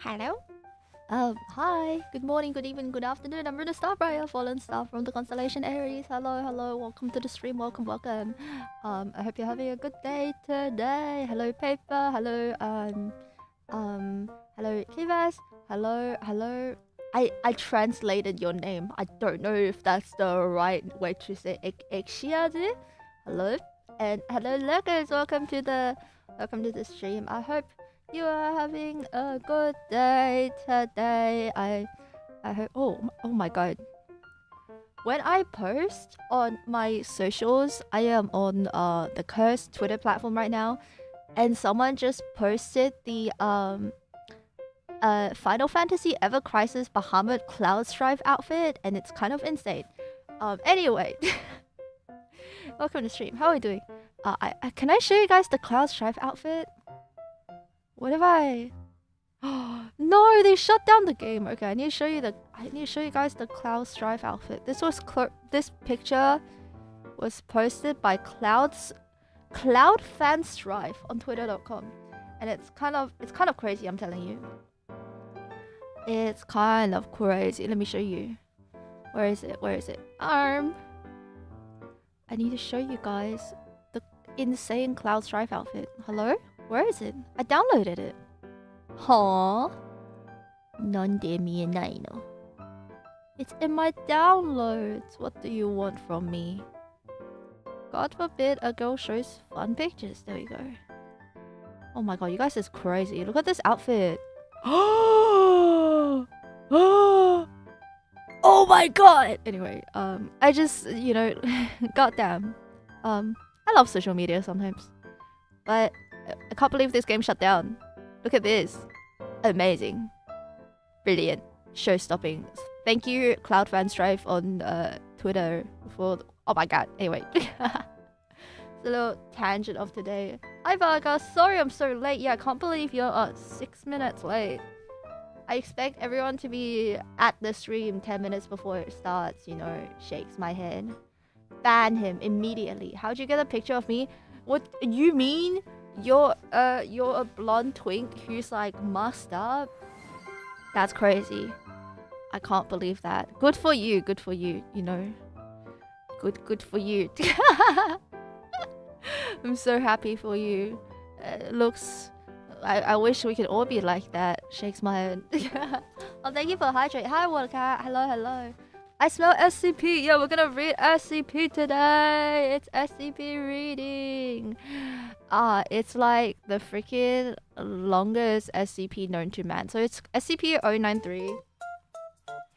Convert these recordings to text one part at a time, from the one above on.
Hello? Hi. Good morning, good evening, good afternoon. I'm Ruuna Starbright, a fallen star from the constellation Aries. Hello, hello. Welcome to the stream. Welcome, welcome. I hope you're having a good day today. Hello, Paper. Hello, hello, Kivas. Hello, hello. I translated your name. I don't know if that's the right way to say Exiade. Hello. And hello, Lurkers. Welcome to the stream. I hope you are having a good day today. I hope. Oh my god. When I post on my socials, I am on the cursed Twitter platform right now, and someone just posted the Final Fantasy Ever Crisis Bahamut Cloud Strife outfit, and it's kind of insane. Anyway, welcome to the stream. How are we doing? Can I show you guys the Cloud Strife outfit? What have I? No, they shut down the game. Okay, I need to show you guys the Cloud Strife outfit. This picture was posted by Cloud Fan Strife on twitter.com, and it's kind of crazy, I'm telling you. It's kind of crazy. Let me show you. Where is it? Where is it? I need to show you guys the insane Cloud Strife outfit. Hello? Where is it? I downloaded it. Huh? Nande mienai no. It's in my downloads. What do you want from me? God forbid a girl shows fun pictures. There we go. Oh my god, you guys is crazy. Look at this outfit. Oh my god! Anyway, I just, you know, goddamn. I love social media sometimes. But I can't believe this game shut down. Look at this. Amazing. Brilliant. Show-stopping. Thank you, Cloudfan Strife on Twitter for... Oh my god. Anyway. It's a little tangent of today. Hi, Varga. Sorry I'm so late. Yeah, I can't believe you're 6 minutes late. I expect everyone to be at the stream 10 minutes before it starts, you know, shakes my head. Ban him immediately. How'd you get a picture of me? What you mean? You're a blonde twink who's like masked up? That's crazy. I can't believe that. Good for you, you know. Good for you. I'm so happy for you. Looks... I wish we could all be like that. Shakes my head. Oh, thank you for hydrate. Hi, Wildcat. Hello, hello. I smell SCP. Yeah, we're gonna read SCP today. It's SCP reading. It's like the freaking longest SCP known to man. So it's SCP 093.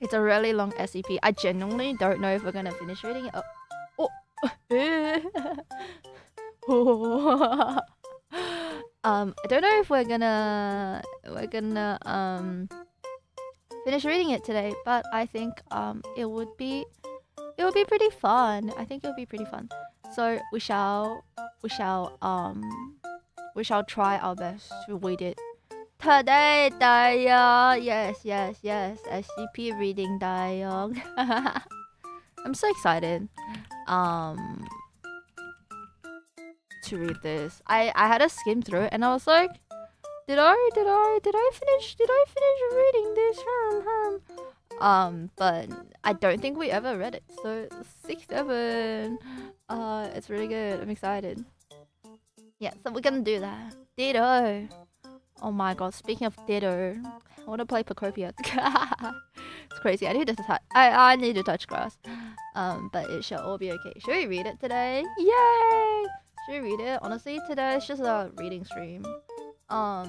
It's a really long SCP. I genuinely don't know if we're gonna finish reading it. Oh. I don't know if we're gonna finish reading it today, but I think it would be pretty fun. I think it would be pretty fun. So we shall try our best to read it today, dialogue. Yes. SCP reading dialogue. I'm so excited to read this. I had a skim through and I was like, did I finish reading this? But I don't think we ever read it. So 6-7. It's really good. I'm excited. Yeah, so we're gonna do that. Ditto. Oh my god, speaking of Ditto, I wanna play Pacopia. It's crazy. I need to touch grass. But it shall all be okay. Should we read it today? Yay! Should we read it? Honestly, today it's just a reading stream. I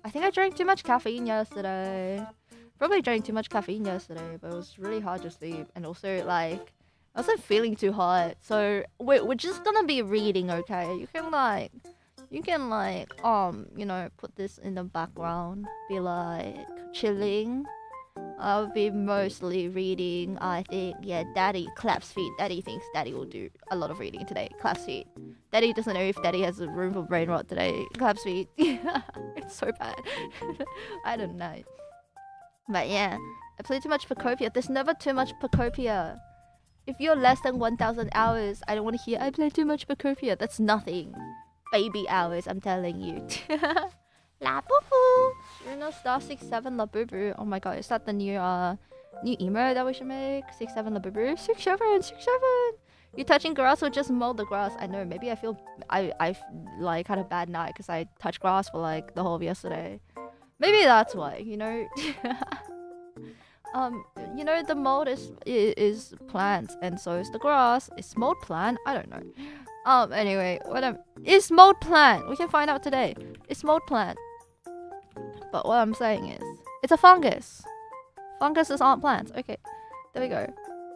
think I drank too much caffeine yesterday. Probably drank too much caffeine yesterday, but it was really hard to sleep. And also, like, I wasn't feeling too hot. So we're just gonna be reading, okay? You can you know, put this in the background, be like chilling. I'll be mostly reading. I think, yeah, Daddy claps feet. Daddy thinks Daddy will do a lot of reading today. Claps feet. Daddy doesn't know if Daddy has a room for brain rot today. Claps feet. It's so bad. I don't know. But yeah, I play too much Pacopia. There's never too much Pacopia. If you're less than 1,000 hours, I don't want to hear I play too much Pacopia. That's nothing. Baby hours, I'm telling you. La boo boo. Ruuna Star 67 La boo boo. Oh my god, is that the new emo that we should make? 67 La boo boo. 67. You touching grass or just mow the grass? I know. Maybe I feel I like had a bad night because I touched grass for like the whole of yesterday. Maybe that's why. You know. You know, the mold is plants and so is the grass. Is mold plant? I don't know. Anyway, is mold plant? We can find out today. It's mold plant. But what I'm saying is, it's a fungus. Funguses aren't plants. Okay, there we go.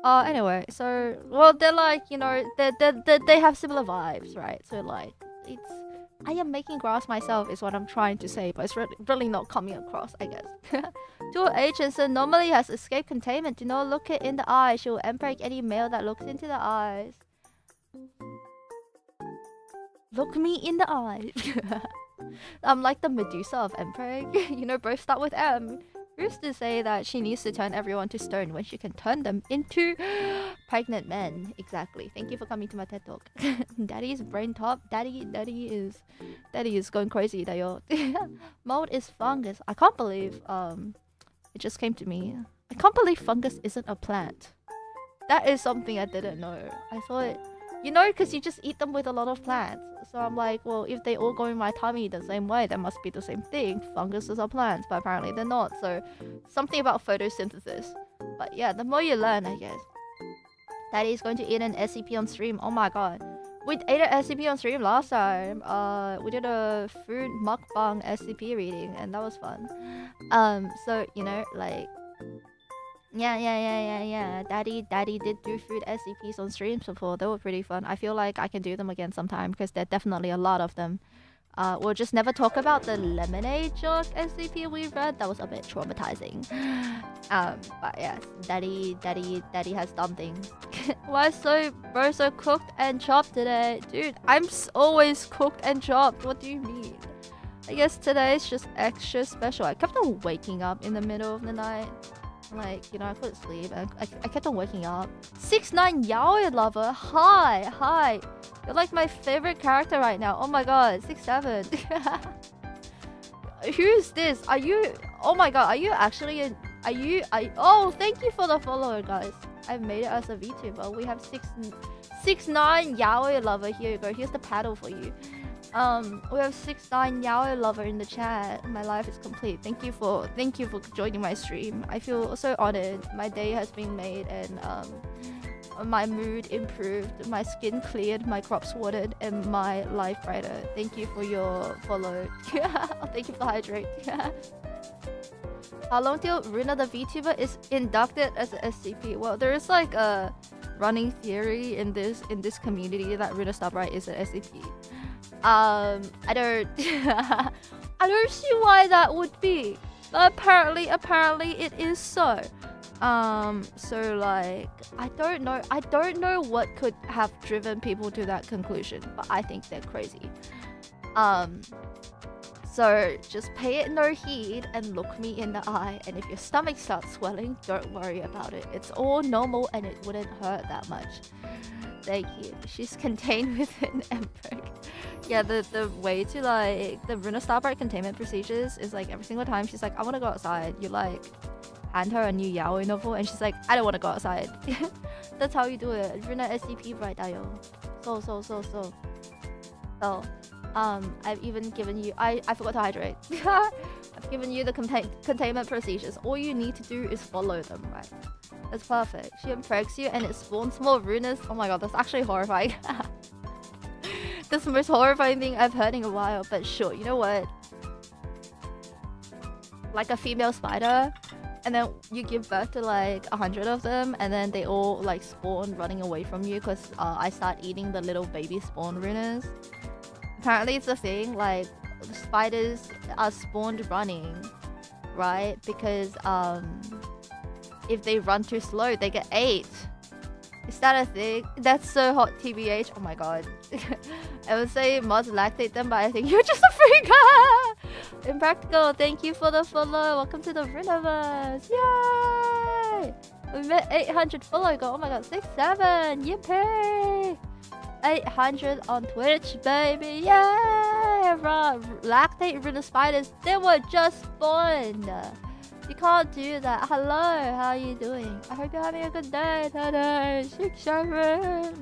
Anyway, so well, they're like, you know, they have similar vibes, right? So like, I am making grass myself is what I'm trying to say, but it's really not coming across, I guess. Dual agency normally has escape containment. Do not look it in the eye. She will empreck any male that looks into the eyes. Look me in the eye. I'm like the Medusa of Empereg. You know, both start with M. Who's to say that she needs to turn everyone to stone when she can turn them into pregnant men? Exactly. Thank you for coming to my TED Talk. Daddy's brain top. Daddy is going crazy. Mold is fungus. I can't believe it just came to me. I can't believe fungus isn't a plant. That is something I didn't know. I thought, you know, because you just eat them with a lot of plants. So I'm like, well, if they all go in my tummy the same way, that must be the same thing. Funguses are plants, but apparently they're not. So something about photosynthesis. But yeah, the more you learn, I guess. Daddy's going to eat an SCP on stream. Oh my god. We ate an SCP on stream last time. We did a food mukbang SCP reading, and that was fun. So, you know, like... Yeah. Daddy did do food SCPs on streams before. They were pretty fun. I feel like I can do them again sometime because there are definitely a lot of them. We'll just never talk about the lemonade jug SCP we read. That was a bit traumatizing. But yes, Daddy has done things. Why bro so cooked and chopped today? Dude, I'm always cooked and chopped. What do you mean? I guess today is just extra special. I kept on waking up in the middle of the night. Like, you know, I couldn't sleep. I kept on waking up. 6'9" yaoi lover. Hi. You're like my favorite character right now. Oh my god, 6'7". Who is this? Are you? Oh my god, are you actually? Oh, thank you for the follow, guys. I've made it as a VTuber. We have 6'9" yaoi lover. Here you go. Here's the paddle for you. We have 6'9" yaoi lover in the chat. My life is complete. Thank you for joining my stream. I feel so honored. My day has been made and my mood improved, my skin cleared, my crops watered, and my life brighter. Thank you for your follow. Thank you for the hydrate. How long till Ruuna the VTuber is inducted as an SCP? Well, there is like a running theory in this community that Ruuna Starbright is an SCP. I don't I don't see why that would be. But apparently it is so. So like I don't know what could have driven people to that conclusion, but I think they're crazy. So just pay it no heed and look me in the eye, and if your stomach starts swelling, don't worry about it. It's all normal and it wouldn't hurt that much. Thank you. She's contained within Emperor. Yeah, the way to like the Ruuna Starbright containment procedures is like every single time she's like, I want to go outside, you like hand her a new yaoi novel and she's like, I don't want to go outside. That's how you do it. Ruuna SCP right ayo. So I've even given you I forgot to hydrate. I've given you the containment procedures. All you need to do is follow them, right? That's perfect. She impregs you and it spawns more runas. Oh my god, that's actually horrifying. That's the most horrifying thing I've heard in a while, but sure, you know what? Like a female spider, and then you give birth to like 100 of them, and then they all like spawn running away from you because I start eating the little baby spawn runas. Apparently it's a thing, like spiders are spawned running, right? Because if they run too slow, they get ate. Is that a thing? That's so hot, TBH. Oh my god. I would say mods lactate them, but I think you're just a freak. Impractical, thank you for the follow. Welcome to the Runiverse. Yay! We met 800 follow goal. Oh my god, 67. Yippee! 800 on Twitch, baby. Yay! Lactate Ruuna spiders. They were just spawned. You can't do that. Hello, how are you doing? I hope you're having a good day today. 6-7.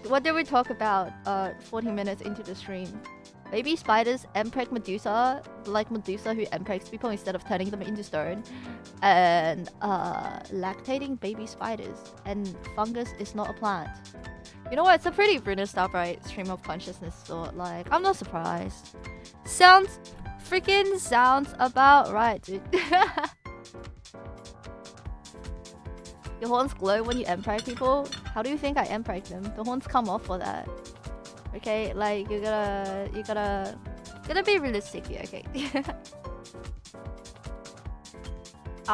What did we talk about 40 minutes into the stream? Baby spiders empreg Medusa, like Medusa who empregs people instead of turning them into stone. And lactating baby spiders. And fungus is not a plant. You know what? It's a pretty Ruuna Starbright stream of consciousness thought. Like, I'm not surprised. Sounds about right, dude. Your horns glow when you empreg people? How do you think I empreg them? The horns come off for that. Okay, like you gotta be realistic here, okay?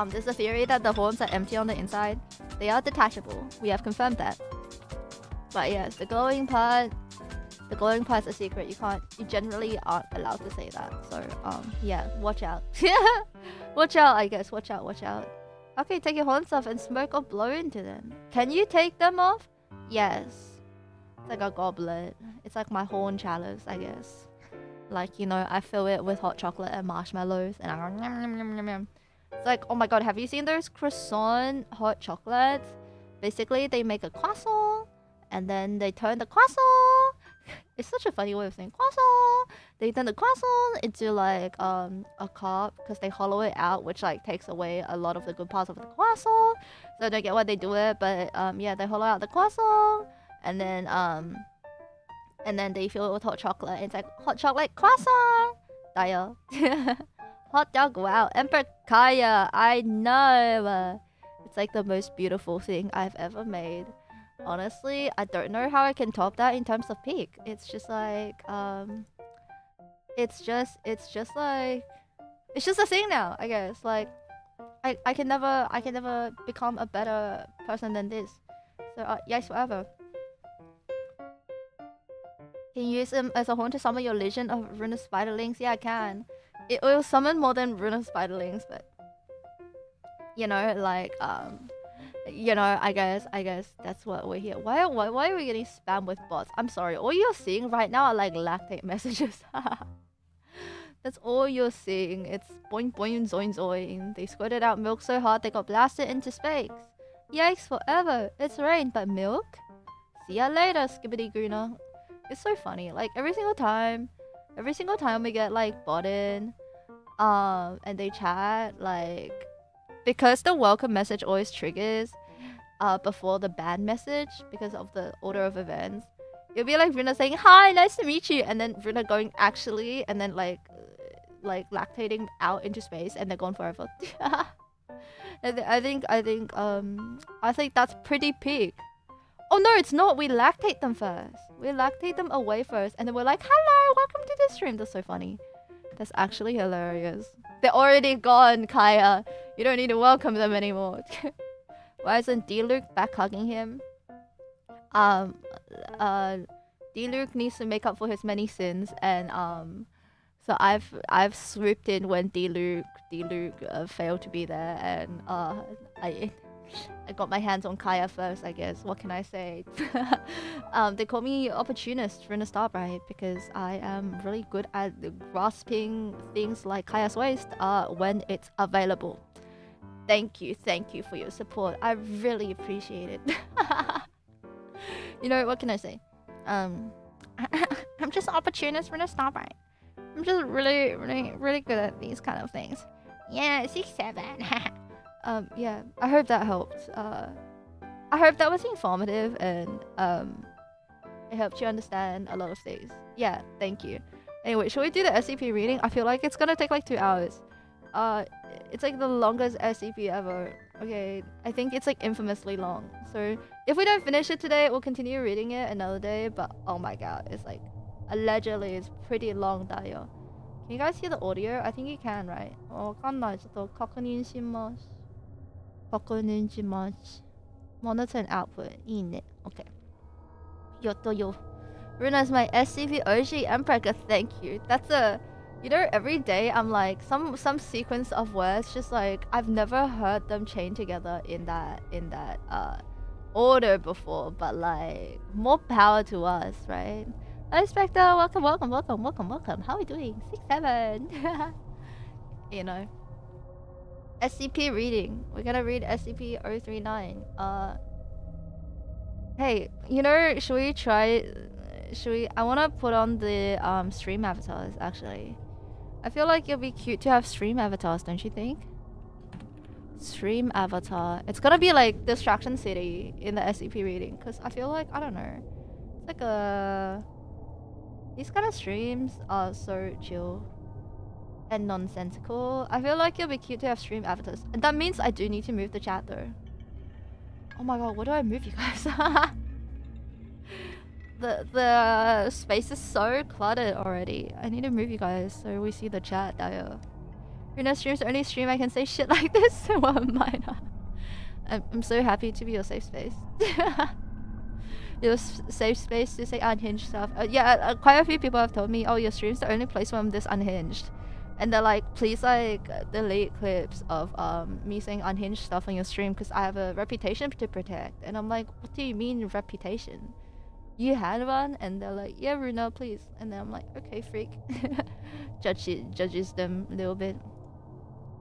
There's a theory that the horns are empty on the inside. They are detachable. We have confirmed that. But yes, the glowing part's a secret. You generally aren't allowed to say that. So yeah, watch out. Watch out, I guess. Watch out. Okay, take your horns off and smoke or blow into them. Can you take them off? Yes. It's like a goblet. It's like my horn chalice, I guess. Like, you know, I fill it with hot chocolate and marshmallows and I go nom, nom, nom, nom, nom. It's like, oh my god, have you seen those croissant hot chocolates? Basically, they make a croissant and then they turn the croissant. It's such a funny way of saying croissant. They turn the croissant into like a cup because they hollow it out, which like takes away a lot of the good parts of the croissant. So I don't get why they do it, but yeah, they hollow out the croissant and then they fill it with hot chocolate. It's like hot chocolate croissant. Daya. Hot dog, wow. Emperor Kaya, I know. It's like the most beautiful thing I've ever made. Honestly, I don't know how I can top that in terms of peak. It's just like it's just a thing now, I guess. Like I can never become a better person than this. So yes, whatever. Can you use him as a horn to summon your legion of Ruuna spiderlings? Yeah, I can. It will summon more than Ruuna spiderlings, but you know, like you know, I guess that's what we're here. Why are we getting spammed with bots? I'm sorry. All you're seeing right now are like lactate messages. That's all you're seeing. It's boing boing zoing zoing. They squirted out milk so hard they got blasted into space. Yikes forever. It's rain, but milk? See ya later, skibbity greener. It's so funny. Like every single time we get like bot in, and they chat, like because the welcome message always triggers before the ban message because of the order of events. It'll be like Ruuna saying, hi, nice to meet you, and then Ruuna going actually, and then like lactating out into space and they're gone forever. I think that's pretty peak. Oh no, it's not. We lactate them first. We lactate them away first, and then we're like, hello, welcome to the stream. That's so funny. That's actually hilarious. They're already gone, Kaya. You don't need to welcome them anymore. Why isn't D-Luke back hugging him? D-Luke needs to make up for his many sins, and so I've swooped in when D-Luke failed to be there, and I got my hands on Kaya first, I guess. What can I say? They call me opportunist Ruuna Starbright because I am really good at grasping things like Kaya's waist when it's available. Thank you for your support. I really appreciate it. You know, what can I say? I'm just opportunist Ruuna Starbright. I'm just really good at these kind of things. Yeah, 6-7. Yeah, I hope that helped. I hope that was informative and it helped you understand a lot of things. Yeah, thank you. Anyway, should we do the SCP reading? I feel like it's gonna take like 2 hours. It's like the longest SCP ever. Okay, I think it's like infamously long. So if we don't finish it today, we'll continue reading it another day. But oh my god, it's like allegedly it's pretty long, Dayo. Can you guys hear the audio? I think you can, right? わかんない。ちょっと確認します。確認します。Monitor and output. いいね。Okay. よっとよ。Ruuna is my SCP OG Emperor. Thank you. That's a, you know, every day I'm like some sequence of words just like I've never heard them chain together in that order before, but like more power to us, right? Hi Spectre, welcome. How are we doing? 6-7. You know. SCP reading. We're gonna read SCP 039. Hey, you know, should we I wanna put on the stream avatars actually. I feel like it'll be cute to have stream avatars, don't you think? Stream avatar. It's gonna be like Distraction City in the SCP reading, because I feel like, I don't know. It's like a... These kind of streams are so chill and nonsensical. I feel like it'll be cute to have stream avatars. And that means I do need to move the chat though. Oh my god, what do I move, you guys? The space is so cluttered already. I need to move you guys so we see the chat. Ruuna streams the only stream I can say shit like this. Well, mine. I'm so happy to be your safe space. Your safe space to say unhinged stuff. Yeah, quite a few people have told me, oh, your stream's the only place where I'm this unhinged. And they're like, please like delete clips of me saying unhinged stuff on your stream because I have a reputation to protect. And I'm like, what do you mean reputation? You had one? And they're like, yeah, Ruuna, please. And then I'm like, okay, freak. Judges them a little bit.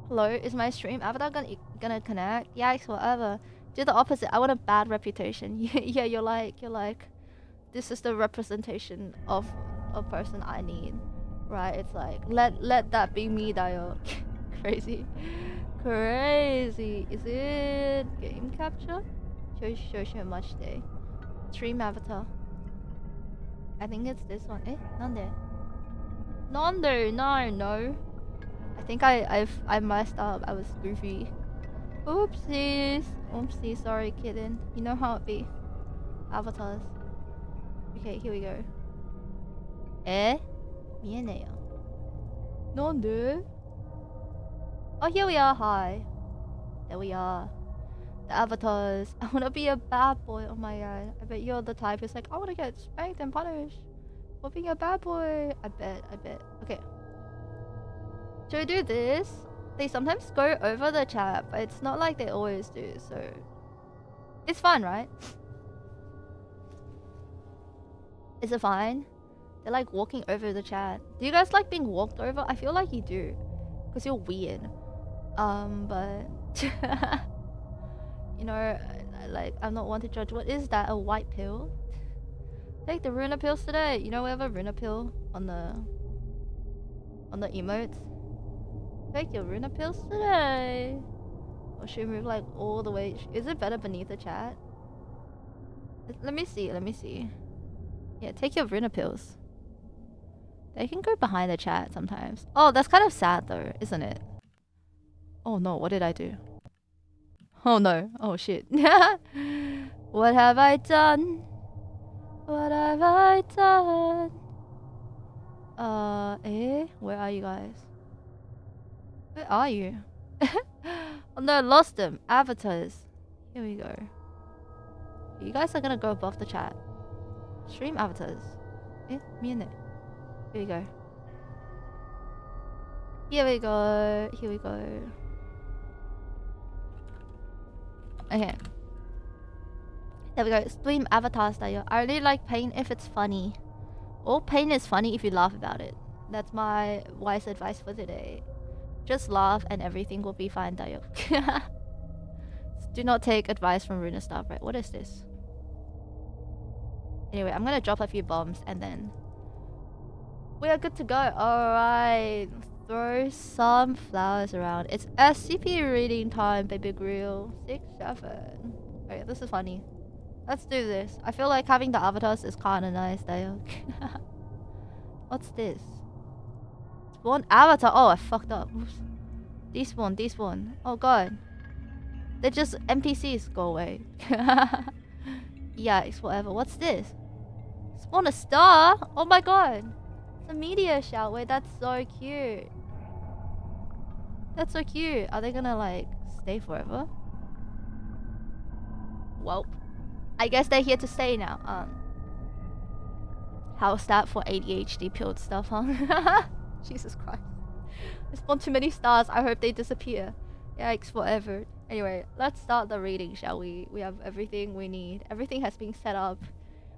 Hello, is my stream avatar gonna connect? Yikes, whatever. Do the opposite. I want a bad reputation. Yeah, you're like, this is the representation of a person I need. Right? It's like, let that be me, Dio. Crazy. Is it game capture? Show much day. Stream avatar. I think it's this one. Eh? Nande? No. I think I messed up. I was goofy. Oopsies. Sorry, kitten. You know how it be. Avatars. Okay, here we go. Eh? 見えねえや。なんで? Oh, here we are. Hi. There we are. The avatars. I wanna be a bad boy. Oh my god. I bet you're the type who's like, I wanna get spanked and punished for being a bad boy. I bet. Okay. Should we do this? They sometimes go over the chat, but it's not like they always do, so... It's fine, right? Is it fine? They're like walking over the chat. Do you guys like being walked over? I feel like you do. Because you're weird. But... you know, like, I'm not one to judge. What is that? A white pill? Take the Ruuna pills today. You know, we have a Ruuna pill on the emotes. Take your Ruuna pills today. Or should we move like all the way? Is it better beneath the chat? Let me see. Yeah, take your Ruuna pills. They can go behind the chat sometimes. Oh, that's kind of sad though, isn't it? Oh no, what did I do? Oh no. Oh shit. What have I done? What have I done? Where are you guys? Where are you? Oh no, lost them. Avatars. Here we go. You guys are gonna go above the chat. Stream avatars. Me and it. Here we go. Here we go. Here we go. Okay. There we go. Stream avatar style. I really like pain if it's funny. All pain is funny if you laugh about it. That's my wise advice for today. Just laugh and everything will be fine, Dayo. Do not take advice from Ruuna Starbright. What is this? Anyway, I'm gonna drop a few bombs and then we are good to go. Alright. Throw some flowers around. It's SCP reading time, baby grill. 6-7. Okay, this is funny. Let's do this. I feel like having the avatars is kinda nice, Dayo. What's this? Spawn avatar. Oh, I fucked up. Oops. Despawn. Oh god. They're just NPCs. Go away. Yikes, whatever. What's this? Spawn a star? Oh my god. It's a meteor shout. Wait, that's so cute. That's so cute. Are they gonna like stay forever? Welp. I guess they're here to stay now. How's that for ADHD pilled stuff, huh? Jesus Christ. I spawned too many stars. I hope they disappear. Yikes, whatever. Anyway, let's start the reading, shall we? We have everything we need. Everything has been set up.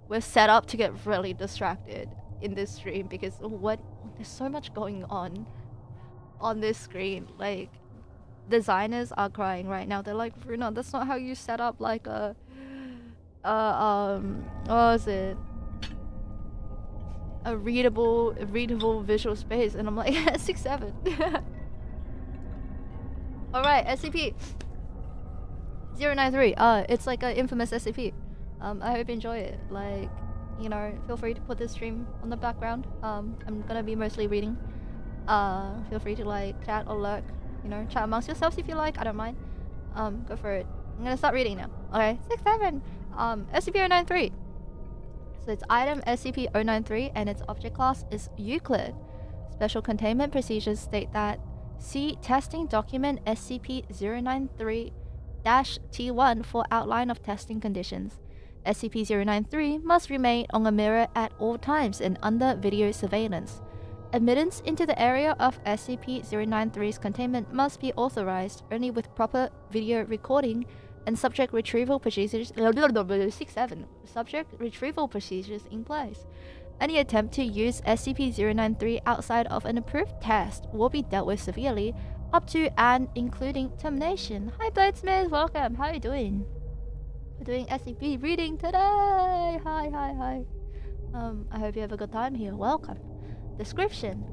We're set up to get really distracted in this stream because there's so much going on this screen. Like, designers are crying right now. They're like, Ruuna, that's not how you set up like a what was it? A readable visual space, and I'm like 6-7. Alright, SCP 093. It's like an infamous SCP. I hope you enjoy it. Like, you know, feel free to put this stream on the background. I'm gonna be mostly reading. Feel free to like chat or lurk. You know, chat amongst yourselves if you like. I don't mind. Go for it. I'm gonna start reading now. Okay, 6-7. SCP 093. So it's item SCP-093 and its object class is Euclid. Special containment procedures state that see testing document SCP-093-T1 for outline of testing conditions. SCP-093 must remain on a mirror at all times and under video surveillance. Admittance into the area of SCP-093's containment must be authorized only with proper video recording and subject retrieval procedures 6-7 subject retrieval procedures in place. Any attempt to use SCP-093 outside of an approved test will be dealt with severely, up to and including termination. Hi Bladesmith, welcome. How are you doing? We're doing SCP reading today. Hi. I hope you have a good time here. Welcome. Description: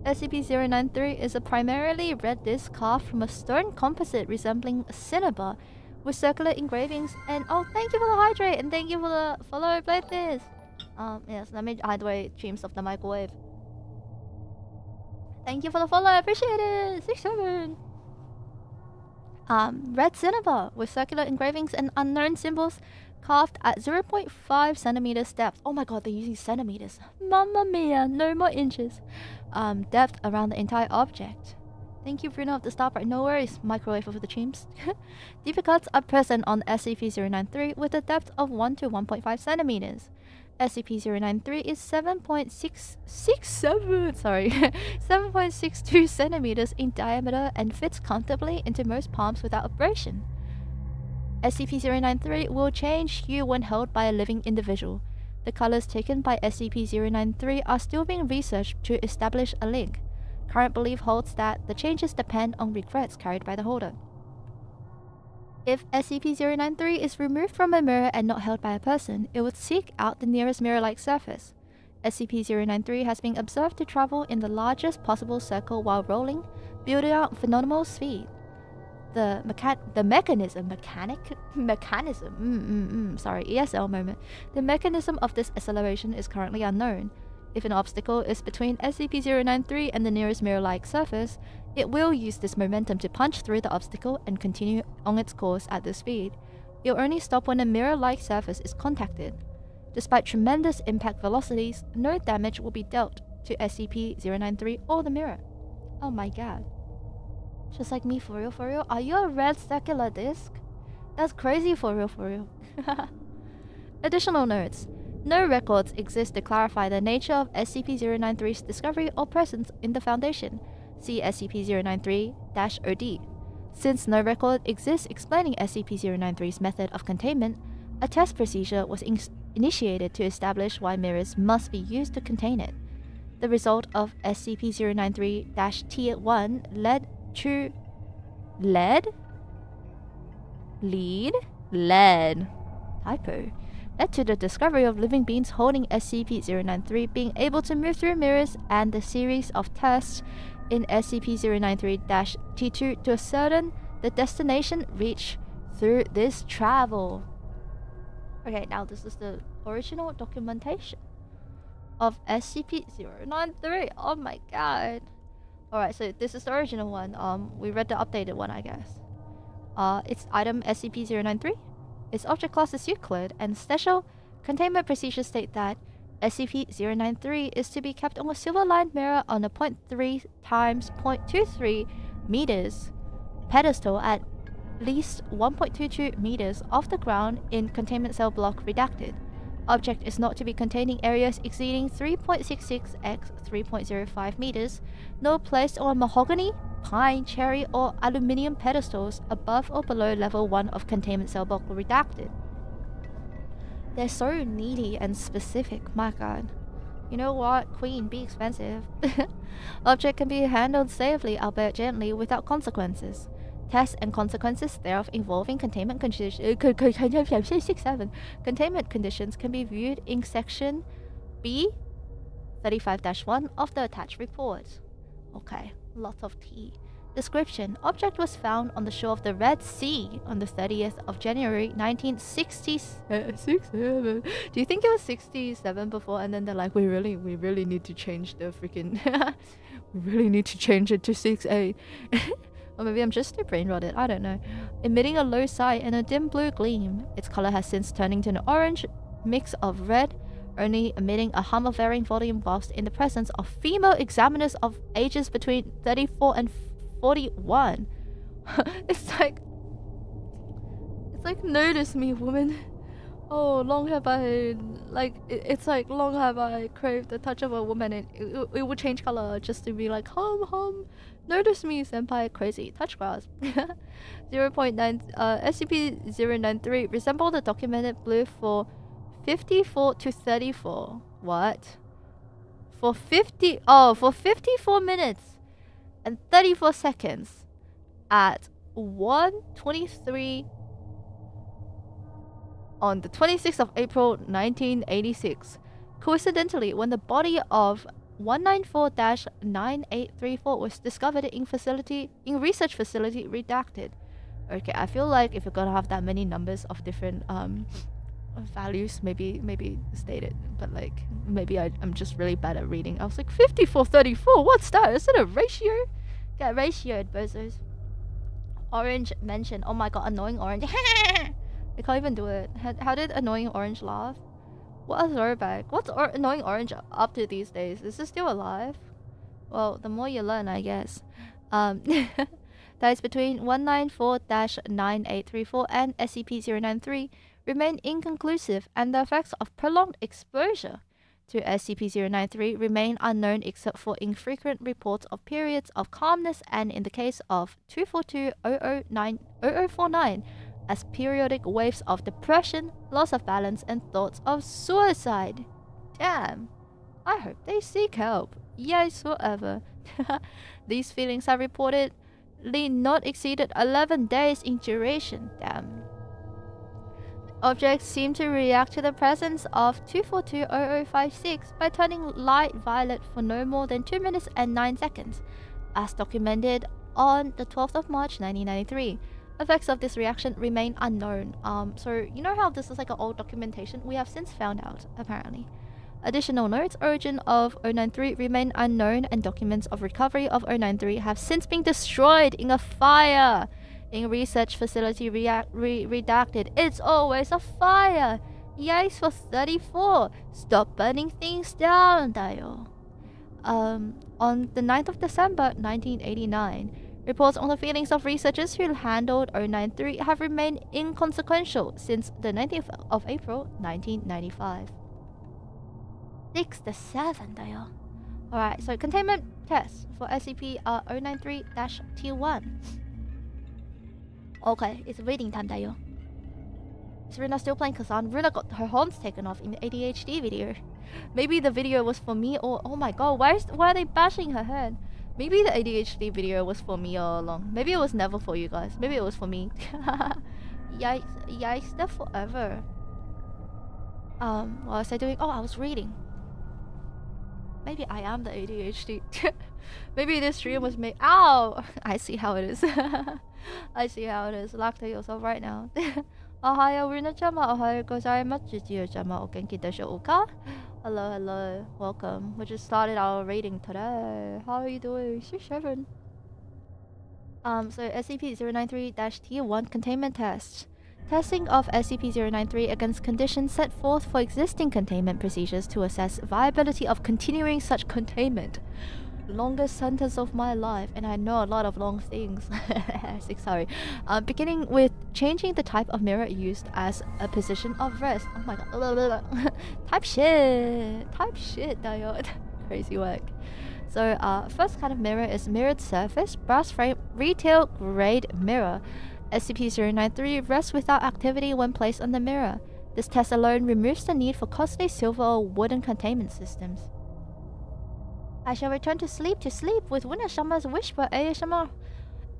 SCP-093 is a primarily red disc carved from a stone composite resembling a cinnabar, with circular engravings and thank you for the hydrate and thank you for the follow. Play this. Yes, let me hide away dreams of the microwave. Thank you for the follow. I appreciate it. 6-7. Red cinnabar with circular engravings and unknown symbols carved at 0.5 centimeters depth. Oh my god, they're using centimeters. Mamma mia, no more inches. Depth around the entire object. Thank you, Bruno of the Starbright. No worries, microwave of the chimps. Deeper cuts are present on SCP-093 with a depth of 1 to 1.5 centimeters. SCP-093 is 7.62 centimeters in diameter and fits comfortably into most palms without abrasion. SCP-093 will change hue when held by a living individual. The colors taken by SCP-093 are still being researched to establish a link. Current belief holds that the changes depend on regrets carried by the holder. If SCP-093 is removed from a mirror and not held by a person, it would seek out the nearest mirror-like surface. SCP-093 has been observed to travel in the largest possible circle while rolling, building up phenomenal speed. The mechanism of this acceleration is currently unknown. If an obstacle is between SCP-093 and the nearest mirror-like surface, it will use this momentum to punch through the obstacle and continue on its course at this speed. It'll only stop when a mirror-like surface is contacted. Despite tremendous impact velocities, no damage will be dealt to SCP-093 or the mirror. Oh my god. Just like me, for real, for real? Are you a red circular disc? That's crazy, for real, for real. Additional notes. No records exist to clarify the nature of SCP-093's discovery or presence in the Foundation. See SCP-093-OD. Since no record exists explaining SCP-093's method of containment, a test procedure was initiated to establish why mirrors must be used to contain it. The result of SCP-093-T1 led to the discovery of living beings holding SCP-093 being able to move through mirrors, and the series of tests in SCP-093-T2 to ascertain the destination reached through this travel. Okay, now this is the original documentation of SCP-093. Oh my god. Alright, so this is the original one. We read the updated one, I guess. It's item SCP-093. Its object class is Euclid, and special containment procedures state that SCP-093 is to be kept on a silver-lined mirror on a 0.3 times 0.23 meters pedestal at least 1.22 meters off the ground in containment cell block redacted. Object is not to be contained in areas exceeding 3.66 x 3.05 meters, nor placed on mahogany, pine, cherry, or aluminium pedestals above or below level 1 of containment cell block redacted. They're so needy and specific, my god. You know what? Queen, be expensive. Object can be handled safely, albeit gently, without consequences. Tests and consequences thereof involving containment conditions containment conditions can be viewed in section B 35-1 of the attached report. Okay, lots of tea. Description: Object was found on the shore of the Red Sea on the 30th of January 1967. Do you think it was 67 before, and then they're like, we really need to change the freaking we really need to change it to 68. Or maybe I'm just too brain rotted, I don't know. Emitting a low sigh and a dim blue gleam. Its color has since turned into an orange mix of red, only emitting a hum of varying volume whilst in the presence of female examiners of ages between 34 and 41. It's like, notice me, woman. Oh, long have I, it's like, long have I craved the touch of a woman, and it will change color just to be like, hum. Notice me, senpai. Crazy. Touch grasp. 0.9 SCP-093 resembled the documented blue for 54 to 34. What? For 54 minutes and 34 seconds at 1:23 on the 26th of April 1986. Coincidentally, when the body of 194-9834 was discovered in research facility redacted. Okay, I feel like if you're gonna have that many numbers of different values, maybe state it. But like, maybe I'm just really bad at reading. I was like, 5434, what's that? Is it a ratio? Get ratioed, bozos. Orange mentioned. Oh my god, annoying orange. I can't even do it. How did annoying orange laugh? What a throwback. What's annoying orange up to these days? Is it still alive? Well, the more you learn, I guess. That is between 194-9834 and SCP-093 remain inconclusive, and the effects of prolonged exposure to SCP-093 remain unknown except for infrequent reports of periods of calmness, and in the case of 242-009-0049, as periodic waves of depression, loss of balance, and thoughts of suicide. Damn. I hope they seek help. Yes, whatever. These feelings have reportedly not exceeded 11 days in duration. Damn. Objects seem to react to the presence of 242-0056 by turning light violet for no more than 2 minutes and 9 seconds, as documented on the 12th of March 1993. Effects of this reaction remain unknown. So you know how this is like an old documentation? We have since found out, apparently. Additional notes: origin of 093 remain unknown, and documents of recovery of 093 have since been destroyed in a fire In research facility redacted. It's always a fire. Yikes for 34. Stop burning things down, Dayo. On the 9th of December 1989, reports on the feelings of researchers who handled 093 have remained inconsequential since the 19th of April 1995. 6 to 7, Dayo. Alright, so containment test for SCP-093-T1. Okay, it's reading time, Dayo. Is Ruuna still playing Kazan? Ruuna got her horns taken off in the ADHD video. Maybe the video was for me or... Oh my god, why are they bashing her head? Maybe the ADHD video was for me all along. Maybe it was never for you guys. Maybe it was for me. Yikes, they're forever. What was I doing? Oh, I was reading. Maybe I am the ADHD. Maybe this stream was made... Ow! I see how it is. I see how it is. Laugh to yourself right now. Ohayo Ruuna-chama, ohayo gozaimasu, Jiyo-chama, o genki desho ka? Hello, hello. Welcome. We just started our rating today. How are you doing? 6-7. So SCP-093-T1 containment test. Testing of SCP-093 against conditions set forth for existing containment procedures to assess viability of continuing such containment. Longest sentence of my life, and I know a lot of long things. Sorry. Beginning with changing the type of mirror used as a position of rest. Oh my god. Type shit, diode. Crazy work. So, first kind of mirror is mirrored surface, brass frame, retail grade mirror. SCP-093 rests without activity when placed on the mirror. This test alone removes the need for costly silver or wooden containment systems. I shall return to sleep with Ruuna-shama's whisper ASMR.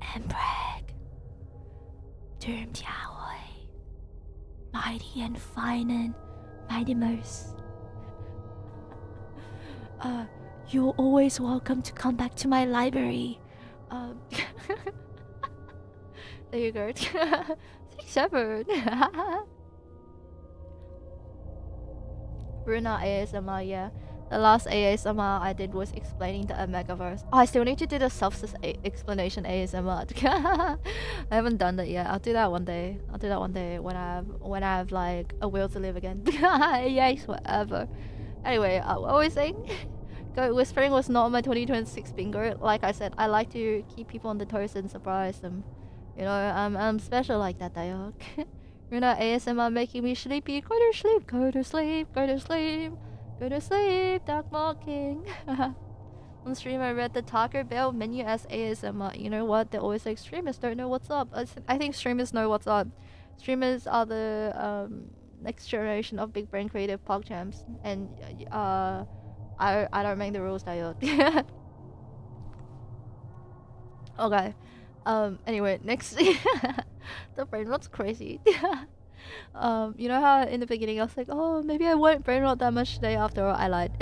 Embreg. Doomed Yaoi. Mighty and fine and mighty most. You're always welcome to come back to my library. There you go. 6-7. Ruuna ASMR, yeah. The last ASMR I did was explaining the Omegaverse. Oh, I still need to do the self-explanation ASMR. I haven't done that yet. I'll do that one day. When I have like a will to live again. Yes, whatever. Anyway, what was I saying? Goat whispering was not my 2026 bingo. Like I said, I like to keep people on the toes and surprise them. You know, I'm special like that, Dayok. Ruuna ASMR making me sleepy. Go to sleep, go to sleep, go to sleep. Go to sleep, Dark Mocking. On stream, I read the Taco Bell menu as ASMR. You know what? They always like streamers don't know what's up. I think streamers know what's up. Streamers are the next generation of big brain creative PogChamps, and I don't make the rules, Diode. Okay. Anyway, next. The brain rot's crazy. You know how in the beginning I was like, oh, maybe I won't brain rot that much today. After all, I lied.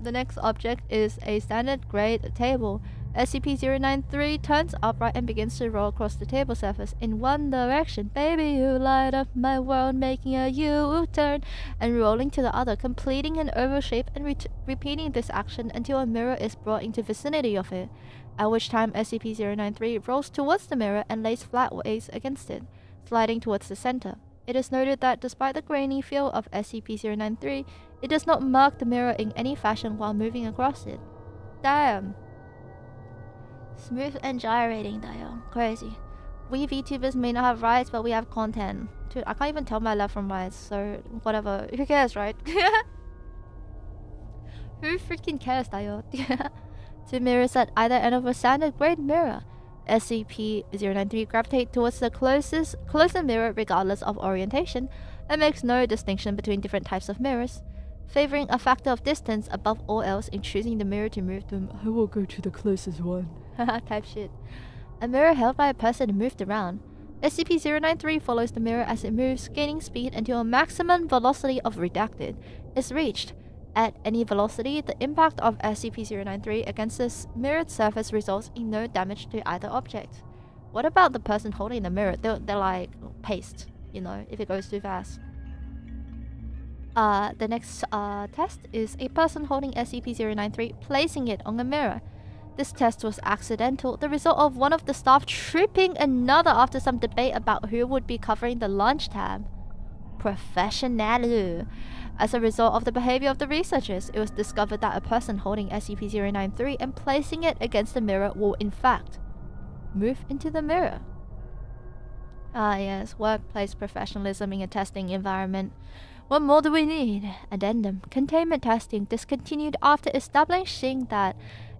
The next object is a standard grade table. SCP-093 turns upright and begins to roll across the table surface in one direction. Baby, you light up my world, making a U-turn and rolling to the other, completing an oval shape and repeating this action until a mirror is brought into vicinity of it, at which time SCP-093 rolls towards the mirror and lays flatways against it, sliding towards the center. It is noted that despite the grainy feel of SCP-093, it does not mark the mirror in any fashion while moving across it. Damn. Smooth and gyrating dial. Crazy. We VTubers may not have rights, but we have content. Dude, I can't even tell my left from right, so whatever. Who cares, right? Who freaking cares, dial? Two mirrors at either end of a standard grade mirror. SCP-093 gravitate towards the closest mirror regardless of orientation, and makes no distinction between different types of mirrors, favoring a factor of distance above all else in choosing the mirror to move to. I will go to the closest one. Type shit. A mirror held by a person moved around. SCP-093 follows the mirror as it moves, gaining speed until a maximum velocity of redacted is reached. At any velocity, the impact of SCP-093 against this mirrored surface results in no damage to either object. What about the person holding the mirror? They're like paste, you know, if it goes too fast. The next test is a person holding SCP-093 placing it on a mirror. This test was accidental, the result of one of the staff tripping another after some debate about who would be covering the lunch tab. Professional. As a result of the behavior of the researchers, it was discovered that a person holding SCP-093 and placing it against the mirror will in fact move into the mirror. Ah yes, workplace professionalism in a testing environment. What more do we need? Addendum. Containment testing discontinued after establishing that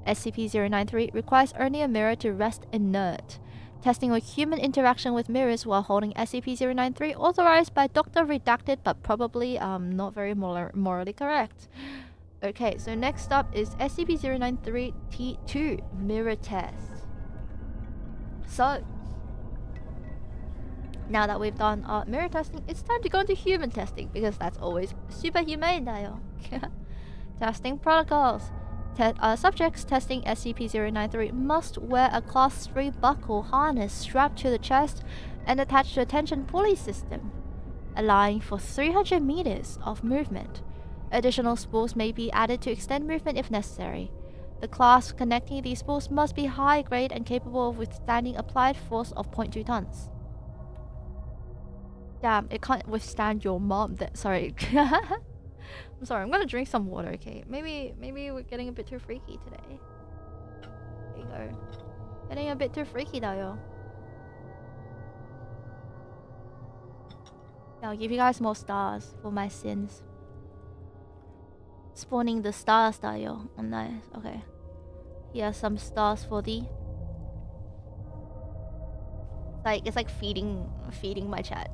SCP-093 requires only a mirror to rest inert. Testing of human interaction with mirrors while holding SCP-093 authorized by Dr. Redacted, but probably not very morally correct. Okay, so next up is SCP-093-T2 mirror test. So, now that we've done mirror testing, it's time to go into human testing because that's always super humane, Dio. Testing protocols. Subjects testing SCP-093 must wear a Class 3 buckle harness strapped to the chest and attached to a tension pulley system, allowing for 300 meters of movement. Additional spools may be added to extend movement if necessary. The class connecting these spools must be high grade and capable of withstanding applied force of 0.2 tons. Damn, it can't withstand your mom. Sorry. I'm sorry, I'm gonna drink some water, okay? Maybe we're getting a bit too freaky today. There you go. Getting a bit too freaky, Dio. I'll give you guys more stars for my sins. Spawning the stars, Dio. Oh, nice. Okay. Here are some stars for thee. It's like feeding my chat.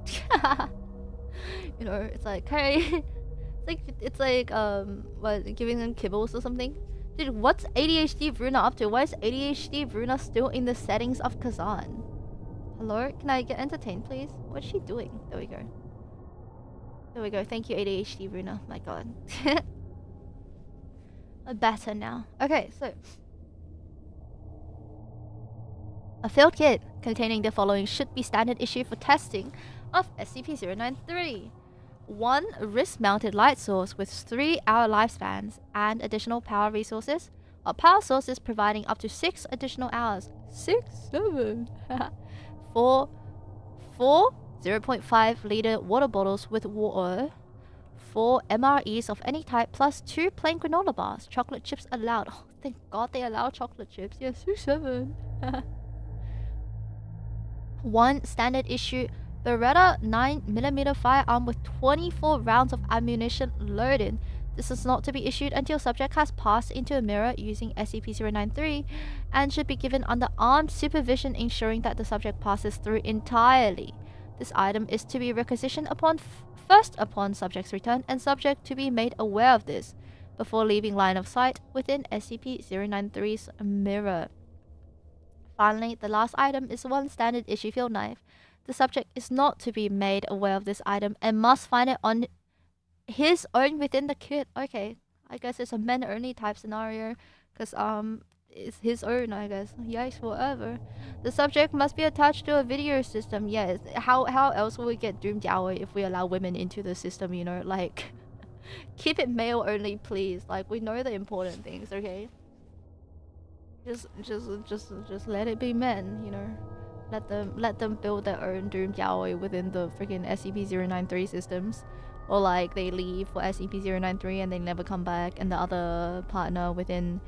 You know, it's like, hey. It's like what, giving them kibbles or something? Dude, what's ADHD Ruuna up to? Why is ADHD Ruuna still in the settings of Kazan? Hello? Can I get entertained, please? What's she doing? There we go. There we go. Thank you, ADHD Ruuna. My god. Better now. Okay, so a field kit containing the following should be standard issue for testing of SCP-093. 1 wrist-mounted light source with 3-hour lifespans and additional power resources. Power sources providing up to 6 additional hours. 7. 4 0.5 liter water bottles with water. 4 MREs of any type plus 2 plain granola bars. Chocolate chips allowed. Oh, thank God they allow chocolate chips. Yes, 7. 1 standard issue Beretta 9mm firearm with 24 rounds of ammunition loaded. This is not to be issued until subject has passed into a mirror using SCP-093 and should be given under armed supervision, ensuring that the subject passes through entirely. This item is to be requisitioned first upon subject's return, and subject to be made aware of this before leaving line of sight within SCP-093's mirror. Finally, the last item is 1 standard issue field knife. The subject is not to be made aware of this item and must find it on his own within the kit. Okay, I guess it's a men-only type scenario, because it's his own, I guess. Yikes, whatever. The subject must be attached to a video system. Yes, how else will we get doomed yaoi if we allow women into the system, you know? Like, keep it male only, please. Like, we know the important things, okay? Just let it be men, you know? Let them build their own doomed yaoi within the freaking SCP-093 systems. Or like they leave for SCP-093 and they never come back, and the other partner within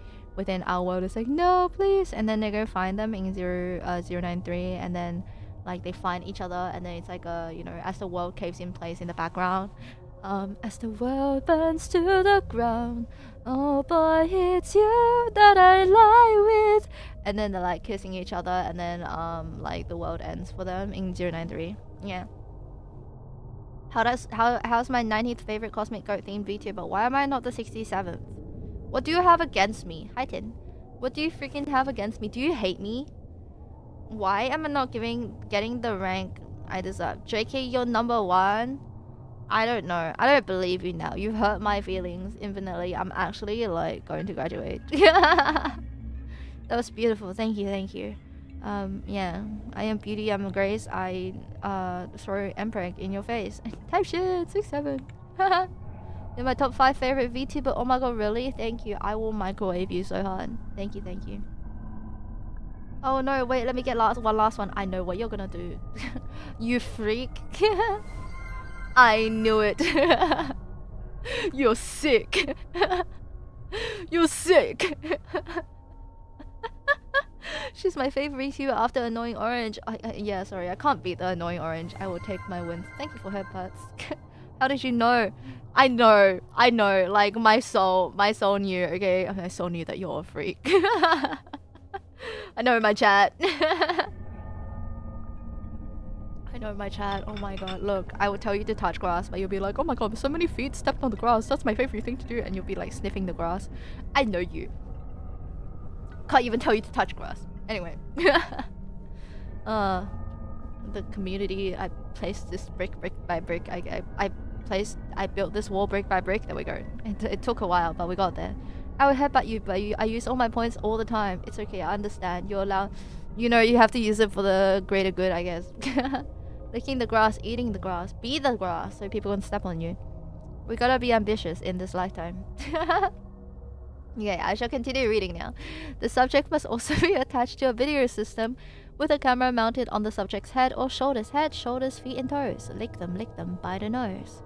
our world is like, no, please, and then they go find them in 093, and then like they find each other, and then it's like you know, as the world caves in place in the background, as the world burns to the ground, oh boy, it's you that I lie with, and then they're like kissing each other, and then like the world ends for them in 093. Yeah. How's my 90th favorite cosmic goat themed VTuber? Why am I not the 67th? What do you have against me? Hi Tin. What do you freaking have against me? Do you hate me? Why am I not getting the rank I deserve? JK, you're #1? I don't know. I don't believe you now. You hurt my feelings infinitely. I'm actually like going to graduate. That was beautiful. Thank you, thank you. Yeah. I am beauty, I'm grace. I throw Emperor in your face. Type shit, 6-7. You're my top 5 favorite VTuber. Oh my god, really? Thank you. I will microwave you so hard. Thank you, thank you. Oh no, wait, let me get one last one. I know what you're gonna do. You freak. I knew it. You're sick. You're sick. She's my favorite YouTuber after Annoying Orange. Yeah, sorry, I can't beat the Annoying Orange. I will take my wins. Thank you for her parts. How did you know? I know. Like my soul knew. Okay, my soul knew that you're a freak. I know my chat. I know my chat. Oh my god, look, I would tell you to touch grass, but you'll be like, oh my god, there's so many feet stepped on the grass. That's my favorite thing to do, and you'll be like sniffing the grass. I know you. Can't even tell you to touch grass. Anyway. The community, I placed this brick by brick. I built this wall brick by brick. There we go. It took a while, but we got there. I would headbutt you, but I use all my points all the time. It's okay, I understand. You're allowed. You know, you have to use it for the greater good, I guess. Licking the grass, eating the grass, be the grass, so people can step on you. We gotta be ambitious in this lifetime. Yeah, I shall continue reading now. The subject must also be attached to a video system with a camera mounted on the subject's head or shoulders. Head, shoulders, feet, and toes. Lick them by the nose.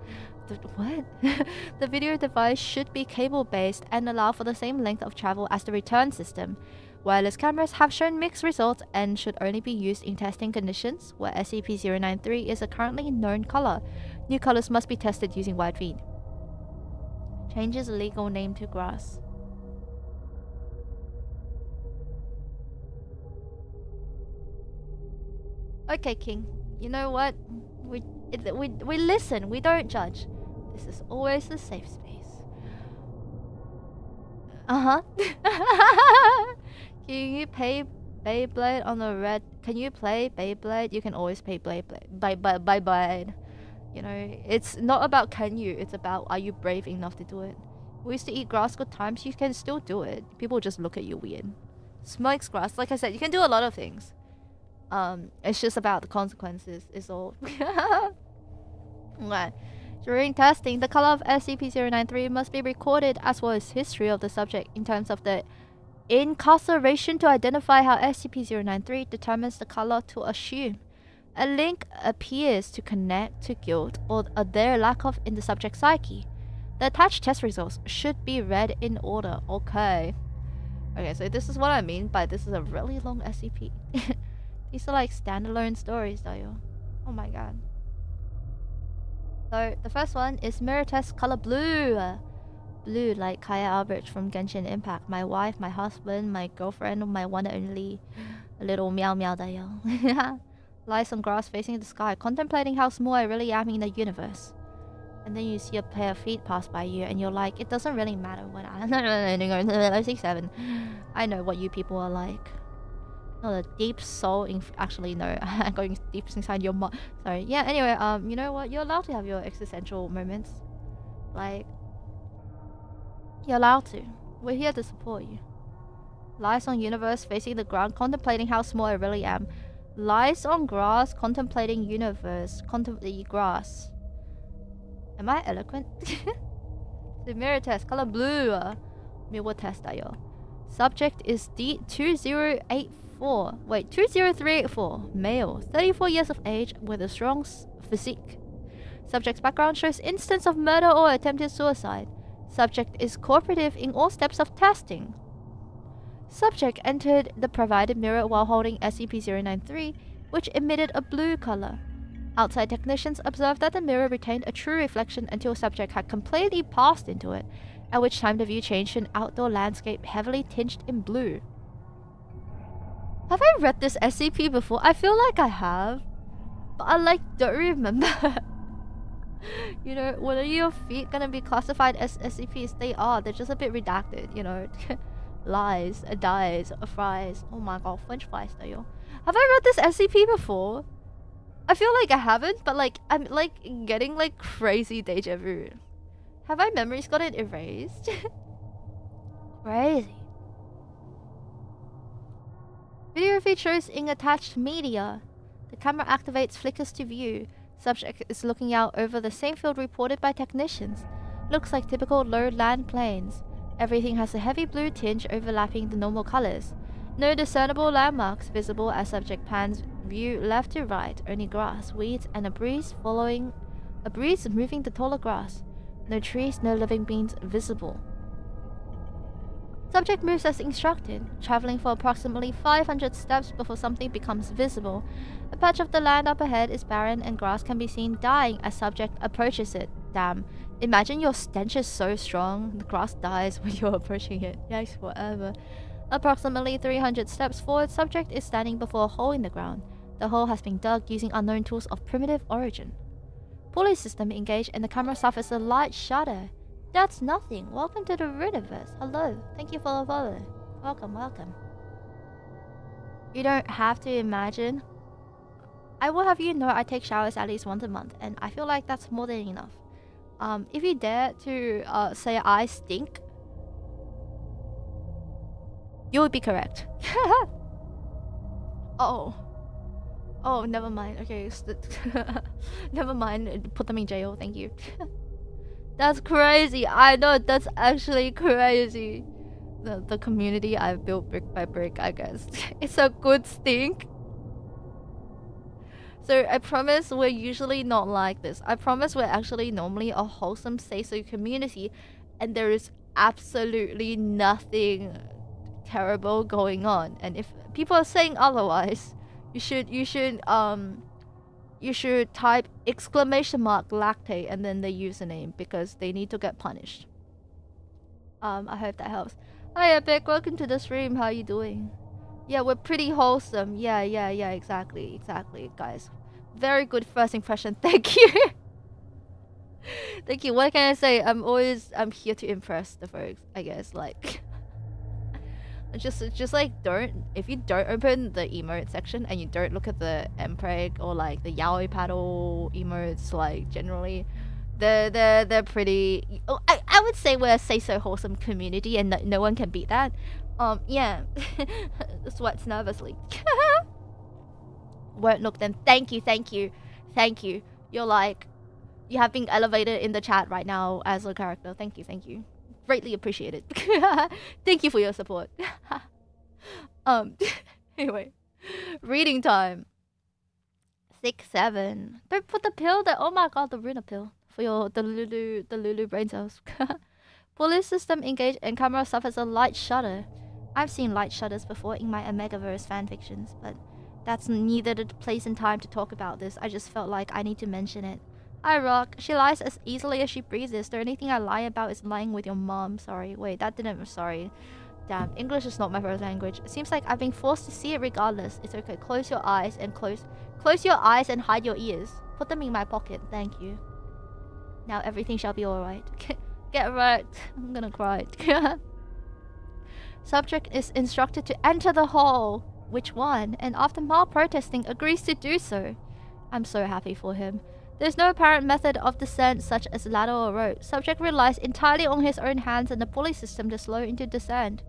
What? The video device should be cable-based and allow for the same length of travel as the return system. Wireless cameras have shown mixed results and should only be used in testing conditions where SCP-093 is a currently known color. New colors must be tested using wide feed. Changes legal name to grass. Okay, King. You know what? We listen. We don't judge. This is always a safe space. Can you pay Beyblade on the red? Can you play Beyblade? You can always pay Beyblade. You know, it's not about can you. It's about are you brave enough to do it. We used to eat grass good times. You can still do it. People just look at you weird. Smokes grass. Like I said, you can do a lot of things. It's just about the consequences, is all. Right. During testing, the color of SCP-093 must be recorded as well as history of the subject in terms of the incarceration to identify how SCP-093 determines the color to assume. A link appears to connect to guilt or their lack of in the subject's psyche. The attached test results should be read in order. Okay. Okay, so this is what I mean by this is a really long SCP. These are like standalone stories, though. Oh my god. So, the first one is mirror test color blue. Blue, like Kaya Albrecht from Genshin Impact. My wife, my husband, my girlfriend, my one and only little meow meow dayo. Lies on grass facing the sky, contemplating how small I really am in the universe. And then you see a pair of feet pass by you, and you're like, it doesn't really matter what I 67. I know what you people are like. Not a deep soul. Actually, no. I'm going deep inside your sorry. Yeah. Anyway, you know what? You're allowed to have your existential moments. Like, you're allowed to. We're here to support you. Lies on universe, facing the ground, contemplating how small I really am. Lies on grass, contemplating universe, contemplating grass. Am I eloquent? The mirror test, color blue. Mirror test, ayo. Subject is D2084. 20384, male, 34 years of age, with a strong physique. Subject's background shows instance of murder or attempted suicide. Subject is cooperative in all steps of testing. Subject entered the provided mirror while holding SCP-093, which emitted a blue color. Outside technicians observed that the mirror retained a true reflection until subject had completely passed into it, at which time the view changed to an outdoor landscape heavily tinged in blue. Have I read this SCP before? I feel like I have, but I don't remember. You know, what are your feet gonna be classified as SCPs? They are. They're just a bit redacted, you know. Lies, dies, fries. Oh my god, French fries, though. Have I read this SCP before? I feel like I haven't, but I'm getting crazy deja vu. Have my memories gotten erased? Crazy. Video features in attached media. The camera activates flickers to view. Subject is looking out over the same field reported by technicians. Looks like typical low land plains. Everything has a heavy blue tinge overlapping the normal colors. No discernible landmarks visible as subject pans view left to right, only grass, weeds, and a breeze moving the taller grass. No trees, no living beings visible. Subject moves as instructed, traveling for approximately 500 steps before something becomes visible. A patch of the land up ahead is barren and grass can be seen dying as subject approaches it. Damn. Imagine your stench is so strong, the grass dies when you're approaching it. Yikes, whatever. Approximately 300 steps forward, subject is standing before a hole in the ground. The hole has been dug using unknown tools of primitive origin. Pulley system engaged and the camera suffers a light shudder. That's nothing. Welcome to the Readiverse. Hello. Thank you for the follow. Welcome, welcome. You don't have to imagine. I will have you know I take showers at least once a month, and I feel like that's more than enough. If you dare to say I stink, you would be correct. Oh, never mind. Okay, never mind. Put them in jail. Thank you. That's crazy. I know, that's actually crazy. The community I've built brick by brick, I guess. It's a good stink. So I promise we're usually not like this. I promise we're actually normally a wholesome say-so community, and there is absolutely nothing terrible going on. And if people are saying otherwise, you should type !lactate and then the username, because they need to get punished. I hope that helps. Hi Epic, welcome to the stream. How are you doing? Yeah, we're pretty wholesome. Yeah, exactly, guys. Very good first impression. Thank you. Thank you. What can I say? I'm here to impress the folks, I guess. Like, just like, if you don't open the emote section and you don't look at the mpreg or like the yaoi paddle emotes, like generally they're pretty. I would say we're a say so wholesome community, and no one can beat that. Yeah. Sweats nervously. Won't look then. Thank you. You're like, you have been elevated in the chat right now as a character. Thank you. Greatly appreciated. Thank you for your support. Anyway, reading time. 6-7. Don't put the pill there. Oh my god, the Ruuna pill for your the Lulu brain cells. Police system engaged and camera suffers a light shudder. I've seen light shudders before in my Omegaverse fanfictions, but that's neither the place and time to talk about this. I just felt like I need to mention it. Hi Rock. She lies as easily as she breathes. The only thing I lie about is lying with your mom. Sorry. Wait, that didn't... Sorry. Damn, English is not my first language. It seems like I've been forced to see it regardless. It's okay. Close your eyes and close your eyes and hide your ears. Put them in my pocket. Thank you. Now everything shall be alright. Get right. I'm gonna cry. Subject is instructed to enter the hall. Which one? And after mild protesting, agrees to do so. I'm so happy for him. There's no apparent method of descent such as ladder or rope. Subject relies entirely on his own hands and the pulley system to slow into descent.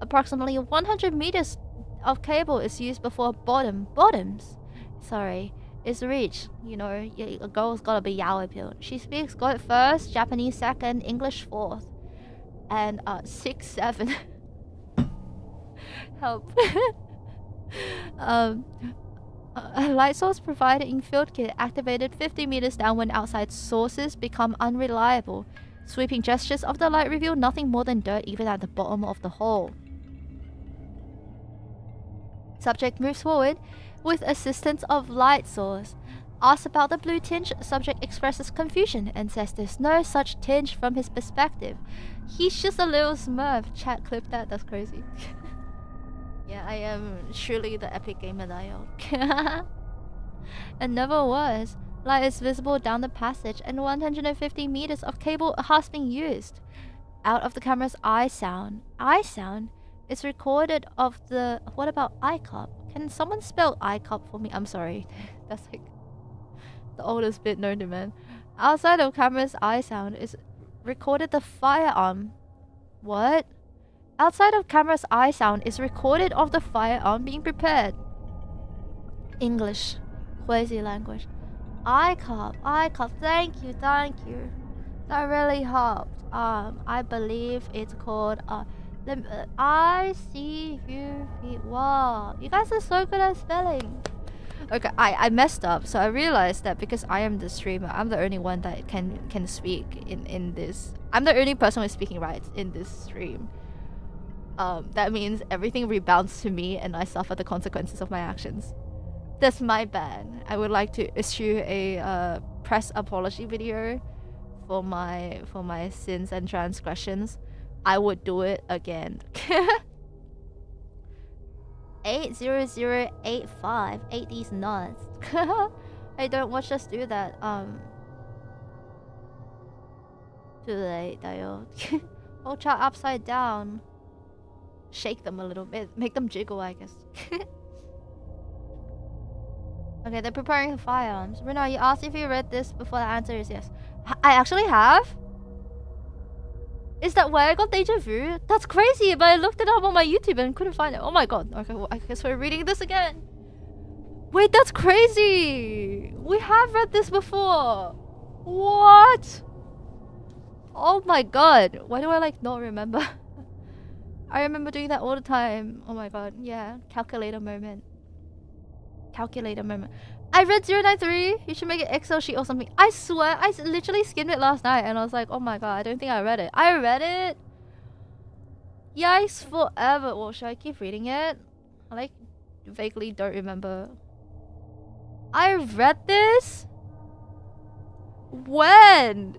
Approximately 100 meters of cable is used before bottoms. Sorry, is reached. You know, a girl's gotta be yaoi pill. She speaks Goat first, Japanese second, English fourth, and 6-7. Help. A light source provided in field kit activated 50 meters down when outside sources become unreliable. Sweeping gestures of the light reveal nothing more than dirt even at the bottom of the hole. Subject moves forward with assistance of light source. Asked about the blue tinge, subject expresses confusion and says there's no such tinge from his perspective. He's just a little smurf. Chat clip that, that's crazy. Yeah, I am truly the epic gamer dial. And never was. Light is visible down the passage and 150 meters of cable has been used. Out of the camera's eye sound. Eye sound is recorded of the... What about ICOP? Can someone spell ICOP for me? I'm sorry. That's like the oldest bit known to man. Outside of camera's eye sound is recorded the firearm. What? Outside of camera's eye sound is recorded of the firearm being prepared. English. Crazy language. ICOP. Thank you. That really helped. I believe it's called I-C-U-P. Wow, you guys are so good at spelling. Okay, I messed up. So I realized that because I am the streamer, I'm the only one that can speak in this. I'm the only person with speaking rights in this stream. That means everything rebounds to me and I suffer the consequences of my actions. That's my bad. I would like to issue a press apology video for my sins and transgressions. I would do it again. 80085. 8 these nuts. Hey, don't watch us do that. Too late, Dayo. Hold chat upside down. Shake them a little bit. Make them jiggle, I guess. Okay, they're preparing for firearms. Ruuna, you asked if you read this before. The answer is yes. I actually have? Is that why I got deja vu? That's crazy, but I looked it up on my YouTube and couldn't find it. Oh my god. Okay, well, I guess we're reading this again. Wait, that's crazy! We have read this before! What? Oh my god. Why do I like not remember? I remember doing that all the time. Oh my god. Yeah. Calculator moment. Calculator moment. I read 093. You should make an Excel sheet or something. I swear, I literally skimmed it last night and I was like, oh my god, I don't think I read it. I read it? Yikes forever. Well, should I keep reading it? I like vaguely don't remember. I read this? When?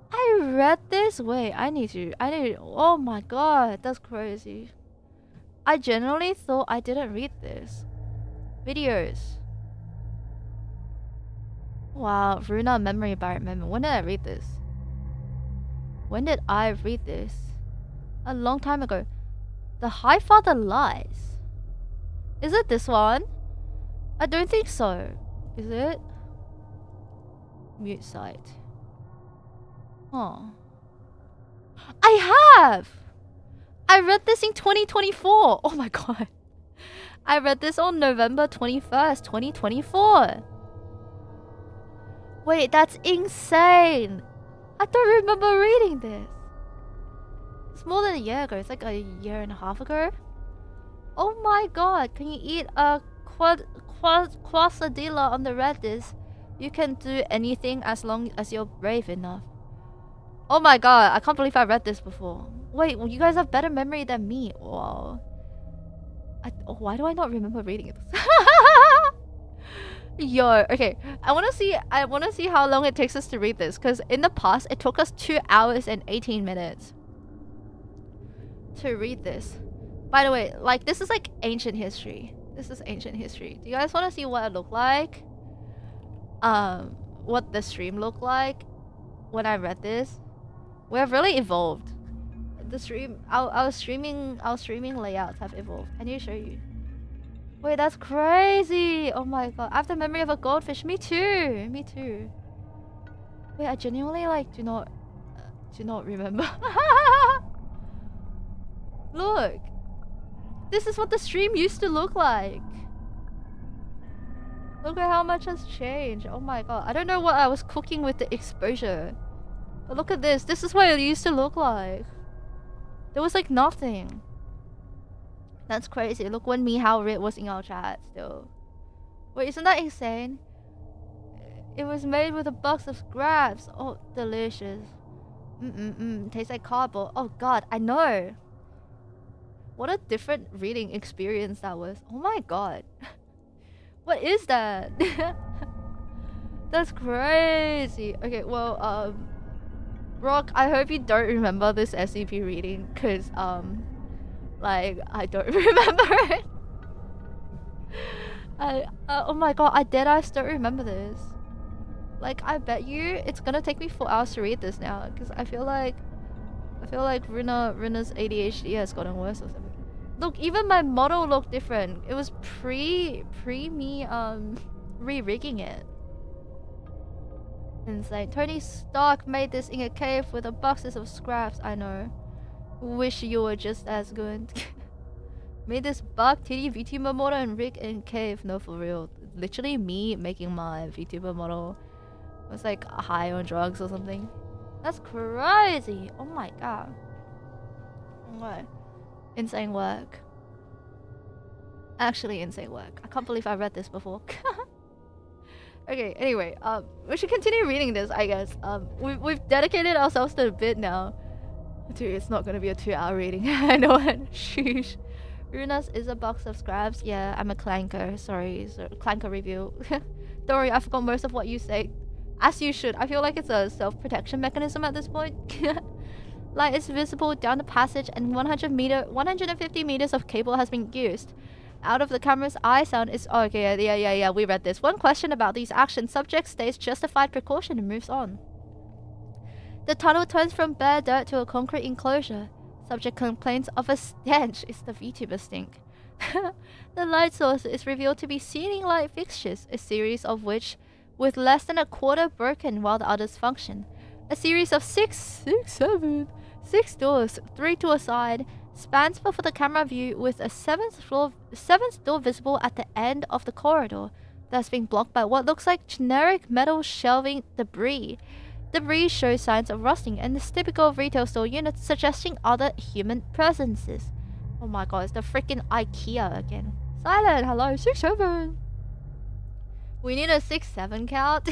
I read this? Wait, I need to. Oh my god, that's crazy. I genuinely thought I didn't read this. Videos. Wow, Ruuna memory bar moment. When did I read this? When did I read this? A long time ago. The High Father Lies. Is it this one? I don't think so. Is it? Mute site. Oh. I have! I read this in 2024. Oh my god. I read this on November 21st, 2024. Wait, that's insane. I don't remember reading this. It's more than a year ago. It's like a year and a half ago. Oh my god. Can you eat a quesadilla on the Reddit? You can do anything as long as you're brave enough. Oh my god. I can't believe I read this before. Wait, well, you guys have better memory than me. Wow. Why do I not remember reading it? Yo, okay. I wanna see how long it takes us to read this, because in the past it took us 2 hours and 18 minutes to read this. By the way, like, this is like ancient history. This is ancient history. Do you guys wanna see what it looked like? What the stream looked like when I read this? We have really evolved. The stream, our streaming layouts have evolved. Can you show you? Wait, that's crazy! Oh my god, I have the memory of a goldfish. Me too. Me too. Wait, I genuinely like do not remember. Look, this is what the stream used to look like. Look at how much has changed. Oh my god, I don't know what I was cooking with the exposure. But look at this. This is what it used to look like. There was like nothing. That's crazy. Look when Meow Rit was in our chat still. Wait, isn't that insane? It was made with a box of scraps. Oh, delicious. Tastes like cardboard. Oh god, I know. What a different reading experience that was. Oh my god. What is that? That's crazy. Okay, well, Rock, I hope you don't remember this SCP reading, cause like, I don't remember it. Oh my god, I deadass don't remember this. Like, I bet you it's gonna take me 4 hours to read this now, cause I feel like Ruuna's ADHD has gotten worse or something. Look, even my model looked different. It was pre me re-rigging it. Insane. Tony Stark made this in a cave with a boxes of scraps. I know. Wish you were just as good. Made this bug titty VTuber model and rig in cave. No, for real. Literally me making my VTuber model was like high on drugs or something. That's crazy. Oh my god. What? Insane work. Actually insane work. I can't believe I read this before. Okay, anyway, we should continue reading this, I guess. We've dedicated ourselves to a bit now. Dude, it's not gonna be a 2-hour reading. I know it. Sheesh. Runas is a box of scraps. Yeah, I'm a clanker. Sorry, clanker review. Don't worry, I forgot most of what you say. As you should. I feel like it's a self-protection mechanism at this point. Light is visible down the passage and 150 meters of cable has been used. Out of the camera's eye sound is... Oh, okay, yeah, we read this. One question about these actions. Subject states justified precaution and moves on. The tunnel turns from bare dirt to a concrete enclosure. Subject complains of a stench. It's the VTuber stink. The light source is revealed to be ceiling light fixtures, a series of which with less than a quarter broken while the others function. A series of six doors, 3 to a side, spans before the camera view with a seventh door visible at the end of the corridor that's being blocked by what looks like generic metal shelving debris. Debris shows signs of rusting and is typical of retail store units, suggesting other human presences. Oh my god, it's the freaking IKEA again. Silent, hello, 6-7. We need a 6-7 count.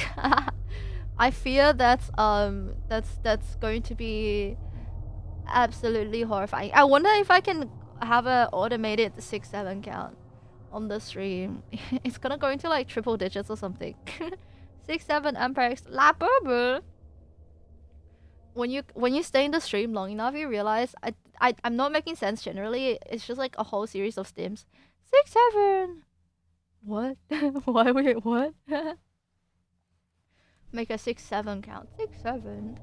I fear that's going to be absolutely horrifying. I wonder if I can have an automated 6-7 count on the stream. It's gonna go into like triple digits or something. 6-7 MPEX la bubble. When you stay in the stream long enough, you realize I'm not making sense generally. It's just like a whole series of stims. 6-7. What? Why wait? What? Make a 6-7 count. 6-7.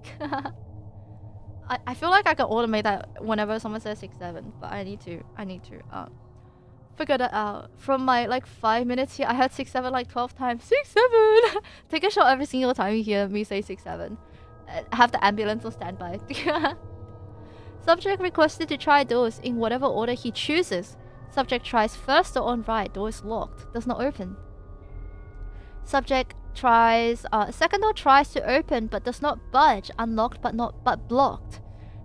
I feel like I can automate that whenever someone says 6-7, but I need to figure that out. From my like 5 minutes here, I heard 6-7 like 12 times. 6-7. Take a shot every single time you hear me say 6-7. Have the ambulance on standby. Subject requested to try doors in whatever order he chooses. Subject tries first door on right. Door is locked. Does not open. Subject tries second door tries to open but does not budge. Unlocked but blocked.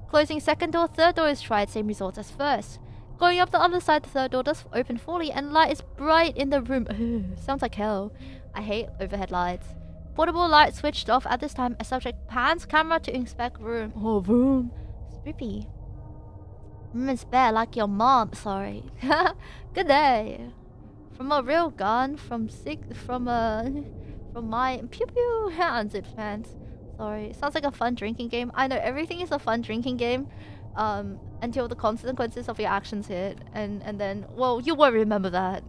Closing second door, third door is tried. Same results as first. Going up the other side, the third door does open fully and light is bright in the room. Ugh, sounds like hell. I hate overhead lights. Portable light switched off at this time. A subject pans camera to inspect room. Oh, room. Spoopy. Room is bare like your mom. Sorry. Good day. From a real gun. From my pew pew unzipped pants. Sorry. Sounds like a fun drinking game. I know everything is a fun drinking game. Until the consequences of your actions hit. And then, well, you won't remember that.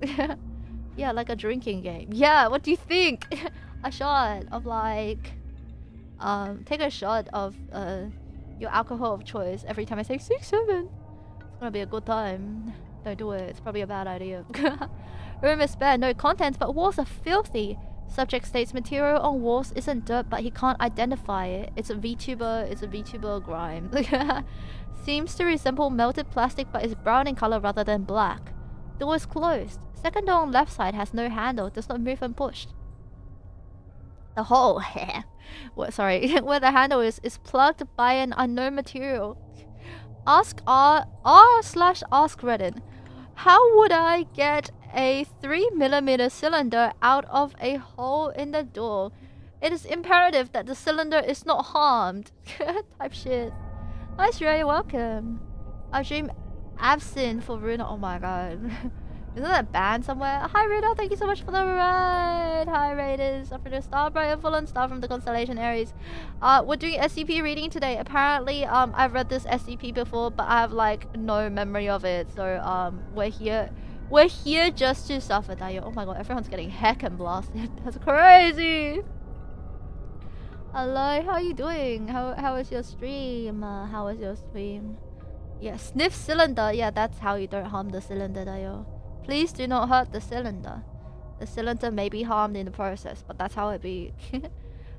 Yeah, like a drinking game. Yeah, what do you think? A shot of like take a shot of your alcohol of choice every time I say 6-7. It's gonna be a good time. Don't do it, it's probably a bad idea. Room is bare, no contents, but walls are filthy. Subject states material on walls isn't dirt, but he can't identify it. It's a VTuber grime. Seems to resemble melted plastic, but is brown in color rather than black. Door is closed. Second door on left side has no handle, does not move when pushed. The hole, sorry, where the handle is plugged by an unknown material. Ask r/ask Reddit. How would I get a 3mm cylinder out of a hole in the door? It is imperative that the cylinder is not harmed. Type shit. Nice, Ray, welcome. I dream absent for Ruuna. Oh my god. Isn't that banned somewhere? Hi Rita, thank you so much for the ride. Hi Raiders, I'm Ruuna Starbright, a fallen star from the constellation Aries. We're doing SCP reading today. Apparently, I've read this SCP before, but I have like no memory of it. So we're here just to suffer, Dayo. Oh my god, everyone's getting heckin' blasted. That's crazy. Hello, how are you doing? How was your stream? How was your stream? Yeah, sniff cylinder. Yeah, that's how you don't harm the cylinder, Dayo. Please do not hurt the cylinder. The cylinder may be harmed in the process, but that's how it be.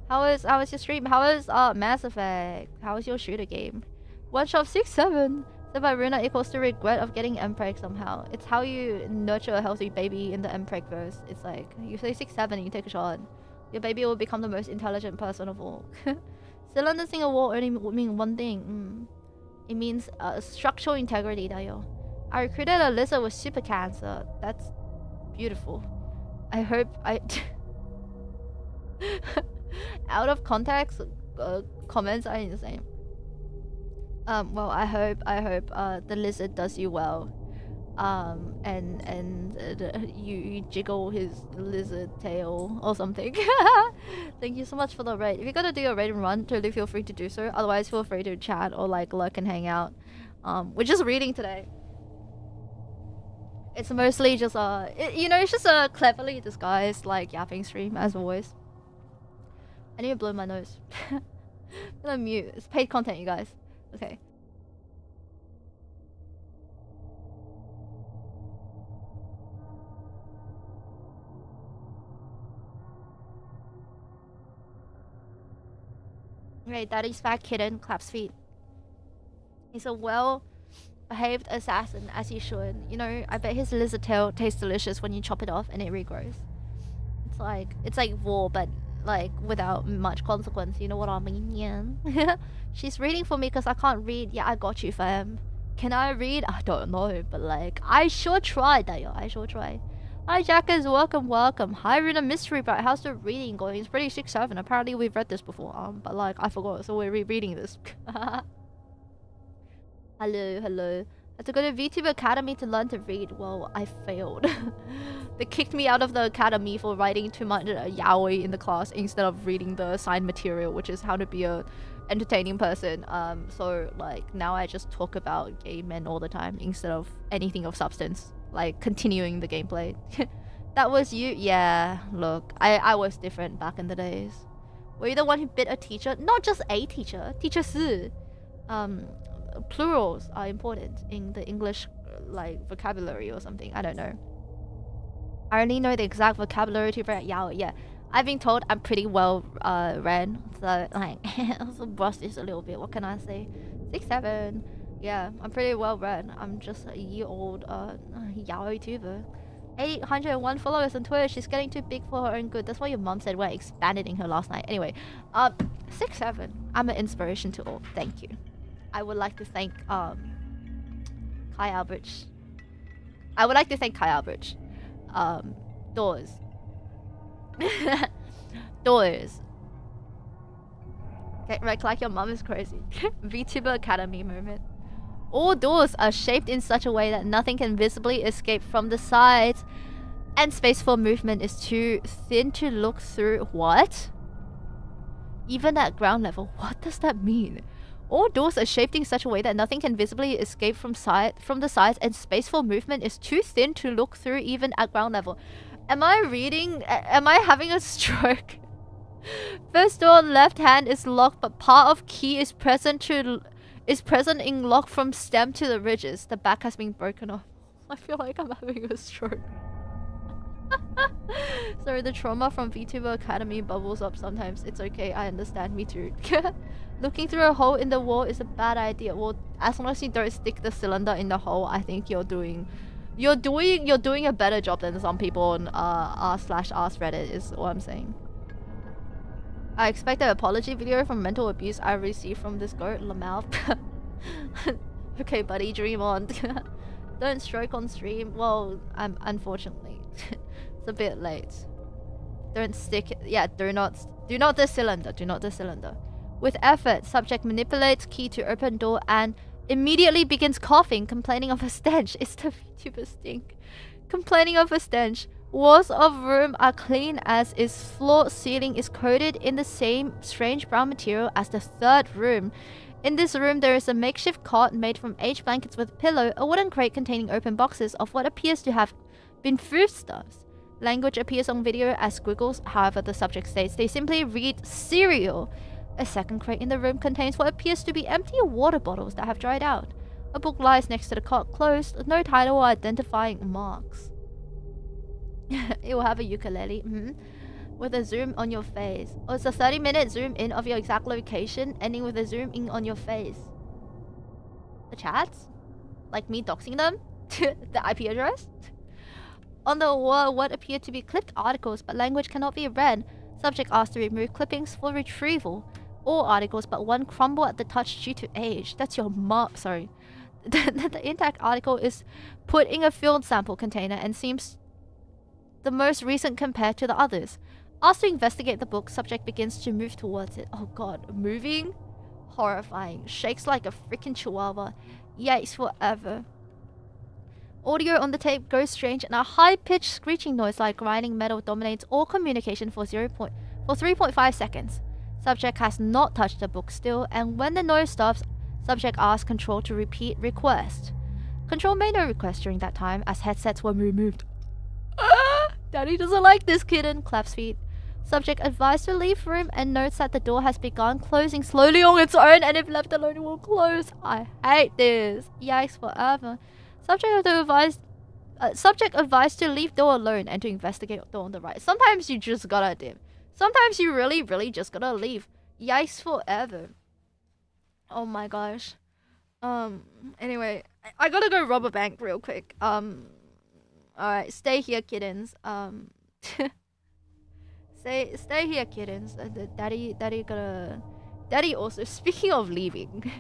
How was your stream? How was Mass Effect? How was your shooter game? One shot 6-7. So by Ruuna equals to regret of getting MPreg somehow. It's how you nurture a healthy baby in the MPreg verse. It's like you say 6-7, you take a shot. Your baby will become the most intelligent person of all. Cylinders in a wall only mean one thing. It means structural integrity, dayo. I recruited a lizard with super cancer. That's beautiful. I hope I... Out of context, comments are insane. Well, I hope the lizard does you well. You jiggle his lizard tail or something. Thank you so much for the raid. If you're gonna do your raid and run, totally feel free to do so. Otherwise, feel free to chat or like lurk and hang out. We're just reading today. It's mostly just it's just a cleverly disguised like yapping stream as always. I need to blow my nose. I'm gonna mute. It's paid content, you guys. Okay. Right, daddy's fat kitten claps feet. He's a well-behaved assassin, as he should. You know, I bet his lizard tail tastes delicious when you chop it off and it regrows. It's like war, but like without much consequence. You know what I mean? Yeah. She's reading for me because I can't read. Yeah, I got you, fam. Can I read? I don't know, but like I sure try, Dayo. I sure try. Hi, Jackers. Welcome. Hi, Ruuna Starbright. How's the reading going? It's pretty 6-7. Apparently, we've read this before. But like I forgot, so we're rereading this. Hello. I had to go to VTube Academy to learn to read. Well, I failed. They kicked me out of the academy for writing too much yaoi in the class instead of reading the assigned material, which is how to be a entertaining person. So like now I just talk about gay men all the time instead of anything of substance, like continuing the gameplay. That was you? Yeah, look, I was different back in the days. Were you the one who bit a teacher? Not just a teacher, teacher si. Plurals are important in the English like vocabulary or something. I don't know. I only know the exact vocabulary to write yao. Yeah, I've been told I'm pretty well read, so like also brushed this a little bit. What can I say? 6-7. Yeah, I'm pretty well read. I'm just a year-old yao tuber. 801 followers on Twitter. She's getting too big for her own good. That's what your mom said when I expanded in her last night. Anyway, 6-7. I'm an inspiration to all. Thank you. I would like to thank Kai Albrecht. Doors. Doors. Get right like your mom is crazy. VTuber Academy moment. All doors are shaped in such a way that nothing can visibly escape from the sides, and space for movement is too thin to look through. What? Even at ground level, what does that mean? All doors are shaped in such a way that nothing can visibly escape from the sides, and space for movement is too thin to look through even at ground level. Am I reading? Am I having a stroke? First door left hand is locked, but part of key is present in lock from stem to the ridges. The back has been broken off. I feel like I'm having a stroke. Sorry, the trauma from VTuber Academy bubbles up sometimes. It's okay, I understand, me too. Looking through a hole in the wall is a bad idea. Well, as long as you don't stick the cylinder in the hole, I think you're doing a better job than some people on r/ask Reddit is what I'm saying. I expect an apology video from mental abuse I received from this goat, Lamouth. Okay, buddy, dream on. Don't stroke on stream. Well, unfortunately, it's a bit late. Don't stick. Yeah, do not the cylinder. Do not the cylinder. With effort, subject manipulates key to open door and immediately begins coughing, complaining of a stench. It's the VTuber stink. Complaining of a stench. Walls of room are clean as its floor ceiling is coated in the same strange brown material as the third room. In this room, there is a makeshift cot made from aged blankets with a pillow, a wooden crate containing open boxes of what appears to have been foodstuffs. Language appears on video as squiggles, however the subject states they simply read cereal. A second crate in the room contains what appears to be empty water bottles that have dried out. A book lies next to the cot, closed, no title or identifying marks. It will have a ukulele, with a zoom on your face. Oh, it's a 30-minute zoom in of your exact location, ending with a zoom in on your face. The chats? Like me doxing them? The IP address? On the wall, what appear to be clipped articles, but language cannot be read. Subject asked to remove clippings for retrieval. all articles but one crumble at the touch due to age. That's your mom. Sorry. The intact article is put in a field sample container and seems the most recent compared to the others. Asked to investigate the book, subject begins to move towards it. Oh god, moving? Horrifying. Shakes like a freaking chihuahua. Yikes forever. Audio on the tape goes strange and a high-pitched screeching noise like grinding metal dominates all communication for 3.5 seconds. Subject has not touched the book still, and when the noise stops, subject asks Control to repeat request. Control made no request during that time as headsets were removed. Daddy doesn't like this kitten. Claps feet. Subject advised to leave room and notes that the door has begun closing slowly on its own and if left alone it will close. I hate this. Yikes forever. Subject advised to leave door alone and to investigate door on the right. Sometimes you just gotta dim. Sometimes you really just gotta leave. Yikes forever. Oh my gosh. Anyway, I gotta go rob a bank real quick. Alright, stay here, kittens. Stay here, kittens. Daddy also, speaking of leaving,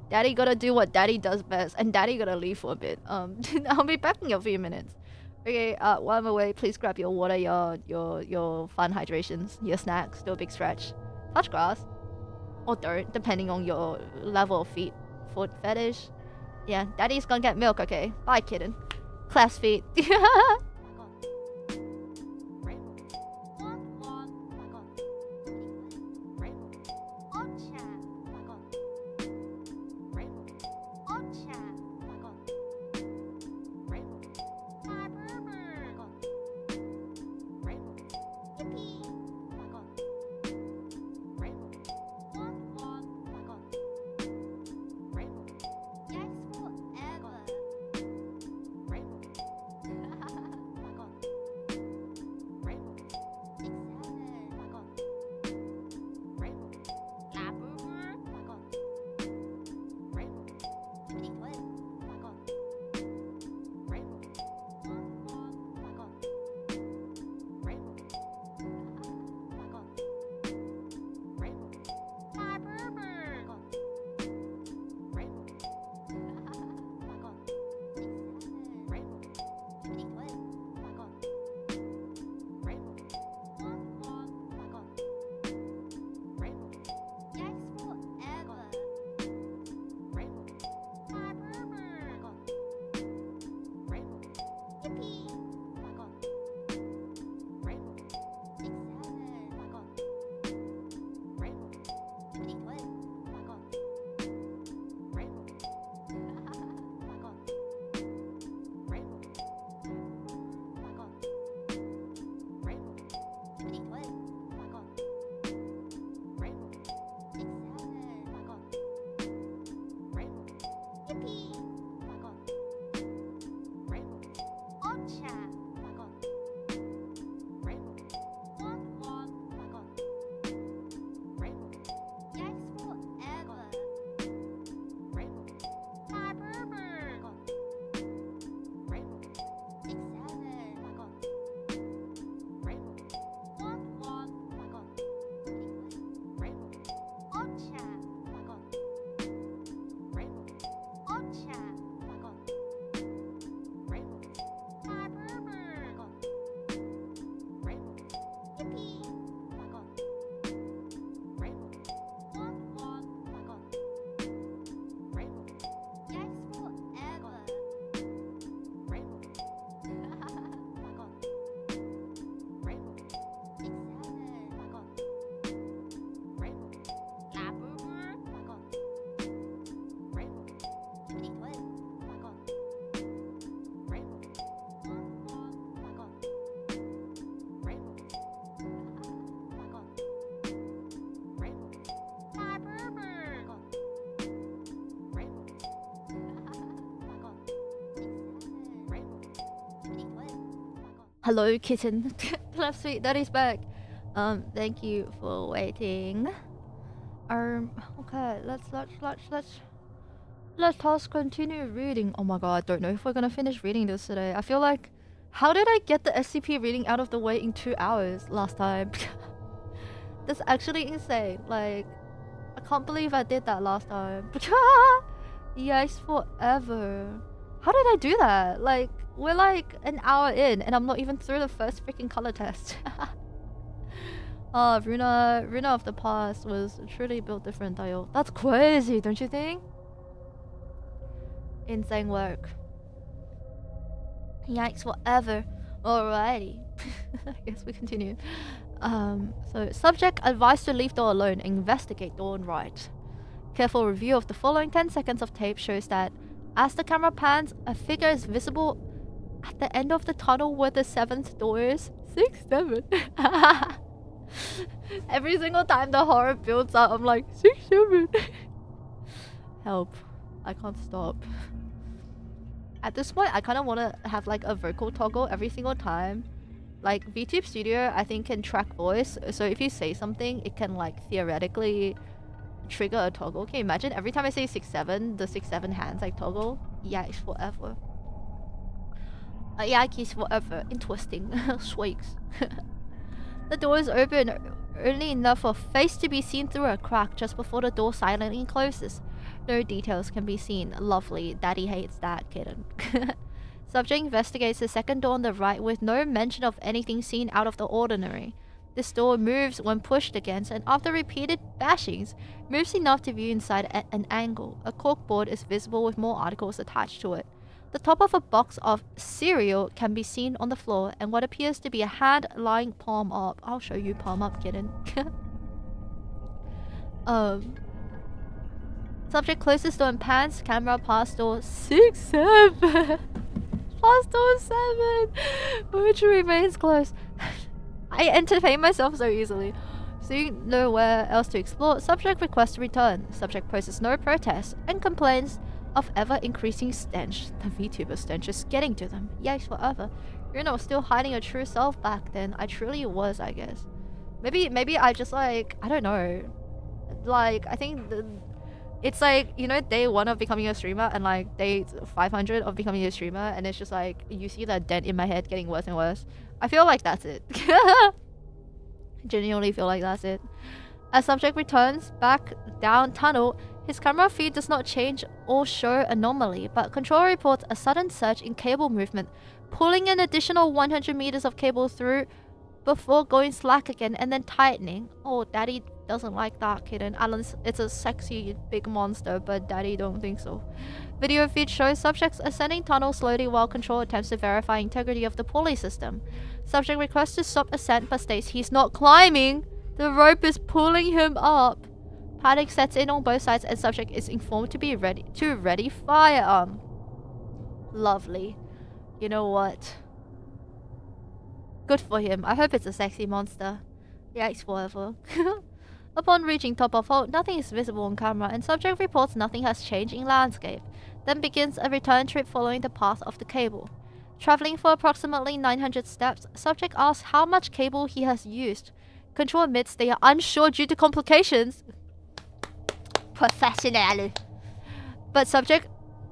Daddy gotta do what Daddy does best, and Daddy gotta leave for a bit. I'll be back in a few minutes. Okay, while I'm away, please grab your water, your fun hydrations, your snacks, do a big stretch. Touch grass. Or dirt, depending on your level of foot fetish. Yeah, Daddy's gonna get milk, okay? Bye, kitten. Clasp feet. Hello, kitten. Left sweet, Daddy's back. Thank you for waiting. Okay, let's continue reading. Oh my god, I don't know if we're gonna finish reading this today. I feel like, how did I get the SCP reading out of the way in 2 hours last time? That's actually insane. Like, Can't believe I did that last time. Yikes forever. How did I do that? Like, we're like an hour in and I'm not even through the first freaking color test. Oh, Ruuna of the past was truly built different, Tayo. That's crazy, don't you think? Insane work. Yikes forever. Alrighty. I guess we continue. So subject advised to leave door alone. Investigate door on right. Careful review of the following 10 seconds of tape shows that as the camera pans, a figure is visible at the end of the tunnel where the 7th door is. 6, 7. Every single time the horror builds up, I'm like, 6, 7. Help. I can't stop. At this point, I kind of want to have like a vocal toggle every single time. Like, VTube Studio, I think, can track voice. So if you say something, it can like theoretically trigger a toggle. Can you imagine? Every time I say 6, 7, the 6, 7 hands like toggle. Yikes forever. Yikes forever. Interesting. Swakes. The door is open only enough for face to be seen through a crack just before the door silently closes. No details can be seen. Lovely. Daddy hates that, kitten. Subject investigates the second door on the right with no mention of anything seen out of the ordinary. This door moves when pushed against and after repeated bashings, moves enough to view inside at an angle. A corkboard is visible with more articles attached to it. The top of a box of cereal can be seen on the floor and what appears to be a hand lying palm up. I'll show you palm up, kitten. Subject closes door and pans camera past door 6, 7. Past door 7, which remains closed. I entertain myself so easily. Seeing nowhere else to explore, subject requests to return. Subject poses no protest and complains of ever-increasing stench. The VTuber stench is getting to them. Yikes forever. Ruuna still hiding her true self back then. I truly was, I guess. Maybe I just like, I don't know. Like, I think it's like, you know, day 1 of becoming a streamer and like day 500 of becoming a streamer, and it's just like, you see that dent in my head getting worse and worse. I feel like that's it. Genuinely feel like that's it. As subject returns back down tunnel, his camera feed does not change or show anomaly, but control reports a sudden surge in cable movement, pulling an additional 100 meters of cable through before going slack again and then tightening. Oh, daddy doesn't like that, kitten. Alan's, it's a sexy big monster, but daddy don't think so. Video feed shows subjects ascending tunnel slowly while control attempts to verify integrity of the pulley system. Subject requests to stop ascent but states he's not climbing. The rope is pulling him up. Panic sets in on both sides and subject is informed to be ready firearm. Lovely. You know what? Good for him. I hope it's a sexy monster. Yikes forever. Upon reaching top of hold, nothing is visible on camera and subject reports nothing has changed in landscape. Then begins a return trip following the path of the cable. Traveling for approximately 900 steps, subject asks how much cable he has used. Control admits they are unsure due to complications. Professional. But subject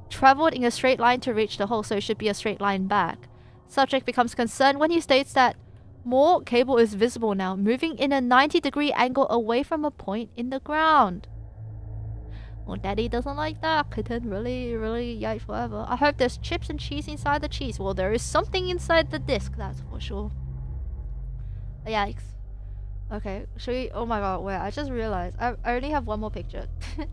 traveled in a straight line to reach the hole, so it should be a straight line back. Subject becomes concerned when he states that more cable is visible now, moving in a 90-degree angle away from a point in the ground. Well, daddy doesn't like that. Kitten really yikes forever. I hope there's chips and cheese inside the cheese. Well, there is something inside the disc, that's for sure. Yikes. Okay, should we... Oh my god, wait, I just realized. I only have one more picture. I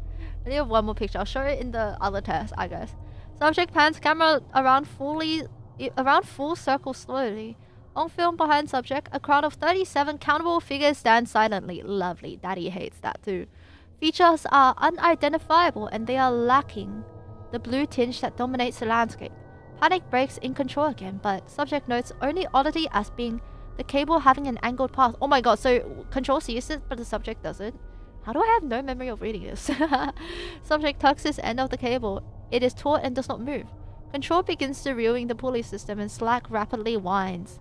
only have one more picture. I'll show it in the other test, I guess. Subject pans camera around full circle slowly. On film behind subject, a crowd of 37 countable figures stand silently. Lovely. Daddy hates that too. Features are unidentifiable and they are lacking the blue tinge that dominates the landscape. Panic breaks in control again, but subject notes only oddity as being the cable having an angled path. Oh my god, so control sees it, but the subject doesn't. How do I have no memory of reading this? Subject tucks his end of the cable. It is taut and does not move. Control begins to reeling the pulley system and slack rapidly winds.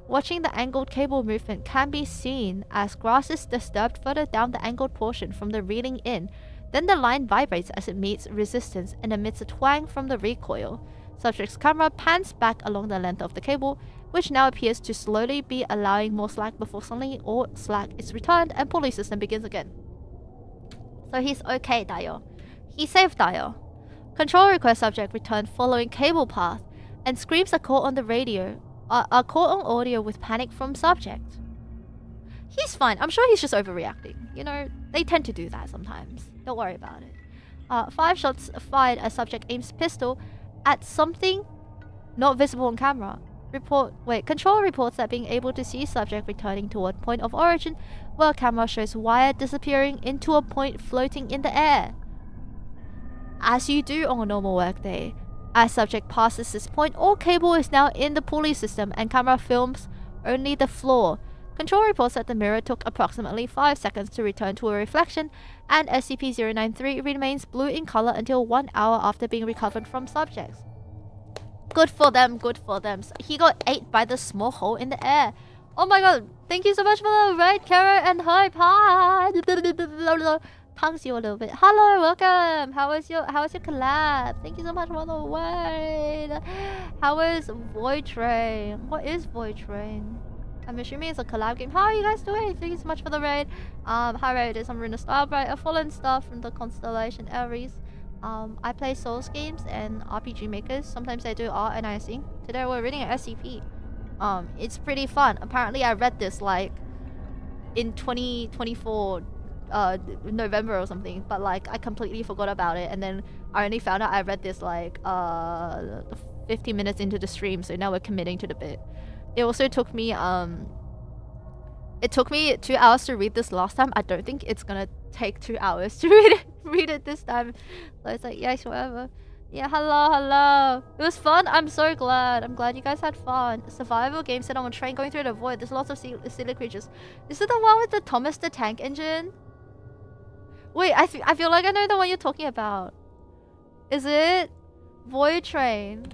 Watching the angled cable movement can be seen as grass is disturbed further down the angled portion from the reeling in. Then the line vibrates as it meets resistance and emits a twang from the recoil. Subject's camera pans back along the length of the cable, which now appears to slowly be allowing more slack before suddenly all slack is returned and pulley system begins again. So he's okay, Dio. He saved Dio. Control request subject returned following cable path, and screams are caught on the radio. Are caught on audio with panic from subject. He's fine. I'm sure he's just overreacting. You know, they tend to do that sometimes. Don't worry about it. 5 shots fired as subject aims pistol at something not visible on camera. Control reports that being able to see subject returning toward point of origin, where camera shows wire disappearing into a point floating in the air. As you do on a normal workday, as subject passes this point, all cable is now in the pulley system and camera films only the floor. Control reports that the mirror took approximately 5 seconds to return to a reflection, and SCP-093 remains blue in color until 1 hour after being recovered from subjects. Good for them, good for them. He got ate by the small hole in the air. Oh my god, thank you so much for the raid, Kara, and hype. Hi. Tongues you a little bit. Hello, welcome. How was your collab? Thank you so much for the raid. How is Void Train? What is Void Train? I'm assuming it's a collab game. How are you guys doing? Thank you so much for the raid. Hi Raiders, I'm Ruuna Starbright, a fallen star from the constellation Aries. I play Souls games and RPG makers. Sometimes I do art and I sing. Today we're reading an SCP. It's pretty fun. Apparently I read this like in 2024 November or something, but like I completely forgot about it, and then I only found out I read this like 15 minutes into the stream, so now we're committing to the bit. It also took me 2 hours to read this last time. I don't think it's gonna take 2 hours to read it this time. So it's like, yes, whatever. Yeah, hello. It was fun. I'm so glad. I'm glad you guys had fun. Survival game set on a train going through the void. There's lots of silly creatures. Is it the one with the Thomas the Tank Engine? Wait, I feel like I know the one you're talking about. Is it Void Train?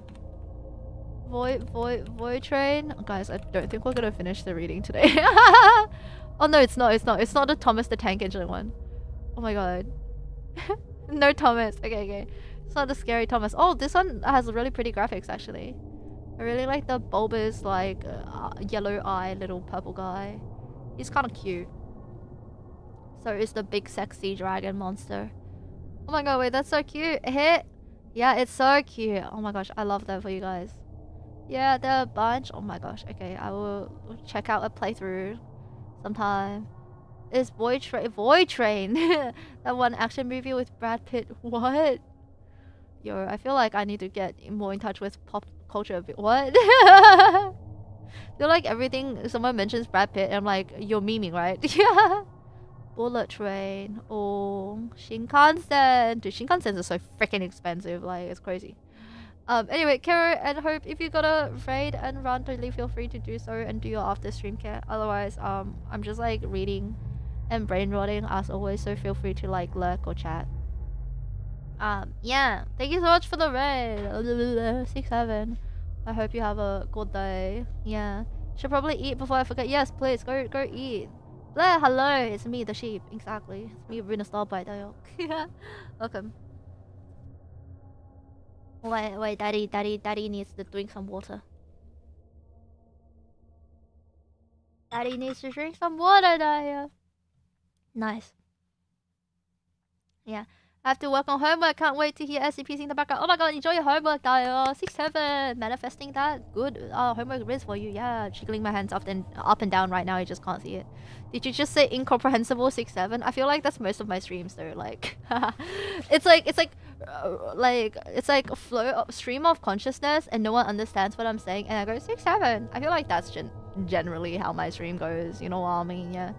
Void Train? Oh, guys, I don't think we're gonna finish the reading today. Oh no, it's not. It's not the Thomas the Tank Engine one. Oh my god. No Thomas. Okay. It's not the scary Thomas. Oh, this one has really pretty graphics actually. I really like the bulbous, like yellow eye little purple guy. He's kind of cute. So is the big sexy dragon monster. Oh my god, wait, that's so cute. Hit. Yeah, it's so cute. Oh my gosh, I love that for you guys. Yeah, there are a bunch. Oh my gosh. Okay, I will check out a playthrough sometime. Is Void Train that one action movie with Brad Pitt? What? Yo, I feel like I need to get more in touch with pop culture a bit. What? I feel like everything someone mentions Brad Pitt, I'm like, you're memeing, right? Yeah. Bullet train. Oh, Shinkansen. Dude, Shinkansens are so freaking expensive. Like, it's crazy. Anyway, Kara and Hope, if you gotta raid and run, totally feel free to do so and do your after stream care. Otherwise, I'm just like reading and brain rotting as always, so feel free to like lurk or chat. Yeah, thank you so much for the raid. 6-7. I hope you have a good day. Yeah, should probably eat before I forget. Yes, please go eat. Blair, hello, it's me, the sheep. Exactly, it's me, Ruuna Starbright. Welcome. Wait, daddy needs to drink some water. Daddy needs to drink some water, Daya. Nice. Yeah. I have to work on homework. Can't wait to hear SCPs in the background. Oh my god, enjoy your homework, Daya. 6-7. Manifesting that. Good. Homework is for you. Yeah. Jiggling my hands up and down right now. I just can't see it. Did you just say incomprehensible 6-7? I feel like that's most of my streams though. Like, it's like a stream of consciousness and no one understands what I'm saying and I go 6-7. I feel like that's generally how my stream goes. You know what I mean? Yeah.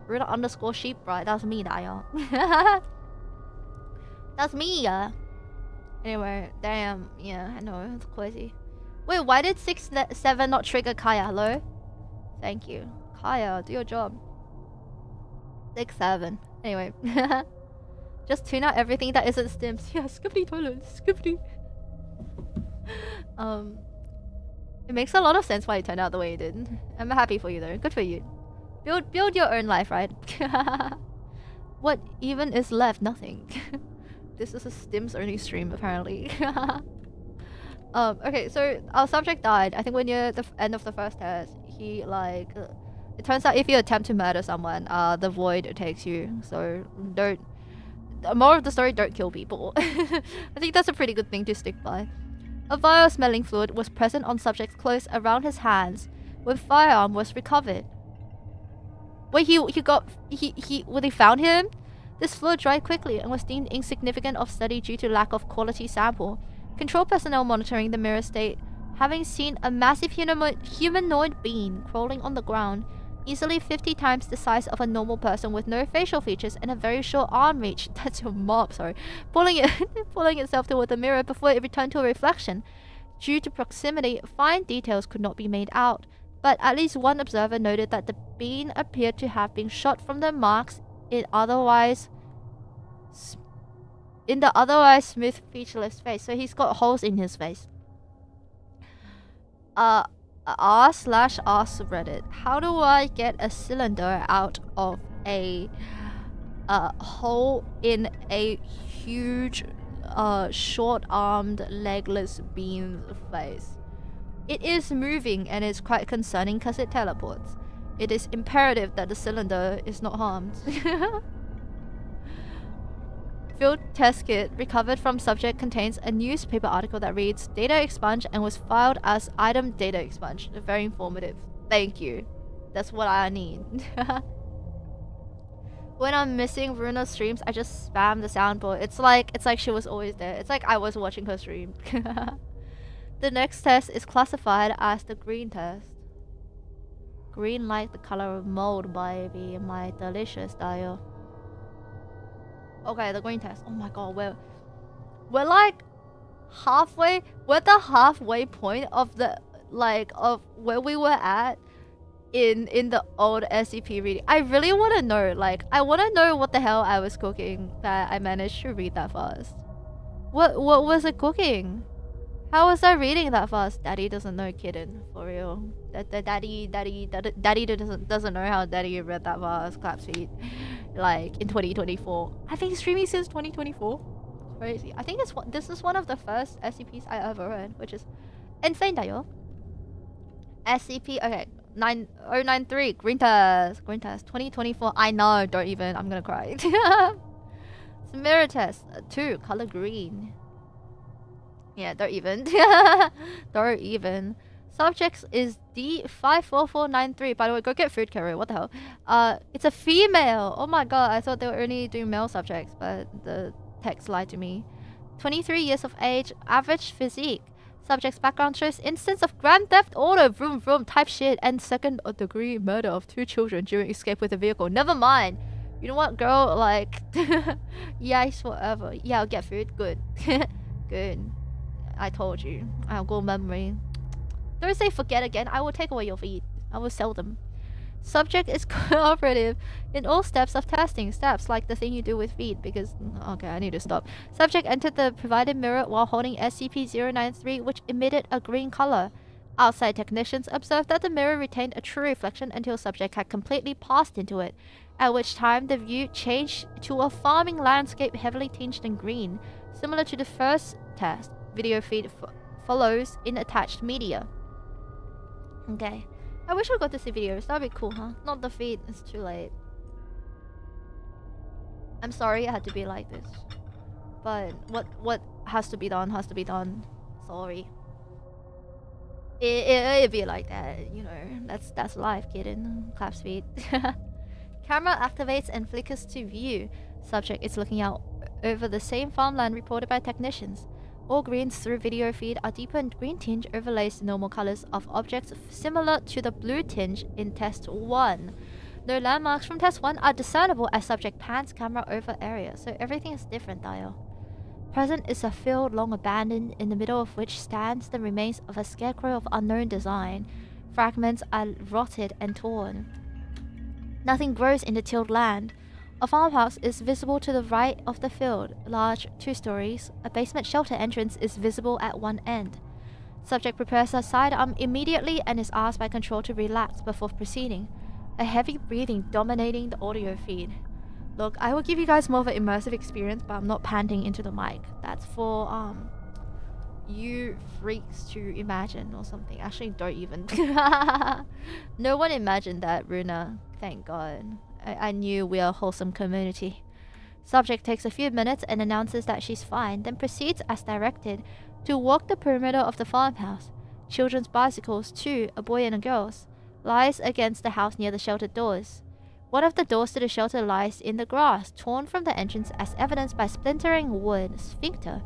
Ruuna _sheep, right? That's me, Daya. That's me, yeah. Anyway, damn, yeah, I know, it's crazy. Wait, why did 6-7 not trigger Kaya? Hello? Thank you. Kaya, do your job. 6-7. Anyway. Just tune out everything that isn't stims. Yeah, skippity toilet, skippity. It makes a lot of sense why you turned out the way you did. I'm happy for you though. Good for you. Build your own life, right? What even is left? Nothing. This is a stims only stream apparently. Okay, so our subject died. I think when you're at the end of the first test, he like it turns out if you attempt to murder someone, the void takes you. So moral of the story, don't kill people. I think that's a pretty good thing to stick by. A vial of smelling fluid was present on subject's clothes around his hands when firearm was recovered. Wait, when they found him? This fluid dried quickly and was deemed insignificant of study due to lack of quality sample. Control personnel monitoring the mirror state, having seen a massive humanoid being crawling on the ground, easily 50 times the size of a normal person with no facial features and a very short arm reach. That's your mob, sorry. Pulling itself toward the mirror before it returned to a reflection. Due to proximity, fine details could not be made out, but at least one observer noted that the being appeared to have been shot from the marks in the otherwise smooth, featureless face. So he's got holes in his face. r/r subreddit. How do I get a cylinder out of a hole in a huge, short-armed, legless being's face? It is moving and it's quite concerning because it teleports. It is imperative that the cylinder is not harmed. Field test kit recovered from subject contains a newspaper article that reads data expunge and was filed as item data expunge. Very informative. Thank you. That's what I need. When I'm missing Ruuna's streams, I just spam the soundboard. It's like she was always there. It's like I was watching her stream. The next test is classified as the green test. Green like the color of mold, baby. My delicious dial. Okay, the green test. Oh my god, we're like halfway. We're the halfway point of the of where we were at in the old SCP reading. I really want to know. I want to know what the hell I was cooking that I managed to read that fast. What was it cooking? How was I reading that fast? Daddy doesn't know, kidding, for real. Daddy doesn't know how Daddy read that fast. Claps feet. In 2024. I've been streaming since 2024. It's crazy. I think this is one of the first SCPs I ever read, which is insane, yo. SCP, okay, 093, green test, 2024. I know, don't even, I'm gonna cry. Mirror test, 2, color green. Yeah, don't even. Don't even. Subjects is D54493. By the way, go get food, Carrie. What the hell? It's a female. Oh my god, I thought they were only doing male subjects, but the text lied to me. 23 years of age, average physique. Subject's background shows instance of grand theft auto, vroom vroom type shit, and second-degree murder of 2 children during escape with a vehicle. Never mind. You know what, girl? Yes, whatever. Yeah, I'll get food. Good. Good. I told you. I'll go memory. Don't say forget again. I will take away your feet. I will sell them. Subject is cooperative in all steps of testing. Steps like the thing you do with feet because... Okay, I need to stop. Subject entered the provided mirror while holding SCP-093, which emitted a green color. Outside technicians observed that the mirror retained a true reflection until subject had completely passed into it, at which time the view changed to a farming landscape heavily tinged in green, similar to the first test. Video feed follows in attached media. Okay. I wish we got to see videos. That'd be cool, huh? Not the feed. It's too late. I'm sorry it had to be like this. But what has to be done has to be done. Sorry. It'd be like that, you know. That's life, kidding. Claps feet. Camera activates and flickers to view. Subject is looking out over the same farmland reported by technicians. All greens through video feed are deeper green tinge overlays the normal colors of objects similar to the blue tinge in test 1. No landmarks from test 1 are discernible as subject pans camera over area, so everything is different, dial. Present is a field long abandoned, in the middle of which stands the remains of a scarecrow of unknown design. Fragments are rotted and torn. Nothing grows in the tilled land. A farmhouse is visible to the right of the field, large, 2 stories. A basement shelter entrance is visible at one end. Subject prepares a sidearm immediately and is asked by control to relax before proceeding. A heavy breathing dominating the audio feed. Look, I will give you guys more of an immersive experience, but I'm not panting into the mic. That's for you freaks to imagine or something. Actually, don't even. No one imagined that, Ruuna. Thank God. I knew we are a wholesome community. Subject takes a few minutes and announces that she's fine, then proceeds as directed to walk the perimeter of the farmhouse. Children's bicycles, two, a boy and a girl's, lies against the house near the sheltered doors. One of the doors to the shelter lies in the grass, torn from the entrance as evidenced by splintering wood sphincter.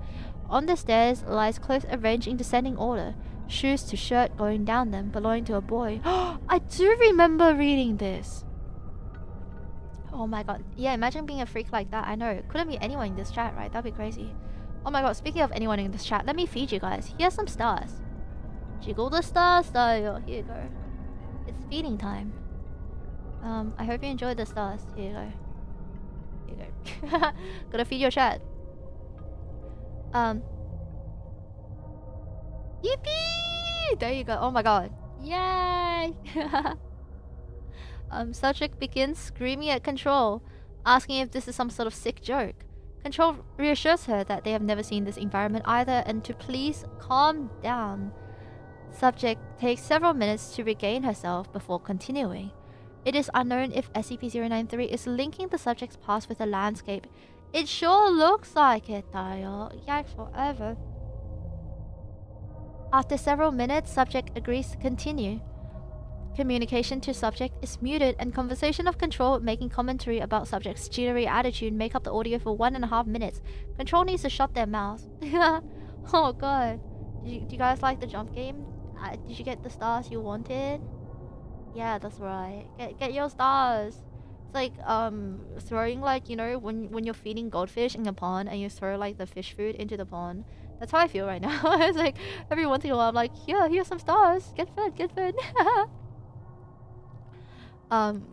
On the stairs lies clothes arranged in descending order, shoes to shirt going down them, belonging to a boy. I do remember reading this. Oh my god. Yeah, imagine being a freak like that. I know. It couldn't be anyone in this chat, right? That'd be crazy. Oh my god, speaking of anyone in this chat, let me feed you guys. Here's some stars. Jiggle the stars style. Here you go. It's feeding time. I hope you enjoyed the stars. Here you go. Here you go. Gotta feed your chat. Yippee! There you go. Oh my god. Yay! Subject begins screaming at Control, asking if this is some sort of sick joke. Control reassures her that they have never seen this environment either and to please calm down. Subject takes several minutes to regain herself before continuing. It is unknown if SCP-093 is linking the subject's past with the landscape. It sure looks like it, Dial. Yikes forever. After several minutes, subject agrees to continue. Communication to subject is muted and conversation of Control making commentary about subject's jittery attitude make up the audio for 1.5 minutes. Control needs to shut their mouth. Oh god. Do you guys like the jump game? Did you get the stars you wanted? Yeah, that's right. Get your stars. It's like throwing, like, you know, when you're feeding goldfish in a pond and you throw like the fish food into the pond. That's how I feel right now. It's like every once in a while I'm like, here's some stars. Get fed.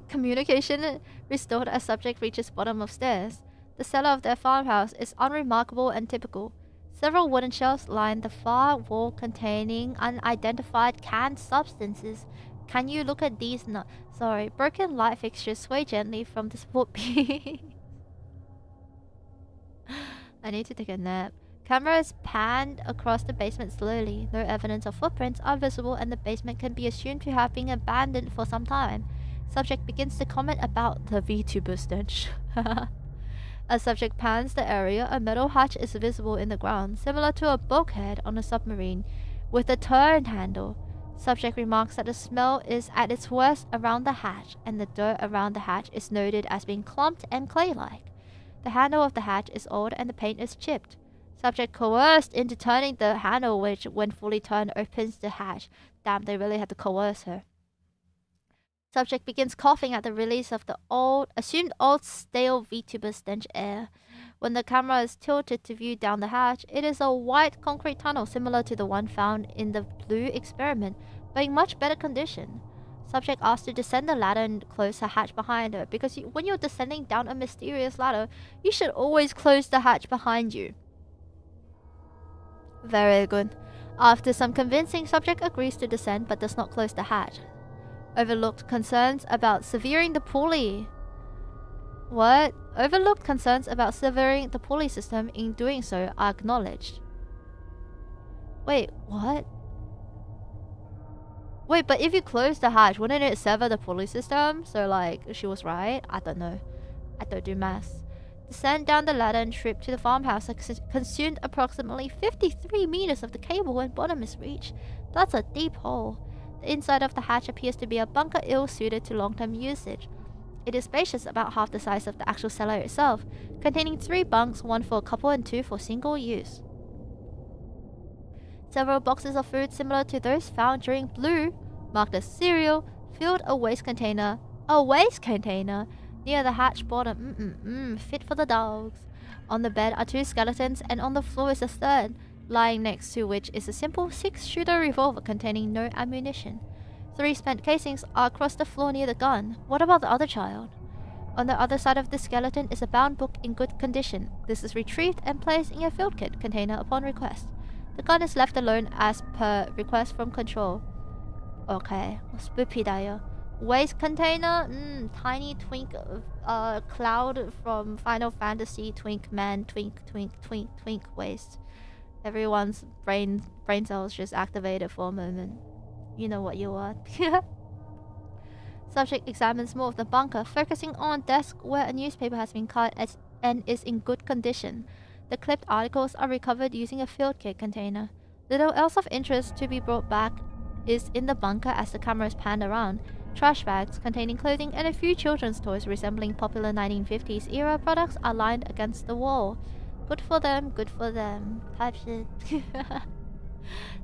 Communication restored as subject reaches bottom of stairs. The cellar of their farmhouse is unremarkable and typical. Several wooden shelves line the far wall containing unidentified canned substances. Can you look at these? No, sorry. Broken light fixtures sway gently from the support beam. I need to take a nap. Camera is panned across the basement slowly. No evidence of footprints are visible and the basement can be assumed to have been abandoned for some time. Subject begins to comment about the VTuber stench. As subject pans the area, a metal hatch is visible in the ground, similar to a bulkhead on a submarine, with a turn handle. Subject remarks that the smell is at its worst around the hatch, and the dirt around the hatch is noted as being clumped and clay-like. The handle of the hatch is old and the paint is chipped. Subject coerced into turning the handle, which, when fully turned, opens the hatch. Damn, they really had to coerce her. Subject begins coughing at the release of the assumed old stale VTuber stench air. When the camera is tilted to view down the hatch, it is a white concrete tunnel similar to the one found in the blue experiment, but in much better condition. Subject asked to descend the ladder and close the hatch behind her, because when you're descending down a mysterious ladder, you should always close the hatch behind you. Very good. After some convincing, subject agrees to descend but does not close the hatch. Overlooked concerns about severing the pulley. What? Overlooked concerns about severing the pulley system in doing so are acknowledged. Wait, what? Wait, but if you close the hatch, wouldn't it sever the pulley system? So, like, she was right? I don't know. I don't do maths. Descent down the ladder and trip to the farmhouse consumed approximately 53 meters of the cable when bottom is reached. That's a deep hole. The inside of the hatch appears to be a bunker ill-suited to long-term usage. It is spacious, about half the size of the actual cellar itself, containing 3 bunks, 1 for a couple and 2 for single use. Several boxes of food similar to those found during Blue, marked as cereal, filled a waste container near the hatch bottom. Fit for the dogs. On the bed are 2 skeletons, and on the floor is a third, lying next to which is a simple 6-shooter revolver containing no ammunition. 3 spent casings are across the floor near the gun. What about the other child? On the other side of the skeleton is a bound book in good condition. This is retrieved and placed in a field kit container upon request. The gun is left alone as per request from Control. Okay, spoopy dial. Waste container? Tiny twink cloud from Final Fantasy twink man twink waste. Everyone's brain cells just activated for a moment. You know what you are. Subject examines more of the bunker, focusing on desk where a newspaper has been cut and is in good condition. The clipped articles are recovered using a field kit container. Little else of interest to be brought back is in the bunker as the camera is panned around. Trash bags containing clothing and a few children's toys resembling popular 1950s era products are lined against the wall. Good for them, good for them. Type shit.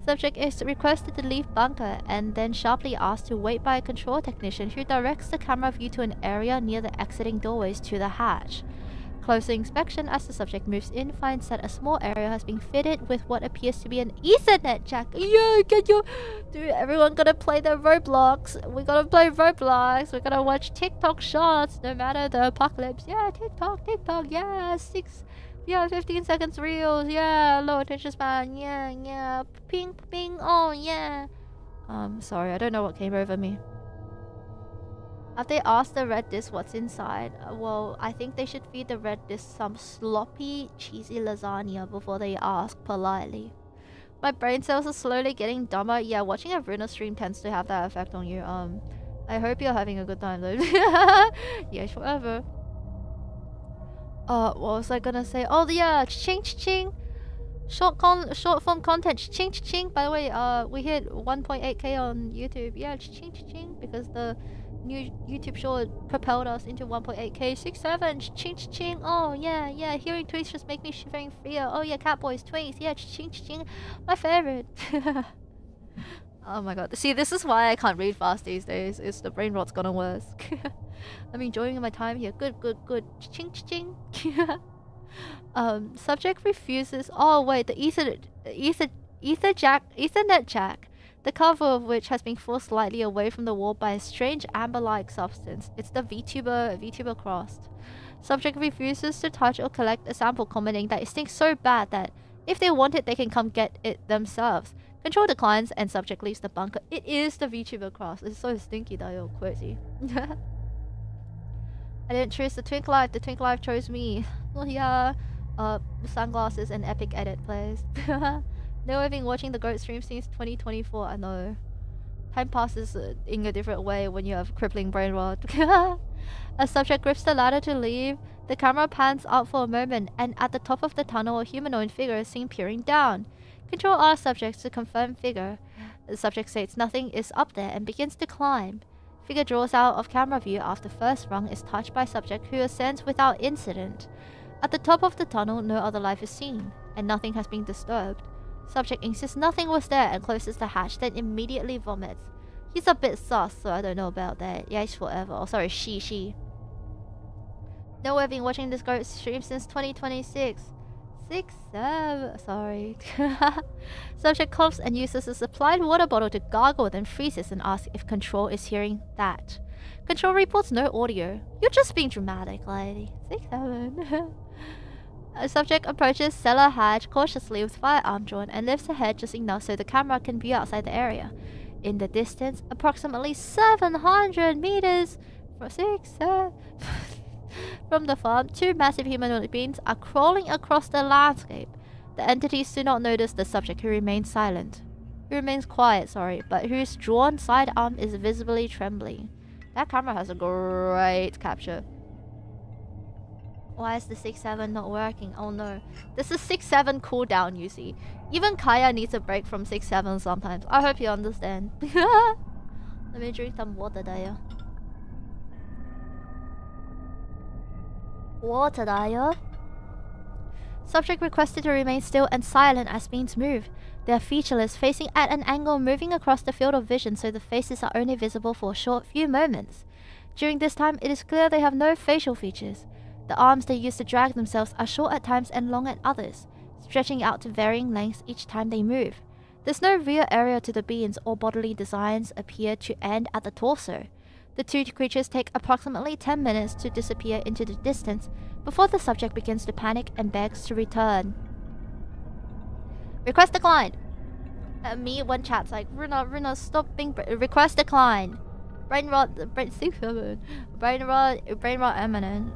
Subject is requested to leave bunker and then sharply asked to wait by a control technician who directs the camera view to an area near the exiting doorways to the hatch. Closer inspection as the subject moves in finds that a small area has been fitted with what appears to be an Ethernet jack. Yeah, can you... Dude, everyone gotta play their Roblox. We gotta play Roblox. We're gonna watch TikTok shorts no matter the apocalypse. Yeah, TikTok, yeah, 15 seconds reels. Yeah, low attention span. Yeah. Ping, ping, oh, yeah. Sorry, I don't know what came over me. Have they asked the red disc what's inside? Well, I think they should feed the red disc some sloppy, cheesy lasagna before they ask politely. My brain cells are slowly getting dumber. Yeah, watching a Ruuna stream tends to have that effect on you. I hope you're having a good time though. Yes, whatever. What was I gonna say? Oh yeah, ching ching. Short form content, ching ching. By the way, we hit 1.8k on YouTube. Yeah, ching ching because the new YouTube short propelled us into 1.8k. 6-7, ching ching. Oh yeah. Hearing tweets just make me shivering fear. Oh yeah, Catboys tweets. Yeah, ching ching. My favorite. Oh my god. See, this is why I can't read fast these days. It's the brain rot's gone worse. I'm enjoying my time here. Good. Ching ching. Subject refuses. Oh wait, the Ethernet jack. The cover of which has been forced slightly away from the wall by a strange amber-like substance. It's the VTuber crossed. Subject refuses to touch or collect a sample, commenting that it stinks so bad that if they want it, they can come get it themselves. Control declines and subject leaves the bunker. It is the VTuber cross. It's so stinky that you're crazy. I didn't choose the Twink Life. The Twink Life chose me. Well, yeah. Sunglasses and epic edit plays. No, I've been watching the GOAT stream since 2024. I know. Time passes in a different way when you have crippling brain rot. A subject grips the ladder to leave. The camera pans out for a moment, and at the top of the tunnel, a humanoid figure is seen peering down. Control asks subjects to confirm figure. The subject states nothing is up there and begins to climb. Figure draws out of camera view after first rung is touched by subject who ascends without incident. At the top of the tunnel, no other life is seen, and nothing has been disturbed. Subject insists nothing was there and closes the hatch, then immediately vomits. He's a bit sus, so I don't know about that. Yeah, he's forever. Oh, sorry, she. No, I've been watching this GOAT stream since 2026. 6-7. Sorry. Subject coughs and uses a supplied water bottle to gargle, then freezes and asks if Control is hearing that. Control reports no audio. You're just being dramatic, lady. 6-7. A subject approaches cellar hatch cautiously with firearm drawn and lifts her head just enough so the camera can view outside the area. In the distance, approximately 700 meters from the farm, two massive humanoid beings are crawling across the landscape. The entities do not notice the subject, who remains silent. Who remains quiet, sorry, but whose drawn sidearm is visibly trembling. That camera has a great capture. Why is the 6-7 not working? Oh no. This is 6-7 cooldown, you see. Even Kaya needs a break from 6-7 sometimes. I hope you understand. Let me drink some water there. Water there. Subject requested to remain still and silent as beings move. They are featureless, facing at an angle, moving across the field of vision so the faces are only visible for a short few moments. During this time, it is clear they have no facial features. The arms they use to drag themselves are short at times and long at others, stretching out to varying lengths each time they move. There's no rear area to the beings, or bodily designs appear to end at the torso. The two creatures take approximately 10 minutes to disappear into the distance before the subject begins to panic and begs to return. Request declined. Me, one chat's like, Ruuna, stop being... Request declined. Brain rot imminent.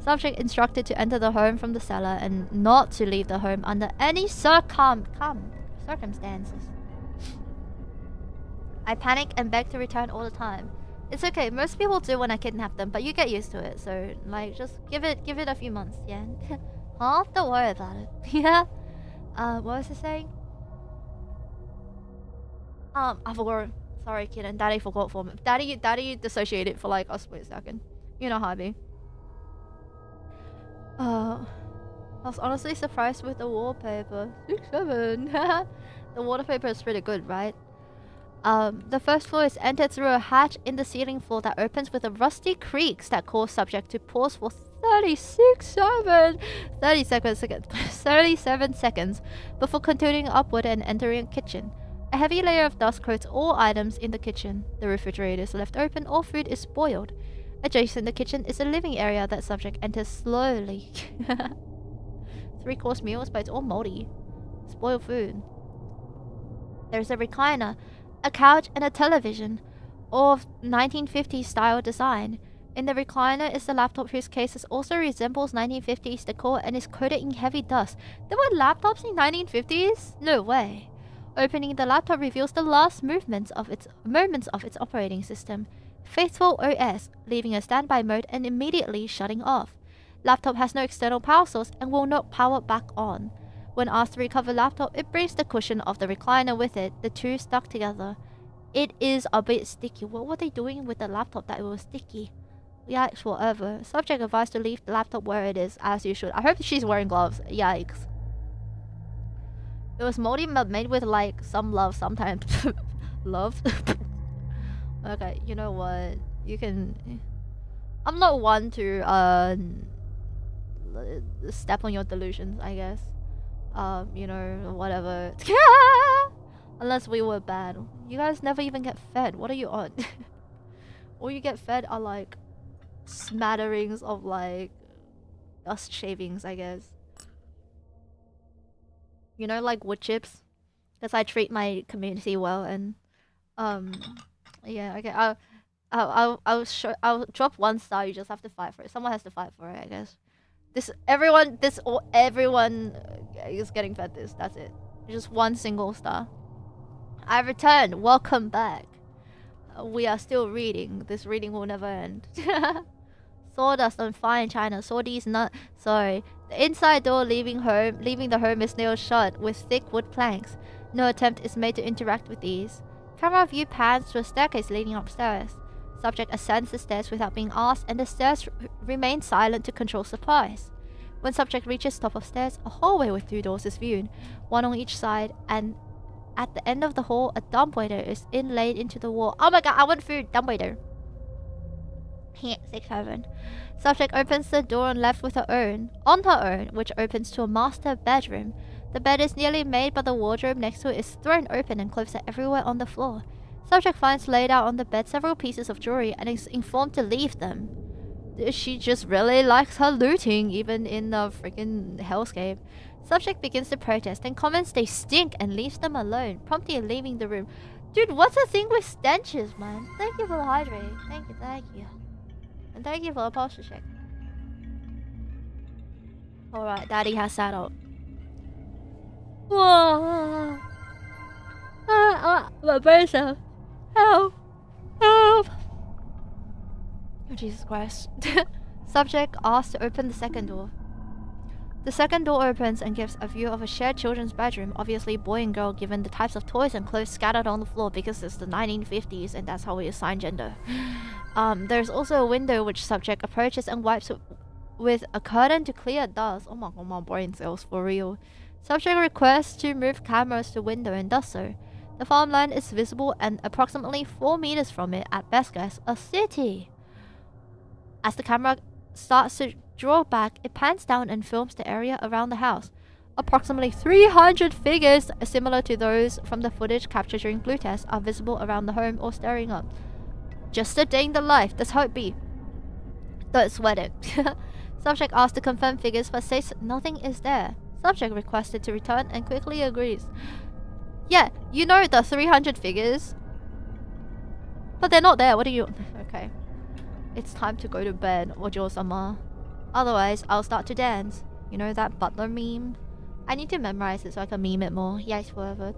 Subject instructed to enter the home from the cellar and not to leave the home under any circumstances. I panic and beg to return all the time. It's okay. Most people do when I kidnap them, but you get used to it. So like, just give it a few months. Yeah. Huh? Don't worry about it. Yeah. What was I saying? I forgot. Sorry, kid, and Daddy forgot for me. Daddy dissociated for like a split second. You know how I be. I was honestly surprised with the wallpaper. 6-7. The wallpaper is pretty good, right? The first floor is entered through a hatch in the ceiling floor that opens with a rusty creaks that cause subject to pause for 37 seconds before continuing upward and entering a kitchen. A heavy layer of dust coats all items in the kitchen. The refrigerator is left open, all food is spoiled. Adjacent the kitchen is a living area that subject enters slowly. 3-course meals, but it's all moldy. Spoiled food. There's a recliner, a couch, and a television, all of 1950s style design. In the recliner is the laptop whose case also resembles 1950s decor and is coated in heavy dust. There were laptops in 1950s? No way. Opening the laptop reveals the last moments of its operating system. Faithful OS, leaving a standby mode and immediately shutting off. Laptop has no external power source and will not power back on. When asked to recover laptop, it brings the cushion of the recliner with it, the two stuck together. It is a bit sticky. What were they doing with the laptop that it was sticky? Yikes, whatever. Subject advised to leave the laptop where it is, as you should. I hope she's wearing gloves. Yikes. It was moldy but made with like some love sometimes. Love? Okay, you know what? You can... I'm not one to step on your delusions, I guess. You know, whatever. Unless we were bad. You guys never even get fed. What are you on? All you get fed are like smatterings of like dust shavings, I guess. You know, like wood chips, because I treat my community well, and yeah, okay. I'll drop 1 star. You just have to fight for it. Someone has to fight for it, I guess. Everyone is getting fed this. That's it. Just 1 single star. I returned. Welcome back. We are still reading. This reading will never end. Sawdust on fine china. Sawdy's not. Sorry. The inside door leaving the home is nailed shut with thick wood planks. No attempt is made to interact with these. Camera view pans to a staircase leading upstairs. Subject ascends the stairs without being asked, and the stairs remain silent to control surprise. When subject reaches top of stairs, a hallway with 2 doors is viewed, 1 on each side, and at the end of the hall, a dumbwaiter is inlaid into the wall. Oh my god, I want food! Dumbwaiter. 6-7. Subject opens the door on left with her own, which opens to a master bedroom. The bed is nearly made, but the wardrobe next to it is thrown open and clothes are everywhere on the floor. Subject finds laid out on the bed several pieces of jewelry and is informed to leave them. She just really likes her looting, even in the freaking hellscape. Subject begins to protest and comments they stink and leaves them alone, promptly leaving the room. Dude, what's the thing with stenches, man? Thank you for the hydrate. Thank you. And thank you for the posture check. Alright, Daddy has sat up. Whoa! My brain's out. Help! Help! Oh, Jesus Christ. Subject asked to open the second door. The second door opens and gives a view of a shared children's bedroom, obviously boy and girl given the types of toys and clothes scattered on the floor because it's the 1950s and that's how we assign gender. There's also a window which subject approaches and wipes with a curtain to clear dust. Oh my brain cells, for real. Subject requests to move cameras to window and does so. The farmland is visible and approximately 4 meters from it, at best guess, a city. As the camera starts to draw back, it pans down and films the area around the house. Approximately 300 figures, similar to those from the footage captured during blue test, are visible around the home or staring up. Just a day in the life, let's hope be. Don't sweat it. Subject asked to confirm figures but says nothing is there. Subject requested to return and quickly agrees. Yeah, you know the 300 figures. But they're not there, what do you... Okay. It's time to go to bed, Ojo-sama. Otherwise, I'll start to dance. You know that butler meme? I need to memorize it so I can meme it more. Yes, whatever.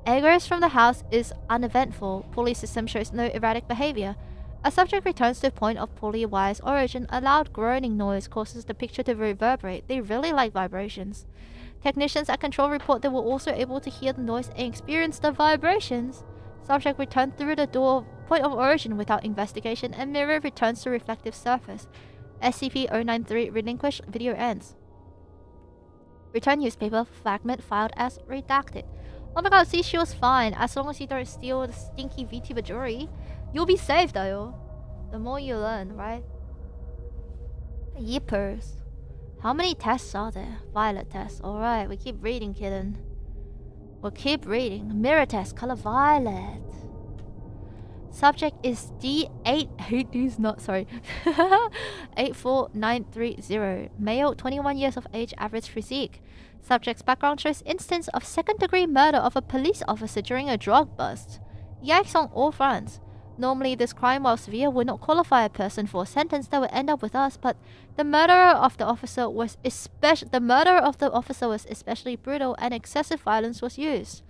Egress from the house is uneventful. Pulley system shows no erratic behavior. A subject returns to a point of pulley wire's origin. A loud groaning noise causes the picture to reverberate. They really like vibrations. Technicians at control report they were also able to hear the noise and experience the vibrations. Subject returned through the door point of origin without investigation, and mirror returns to reflective surface. SCP-093 relinquished. Video ends. Return newspaper fragment filed as redacted. Oh my god, see, she was fine. As long as you don't steal the stinky VTuber jewelry, you'll be safe though. The more you learn, right? Yippers. How many tests are there? Violet tests. Alright, we keep reading, kitten. We'll keep reading. Mirror test, color violet. Subject is D84930. Male, 21 years of age, average physique. Subject's background shows instance of second-degree murder of a police officer during a drug bust. Yikes on all fronts. Normally, this crime, while severe, would not qualify a person for a sentence that would end up with us, but the murder of the officer was especially brutal, and excessive violence was used.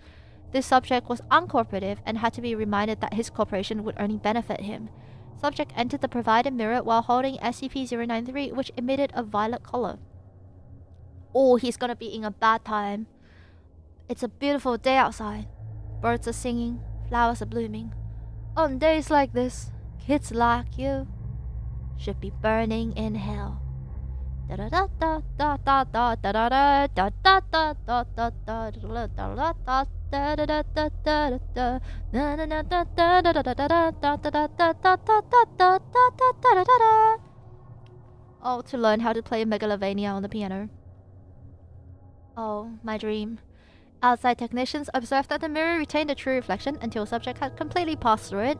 This subject was uncooperative and had to be reminded that his cooperation would only benefit him. Subject entered the provided mirror while holding SCP-093, which emitted a violet color. Oh, he's gonna be in a bad time. It's a beautiful day outside. Birds are singing, flowers are blooming. On days like this, kids like you should be burning in hell. Oh, to learn how to play Megalovania on the piano. Oh, my dream. Outside technicians observed that the mirror retained a true reflection until subject had completely passed through it,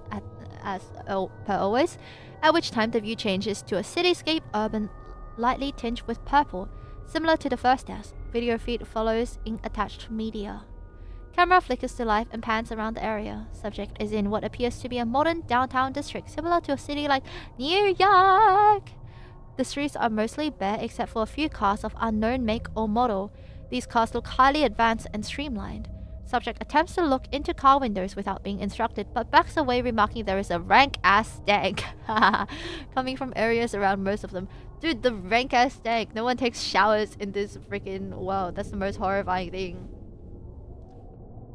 as per always, at which time the view changes to a cityscape urban, lightly tinged with purple, similar to the first test. Video feed follows in attached media. Camera flickers to life and pans around the area. Subject is in what appears to be a modern downtown district, similar to a city like New York. The streets are mostly bare except for a few cars of unknown make or model. These cars look highly advanced and streamlined. Subject attempts to look into car windows without being instructed, but backs away, remarking there is a rank-ass stank coming from areas around most of them. Dude, the rank-ass stank. No one takes showers in this freaking world. That's the most horrifying thing.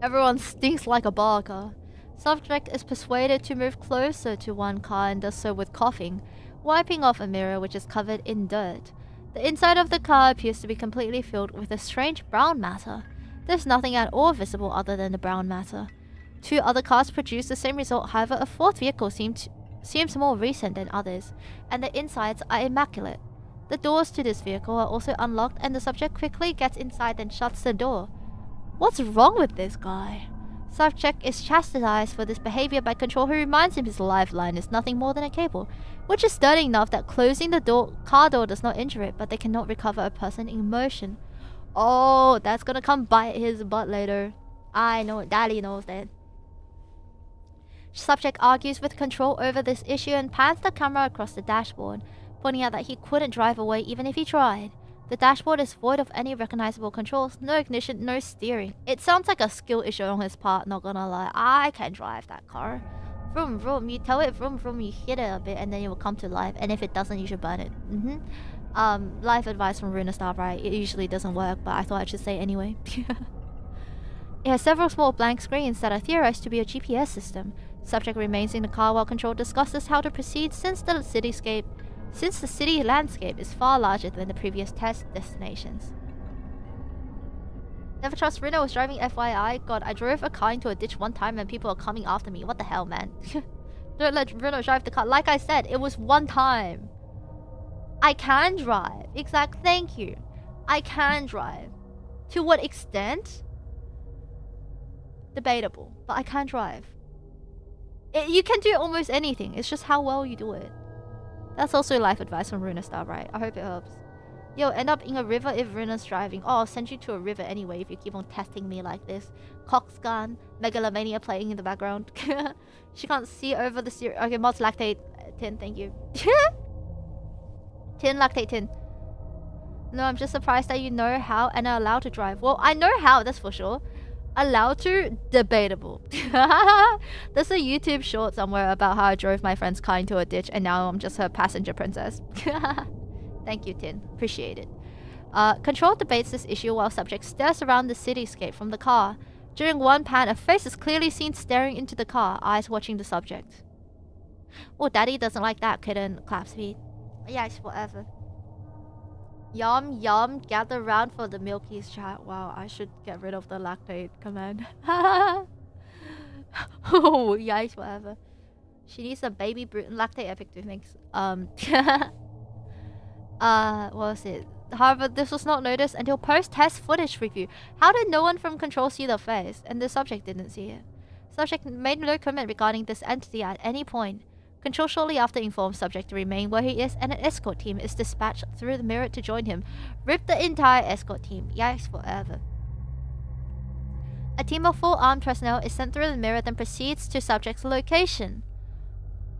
Everyone stinks like a barker. Subject is persuaded to move closer to one car and does so with coughing, wiping off a mirror which is covered in dirt. The inside of the car appears to be completely filled with a strange brown matter. There's nothing at all visible other than the brown matter. Two other cars produce the same result, however a fourth vehicle seems more recent than others, and the insides are immaculate. The doors to this vehicle are also unlocked, and the subject quickly gets inside and shuts the door. What's wrong with this guy? Subject is chastised for this behavior by control, who reminds him his lifeline is nothing more than a cable, which is sturdy enough that closing the car door does not injure it, but they cannot recover a person in motion. Oh, that's gonna come bite his butt later. I know it. Daddy knows that. Subject argues with control over this issue and pans the camera across the dashboard, pointing out that he couldn't drive away even if he tried. The dashboard is void of any recognizable controls, no ignition, no steering. It sounds like a skill issue on his part, not gonna lie. I can drive that car. Vroom vroom, you tell it vroom vroom, you hit it a bit and then it will come to life, and if it doesn't, you should burn it. Life advice from Ruuna Starbright. It usually doesn't work, but I thought I should say anyway. It has several small blank screens that are theorized to be a GPS system. Subject remains in the car while control discusses how to proceed since the city landscape is far larger than the previous test destinations. Never trust Ruuna was driving, FYI. God, I drove a car into a ditch one time and people are coming after me. What the hell, man? Don't let Ruuna drive the car. Like I said, it was one time. I can drive. Exact. Thank you. I can drive. To what extent? Debatable. But I can drive. You can do almost anything. It's just how well you do it. That's also life advice from Ruuna Starbright. I hope it helps. Yo, end up in a river if Ruuna's driving. Oh, I'll send you to a river anyway if you keep on testing me like this. Cox gun, Megalovania playing in the background. She can't see over the steering. Okay, mods lactate tin, thank you. Tin, lactate tin. No, I'm just surprised that you know how and are allowed to drive. Well, I know how, that's for sure. Allowed to? Debatable. There's a YouTube short somewhere about how I drove my friend's car into a ditch and now I'm just her passenger princess. Thank you, Tin. Appreciate it. Control debates this issue while subject stares around the cityscape from the car. During one pan, a face is clearly seen staring into the car, eyes watching the subject. Oh, daddy doesn't like that, kitten. Clap speed. Yes, whatever. Yum, yum. Gather round for the Milky's chat. Wow, I should get rid of the lactate command. Oh, yes, whatever. She needs a baby brute. Lactate epic 2 things. What was it? However, this was not noticed until post-test footage review. How did no one from Control see the face? And the subject didn't see it. Subject made no comment regarding this entity at any point. Control shortly after informs subject to remain where he is, and an escort team is dispatched through the mirror to join him. Rip the entire escort team. Yikes forever. A team of full armed personnel is sent through the mirror, then proceeds to subject's location.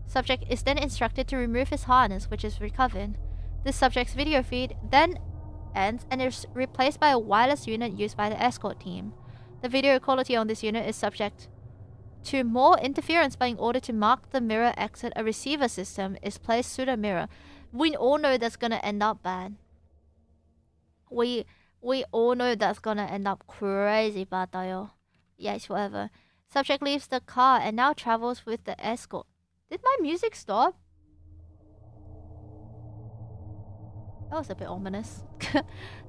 Subject is then instructed to remove his harness, which is recovered. This subject's video feed then ends and is replaced by a wireless unit used by the escort team. The video quality on this unit is subject to more interference, but in order to mark the mirror exit, a receiver system is placed through the mirror. We all know that's gonna end up bad. We all know that's gonna end up crazy bad, though. Yes, whatever. Subject leaves the car and now travels with the escort. Did my music stop? That was a bit ominous.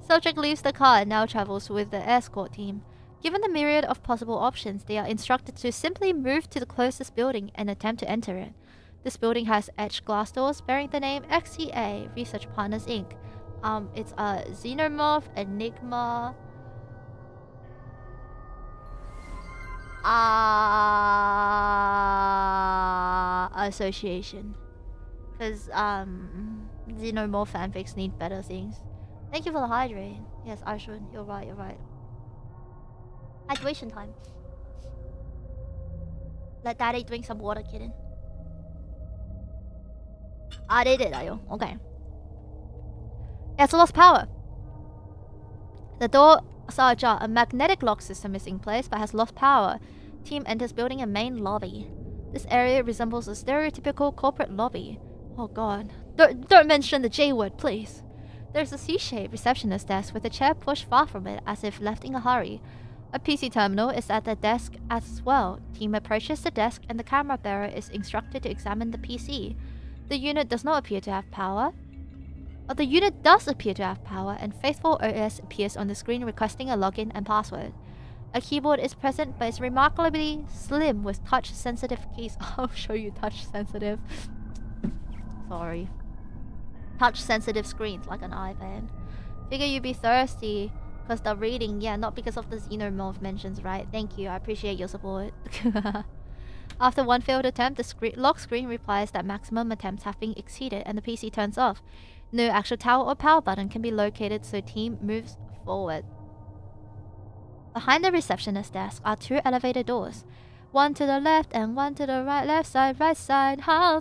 Subject leaves the car and now travels with the escort team. Given the myriad of possible options, they are instructed to simply move to the closest building and attempt to enter it. This building has etched glass doors bearing the name XCA Research Partners Inc. It's a Xenomorph Enigma Association. Because Xenomorph fanfics need better things. Thank you for the hydrate. Yes, I should. You're right, you're right. Hydration time. Let daddy drink some water, kitten. I did it, ayo. Okay. It's lost power. The door are ajar. A magnetic lock system is in place but has lost power. Team enters building and main lobby. This area resembles a stereotypical corporate lobby. Oh god. Don't mention the J word, please. There's a C-shaped receptionist desk with a chair pushed far from it as if left in a hurry. A PC terminal is at the desk as well. Team approaches the desk and the camera bearer is instructed to examine the PC. The unit does not appear to have power. The unit does appear to have power, and Faithful OS appears on the screen requesting a login and password. A keyboard is present but is remarkably slim with touch-sensitive keys. I'll show you touch-sensitive. Sorry. Touch-sensitive screens like an iPad. Figure you'd be thirsty because the reading, yeah, not because of the Xenomorph mentions, right? Thank you, I appreciate your support. After one failed attempt, the lock screen replies that maximum attempts have been exceeded and the PC turns off. No actual tower or power button can be located, so team moves forward. Behind the receptionist desk are 2 elevator doors. One to the left and one to the right. Left side, right side. I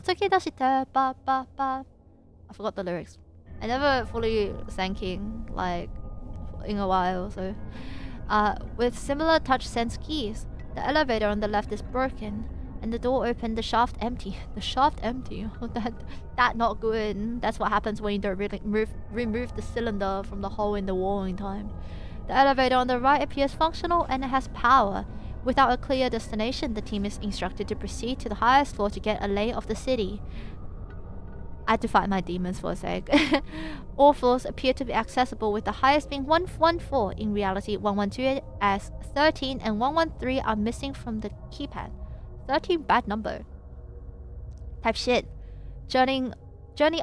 forgot the lyrics. I never fully sang King, like, in a while, so... with similar touch sense keys, the elevator on the left is broken, and the door open, the shaft empty. The shaft empty? that not good. That's what happens when you don't really remove the cylinder from the hole in the wall in time. The elevator on the right appears functional and it has power. Without a clear destination, the team is instructed to proceed to the highest floor to get a lay of the city. I had to fight my demons for a sec. All floors appear to be accessible, with the highest being 114. In reality, 112 as 13 and 113 are missing from the keypad. 13 bad number. Type shit. Journey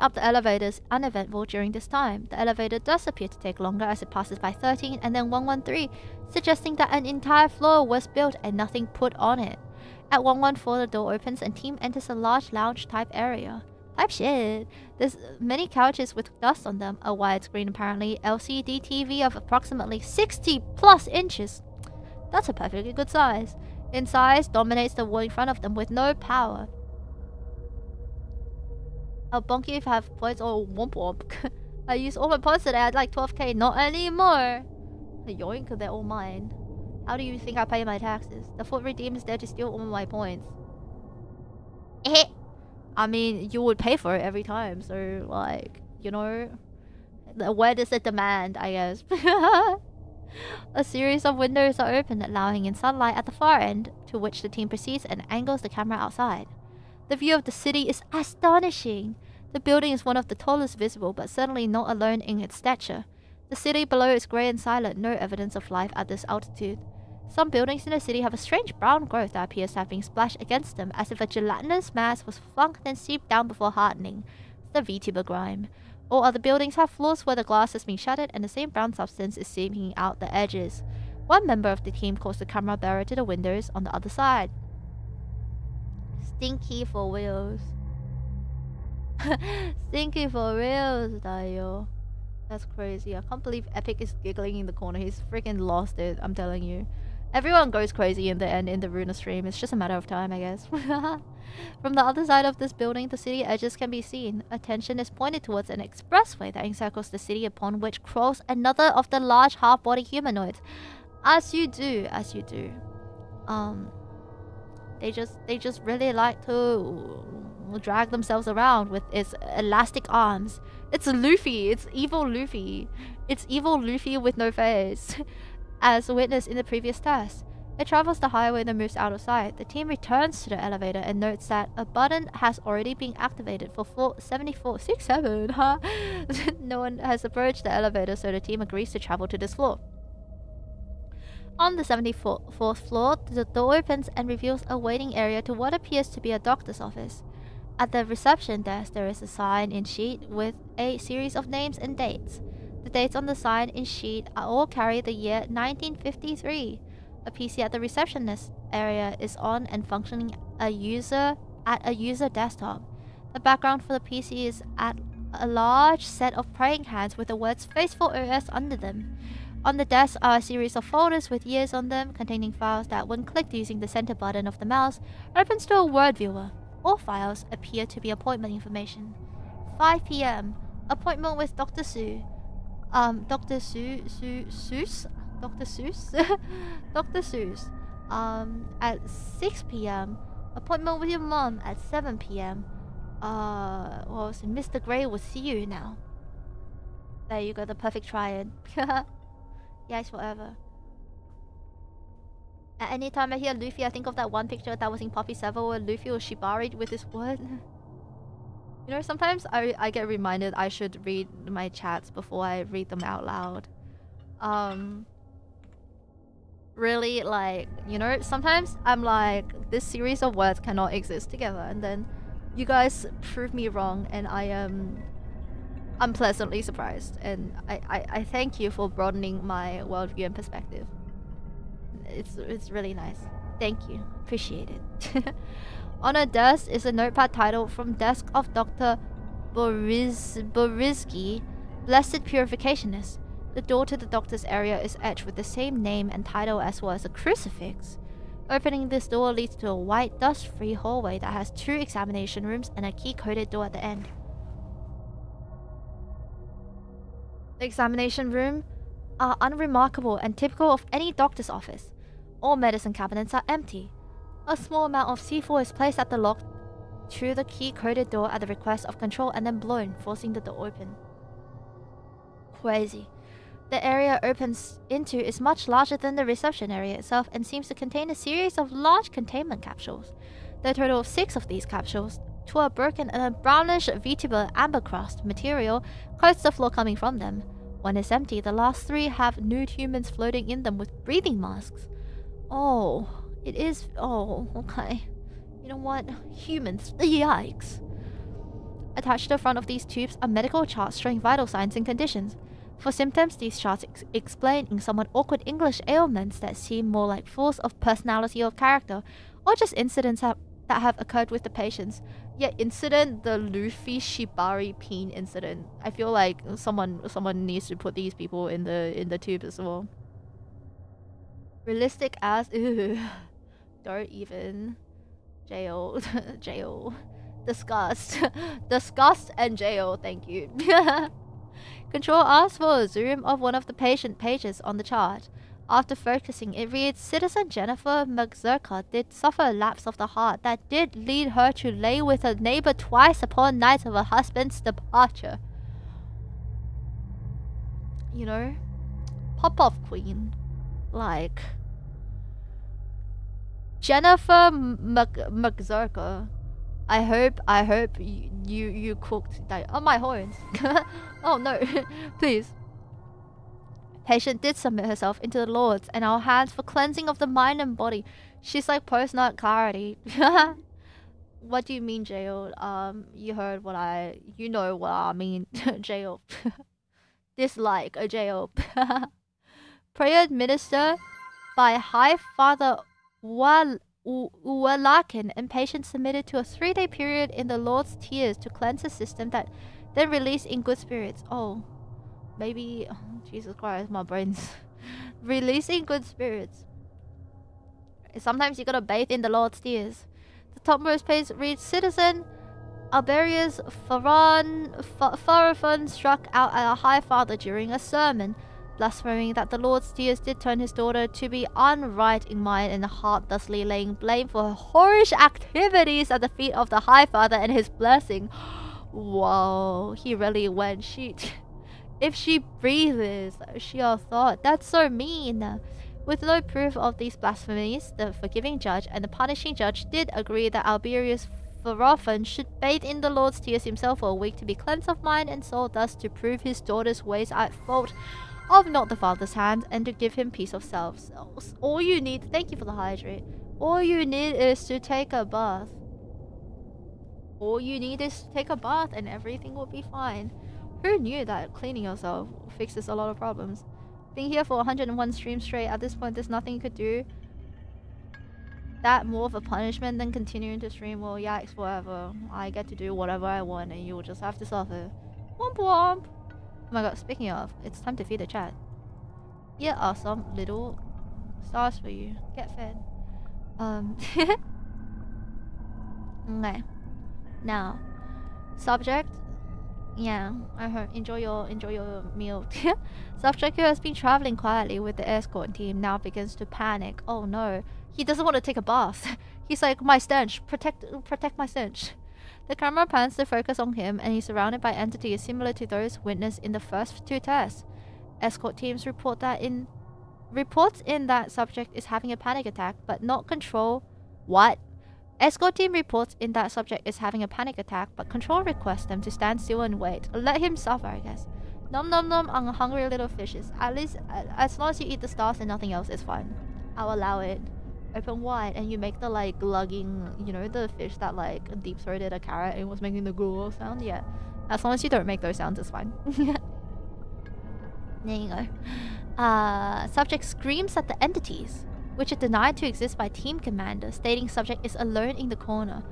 up the elevator is uneventful during this time. The elevator does appear to take longer as it passes by 13 and then 113, suggesting that an entire floor was built and nothing put on it. At 114, the door opens and team enters a large lounge-type area. Type shit. There's many couches with dust on them, a widescreen apparently LCD TV of approximately 60 plus inches. That's a perfectly good size. In size, dominates the wall in front of them with no power. I'll bonk you if I have points or womp womp. I used all my points today at like 12k, not anymore. Yoink, they're all mine. How do you think I pay my taxes? The foot redeemed is there to steal all my points. I mean, you would pay for it every time, so, like, you know... Where does the demand, I guess? A series of windows are open, allowing in sunlight at the far end, to which the team proceeds and angles the camera outside. The view of the city is astonishing. The building is one of the tallest visible, but certainly not alone in its stature. The city below is grey and silent, no evidence of life at this altitude. Some buildings in the city have a strange brown growth that appears to have been splashed against them, as if a gelatinous mass was flung and seeped down before hardening. The VTuber grime. All other buildings have floors where the glass has been shattered and the same brown substance is seeping out the edges. One member of the team calls the camera bearer to the windows on the other side. Stinky for wheels. Stinky for reals, Dayo. That's crazy. I can't believe Epic is giggling in the corner. He's freaking lost it, I'm telling you. Everyone goes crazy in the end in the Ruuna stream. It's just a matter of time, I guess. From the other side of this building, the city edges can be seen. Attention is pointed towards an expressway that encircles the city, upon which crawls another of the large half-body humanoids. As you do. They just really like to drag themselves around with its elastic arms. It's Luffy. It's evil Luffy. It's evil Luffy with no face. As witnessed in the previous test. It travels the highway and then moves out of sight. The team returns to the elevator and notes that a button has already been activated for floor 7467, huh? No one has approached the elevator, so the team agrees to travel to this floor. On the 74th floor, the door opens and reveals a waiting area to what appears to be a doctor's office. At the reception desk, there is a sign-in sheet with a series of names and dates. The dates on the sign-in sheet all carry the year 1953. A PC at the receptionist area is on and functioning at a user desktop. The background for the PC is at a large set of praying hands with the words Faithful OS under them. On the desk are a series of folders with years on them, containing files that, when clicked using the center button of the mouse, opens to a word viewer. All files appear to be appointment information. 5 PM. Appointment with Dr. Sue. Dr. Seuss? Dr. Seuss? Dr. Seuss. At 6 PM. Appointment with your mom at 7 PM. Well, so Mr. Gray will see you now. There you go, the perfect triad. Yes, forever. At any time I hear Luffy, I think of that one picture that was in Poppy 7 where Luffy was shibaried with this word. You know, sometimes I get reminded I should read my chats before I read them out loud. Really, like, you know, sometimes I'm like, this series of words cannot exist together, and then you guys prove me wrong, and I'm pleasantly surprised, and I thank you for broadening my worldview and perspective. It's really nice. Thank you. Appreciate it. On a desk is a notepad titled From Desk of Dr. Borizki, Blessed Purificationist. The door to the doctor's area is etched with the same name and title as well as a crucifix. Opening this door leads to a white, dust-free hallway that has 2 examination rooms and a key-coded door at the end. The examination room are unremarkable and typical of any doctor's office. All medicine cabinets are empty. A small amount of C4 is placed at the lock to the key-coded door at the request of control and then blown, forcing the door open. Crazy. The area opens into is much larger than the reception area itself and seems to contain a series of large containment capsules. There are a total of 6 of these capsules. 2 are broken and a brownish VTuber amber crust material coats the floor coming from them. 1 is empty. The last 3 have nude humans floating in them with breathing masks. Oh, it is... Oh, okay. You know what? Humans. Yikes. Attached to the front of these tubes are medical charts showing vital signs and conditions. For symptoms, these charts explain in somewhat awkward English ailments that seem more like flaws of personality or character, or just incidents that have occurred with the patients. Yeah, incident, the Luffy Shibari Peen incident. I feel like someone needs to put these people in the tube as well. Realistic as don't even. Jail. Jail. Disgust. Disgust and jail, thank you. Control asks for a zoom of one of the patient pages on the chart. After focusing, it reads, Citizen Jennifer McZerka did suffer a lapse of the heart that did lead her to lay with her neighbor twice upon night of her husband's departure. You know? Pop-off queen. Like... Jennifer McZerka. I hope you cooked that. Oh, my horns. Oh no. Please. Patient did submit herself into the Lord's and our hands for cleansing of the mind and body. She's like post-nut clarity. What do you mean, jail? You heard what you know what I mean, jail. Dislike a jail. Prayer administered by High Father Uwalakin, and patient submitted to a 3-day period in the Lord's tears to cleanse the system that then released in good spirits. Oh. Maybe, oh, Jesus Christ, my brain's releasing good spirits. Sometimes you gotta bathe in the Lord's tears. The topmost page reads, Citizen Alberius Farafan struck out at a high father during a sermon, blaspheming that the Lord's tears did turn his daughter to be unright in mind and heart, thusly laying blame for her whorish activities at the feet of the high father and his blessing. Whoa, he really went sheet. If she breathes, she'll thought. That's so mean. With no proof of these blasphemies, the forgiving judge and the punishing judge did agree that Alberius Farafan should bathe in the Lord's tears himself for a week to be cleansed of mind and soul, thus to prove his daughter's ways at fault of not the father's hand and to give him peace of self. So, all you need, thank you for the hydrate. All you need is to take a bath. All you need is to take a bath and everything will be fine. Who knew that cleaning yourself fixes a lot of problems? Being here for 101 streams straight, at this point there's nothing you could do. That more of a punishment than continuing to stream. Well, yikes, whatever. I get to do whatever I want and you will just have to suffer. Womp womp! Oh my god, speaking of, it's time to feed the chat. Here are some little stars for you. Get fed. Okay. Now, subject. Yeah, I heard. Enjoy your meal. Subject who has been traveling quietly with the escort team now begins to panic. Oh no, he doesn't want to take a bath. He's like, my stench, protect my stench. The camera pans to focus on him, and he's surrounded by entities similar to those witnessed in the first 2 tests. Escort teams reports in that subject is having a panic attack, but not control. What? Escort team reports in that subject is having a panic attack, but control requests them to stand still and wait. Let him suffer, I guess. Nom nom nom on hungry little fishes. At least, as long as you eat the stars and nothing else, it's fine. I'll allow it. Open wide, and you make the like glugging, you know, the fish that like deep throated a carrot and was making the ghoul sound. Yeah, as long as you don't make those sounds, it's fine. There you go. Subject screams at the entities, which are denied to exist by team commander, stating subject is alone in the corner.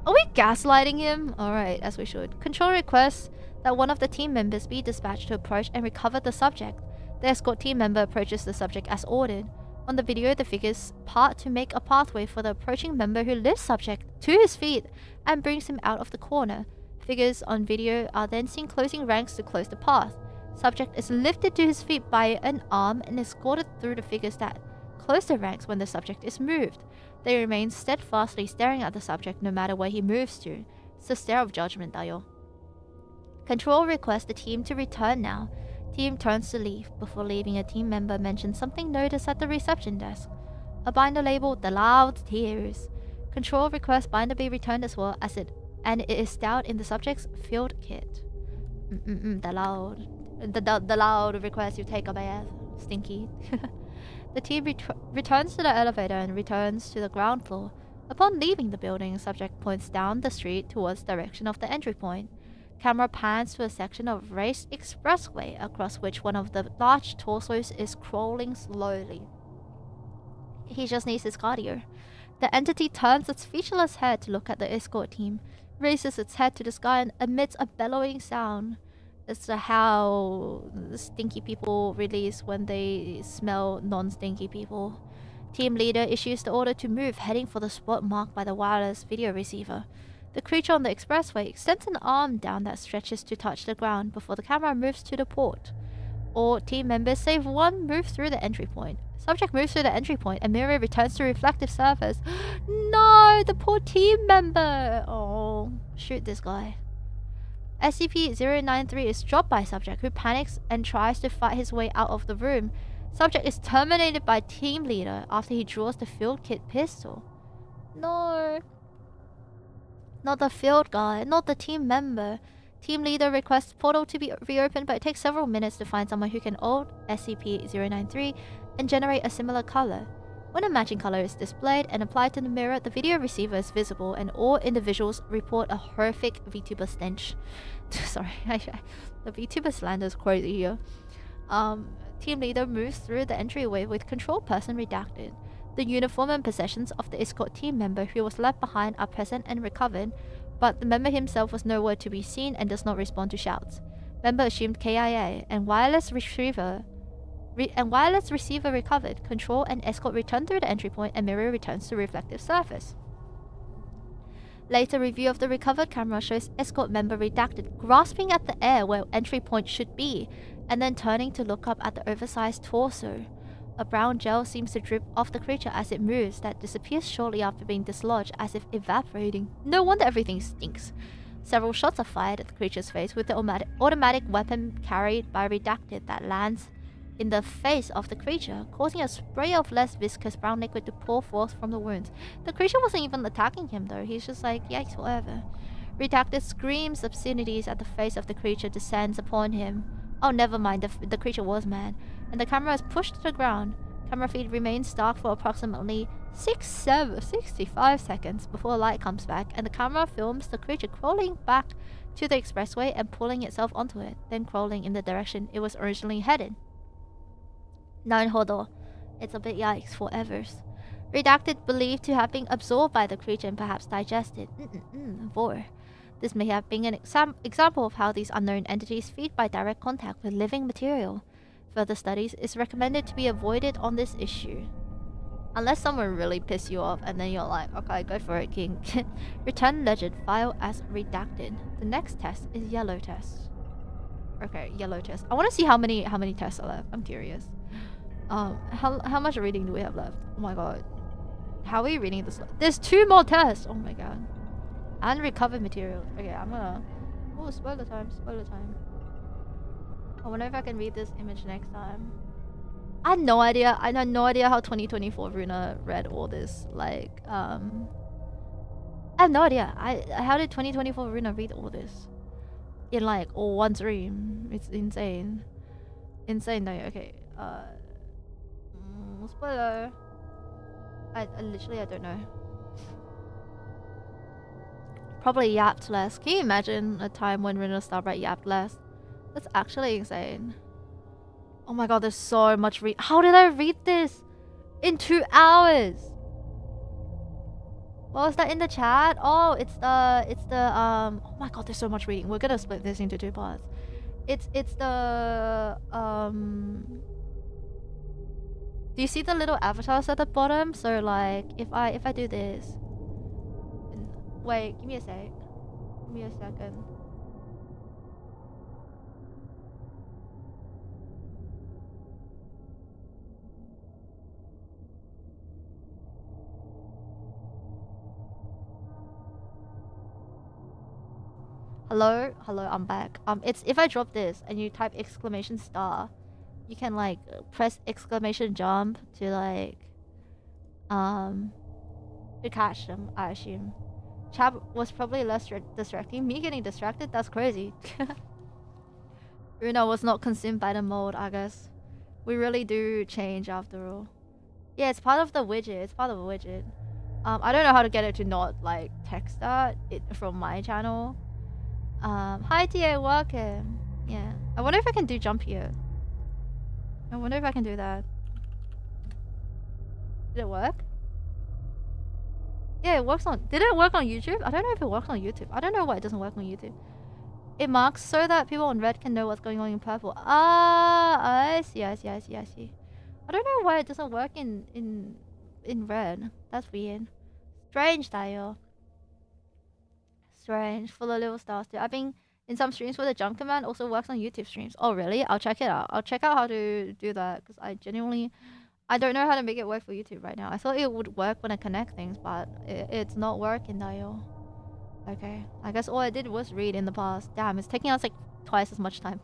Are we gaslighting him? Alright, as we should. Control requests that one of the team members be dispatched to approach and recover the subject. The escort team member approaches the subject as ordered. On the video, the figures part to make a pathway for the approaching member who lifts subject to his feet and brings him out of the corner. Figures on video are then seen closing ranks to close the path. Subject is lifted to his feet by an arm and escorted through the figures that close the ranks when the subject is moved. They remain steadfastly staring at the subject no matter where he moves to. It's the stare of judgment, Dayo. Control requests the team to return now. Team turns to leave. Before leaving, a team member mentions something noticed at the reception desk. A binder labeled The Loud Tears. Control requests binder be returned as well as it is stowed in the subject's field kit. The loud request you take a bath. Stinky. The team returns to the elevator and returns to the ground floor. Upon leaving the building, subject points down the street towards the direction of the entry point. Camera pans to a section of raised expressway across which one of the large torsos is crawling slowly. He just needs his cardio. The entity turns its featureless head to look at the escort team, raises its head to the sky and emits a bellowing sound. It's how stinky people release when they smell non-stinky people. Team leader issues the order to move, heading for the spot marked by the wireless video receiver. The creature on the expressway extends an arm down that stretches to touch the ground before the camera moves to the port. All team members save one move through the entry point. Subject moves through the entry point and mirror returns to reflective surface. No, the poor team member. Oh, shoot this guy. SCP-093 is dropped by subject, who panics and tries to fight his way out of the room. Subject is terminated by team leader after he draws the field kit pistol. No. Not the field guy, not the team member. Team leader requests portal to be reopened, but it takes several minutes to find someone who can hold SCP-093 and generate a similar color. When a matching color is displayed and applied to the mirror, the video receiver is visible and all individuals report a horrific VTuber stench. Sorry, the VTuber slander is crazy here. Team leader moves through the entryway with control person redacted. The uniform and possessions of the escort team member who was left behind are present and recovered, but the member himself was nowhere to be seen and does not respond to shouts. Member assumed KIA and wireless receiver recovered. Control and escort return through the entry point and mirror returns to reflective surface. Later review of the recovered camera shows escort member redacted grasping at the air where entry point should be and then turning to look up at the oversized torso. A brown gel seems to drip off the creature as it moves that disappears shortly after being dislodged as if evaporating. No wonder everything stinks. Several shots are fired at the creature's face with the automatic weapon carried by redacted that lands in the face of the creature, causing a spray of less viscous brown liquid to pour forth from the wounds. The creature wasn't even attacking him though, he's just like, yikes, whatever. Redacted screams obscenities at the face of the creature descends upon him. Oh, never mind, the creature was mad. And the camera is pushed to the ground. Camera feed remains dark for approximately 65 seconds before light comes back, and the camera films the creature crawling back to the expressway and pulling itself onto it, then crawling in the direction it was originally headed. Naruhodo. It's a bit yikes for Evers. Redacted believed to have been absorbed by the creature and perhaps digested. Vor. This may have been an example of how these unknown entities feed by direct contact with living material. Further studies is recommended to be avoided on this issue. Unless someone really pisses you off and then you're like, okay, go for it, king. Return legend file as redacted. The next test is yellow test. Okay, yellow test. I want to see how many tests are left. I'm curious. How much reading do we have left? Oh my god. How are we reading this? There's 2 more tests! Oh my god. And recovered material. Okay, I'm gonna... Oh, spoiler time, spoiler time. I wonder if I can read this image next time. I had no idea. I had no idea how 2024 Ruuna read all this. Like, I have no idea. How did 2024 Ruuna read all this? In like one stream. It's insane. Insane though. Okay. Spoiler. I literally, I don't know. Probably yapped less. Can you imagine a time when Ruuna Starbright yapped less? That's actually insane. Oh my god, there's so much How did I read this? In 2 hours! What was that in the chat? Oh, it's the oh my god, there's so much reading. We're gonna split this into 2 parts. It's the do you see the little avatars at the bottom? So like if I do this. Wait, give me a sec. Give me a second. Hello, I'm back. It's if I drop this and you type exclamation star, you can like press exclamation jump to like to catch them. I assume. Chat was probably less distracting. Me getting distracted? That's crazy. Ruuna was not consumed by the mode, I guess. We really do change after all. Yeah, it's part of the widget. It's part of the widget. I don't know how to get it to not like text that from my channel. Hi TA, welcome. Yeah. I wonder if I can do jump here. I wonder if I can do that. Did it work? Yeah, it works on... Did it work on YouTube? I don't know if it works on YouTube. I don't know why it doesn't work on YouTube. It marks so that people on red can know what's going on in purple. Ah, I see. I don't know why it doesn't work in red. That's weird. Strange style. Strange. Full of little stars too. I've been in some streams where the jump command also works on YouTube streams. Oh really? I'll check it out. I'll check out how to do that because I I don't know how to make it work for YouTube right now. I thought it would work when I connect things, but it's not working, Dio. Okay, I guess all I did was read in the past. Damn, it's taking us like twice as much time.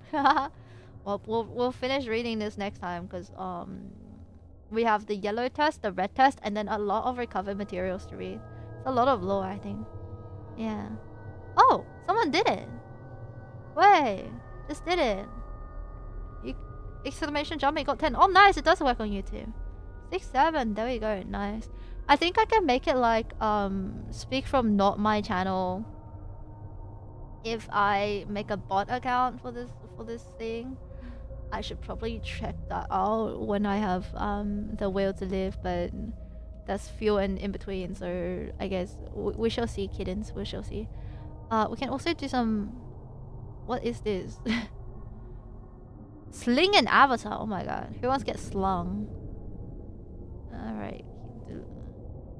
Well, we'll finish reading this next time because we have the yellow test, the red test, and then a lot of recovered materials to read. It's a lot of lore, I think. Yeah. Oh, someone did it. Wait, just did it. Exclamation jump, it got 10. Oh, nice, it does work on YouTube. 6, 7, there we go, nice. I think I can make it like, speak from not my channel if I make a bot account for this thing. I should probably check that out when I have, the will to live, but that's few and in between, so I guess we shall see, kittens, we shall see. We can also do some... What is this? Sling an avatar. Oh my god. Who wants to get slung? Alright.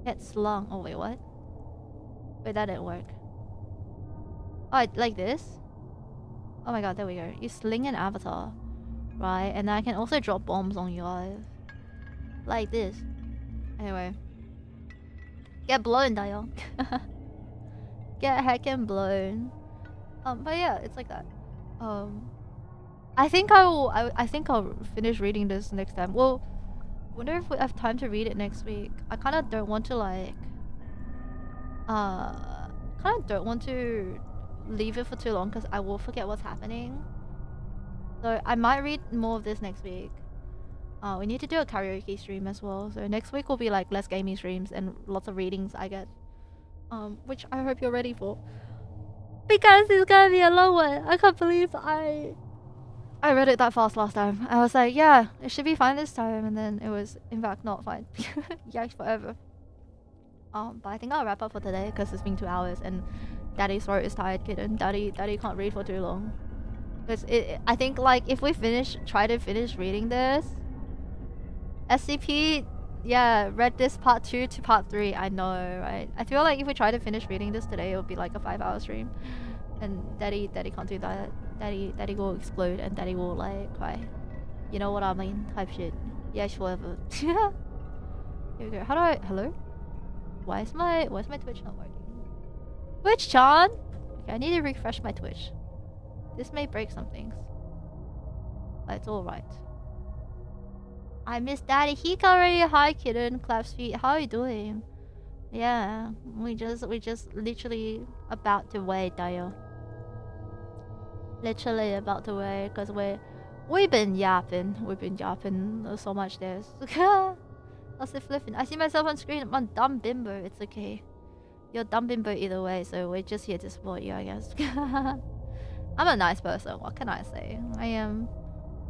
Get slung. Oh wait, what? Wait, that didn't work. Oh, like this? Oh my god, there we go. You sling an avatar. Right, and then I can also drop bombs on you guys. Like this. Anyway. Get blown, Dial. Get heckin' blown. But yeah, it's like that. I think I'll finish reading this next time. Well, wonder if we have time to read it next week. I kind of don't want to like, leave it for too long because I will forget what's happening. So I might read more of this next week. We need to do a karaoke stream as well. So next week will be like less gaming streams and lots of readings I get. Which I hope you're ready for. Because it's gonna be a long one. I can't believe I read it that fast last time. I was like, yeah, it should be fine this time, and then it was in fact not fine. Yikes forever. But I think I'll wrap up for today because it's been 2 hours and Daddy's throat is tired, kitten. Daddy can't read for too long. Cause I think like if we try to finish reading this, SCP, yeah, read this part 2 to part 3. I know, right? I feel like if we try to finish reading this today, it would be like a 5-hour stream, and Daddy can't do that. Daddy will explode and Daddy will like cry. You know what I mean? Type shit. Yes, forever. Here we go. How do I... Hello? Why is my Twitch not working? Twitch-chan? Okay, I need to refresh my Twitch. This may break some things. But it's alright. I miss Daddy Hikari. Hi kitten. Claps feet. How are you doing? Yeah. We just literally about to wait, Dio. Literally about to wait because we've been yapping so much there. I'll say flipping. I see myself on screen. I'm a dumb bimbo. It's okay. You're a dumb bimbo either way, so we're just here to support you, I guess. I'm a nice person. What can I say? I am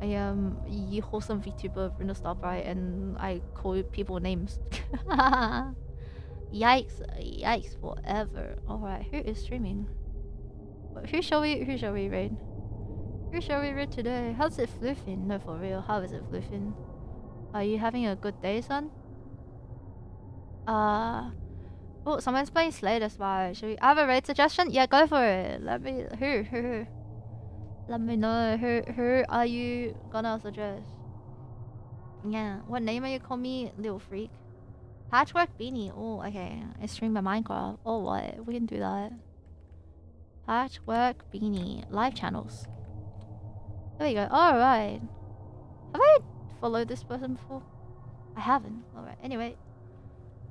a wholesome VTuber Ruuna Starbright, and I call people names. Yikes forever. Alright, who is streaming? Who shall we raid? Who shall we raid today? How's it floofing? No, for real. How is it floofing? Are you having a good day, son? Oh, someone's playing Slay the Spy. Should we have a raid suggestion? Yeah, go for it. Who? Let me know. Who are you gonna suggest? Yeah, what name are you calling me, little freak? Patchwork Beanie. Oh, okay. I stream my Minecraft. Oh, what? We can do that. Patchwork Beanie. Live channels. There we go. Alright. Have I followed this person before? I haven't. Alright. Anyway.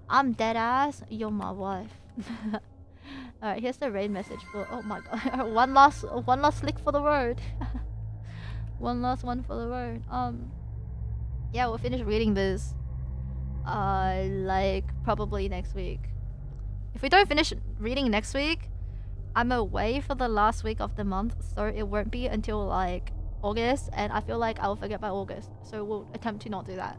I'm dead ass. You're my wife. Alright, here's the raid message for... Oh my god. one last lick for the road. One last one for the road. Yeah, we'll finish reading this. Like, probably next week. If we don't finish reading next week, I'm away for the last week of the month, so it won't be until like August, and I feel like I'll forget by August, so we'll attempt to not do that.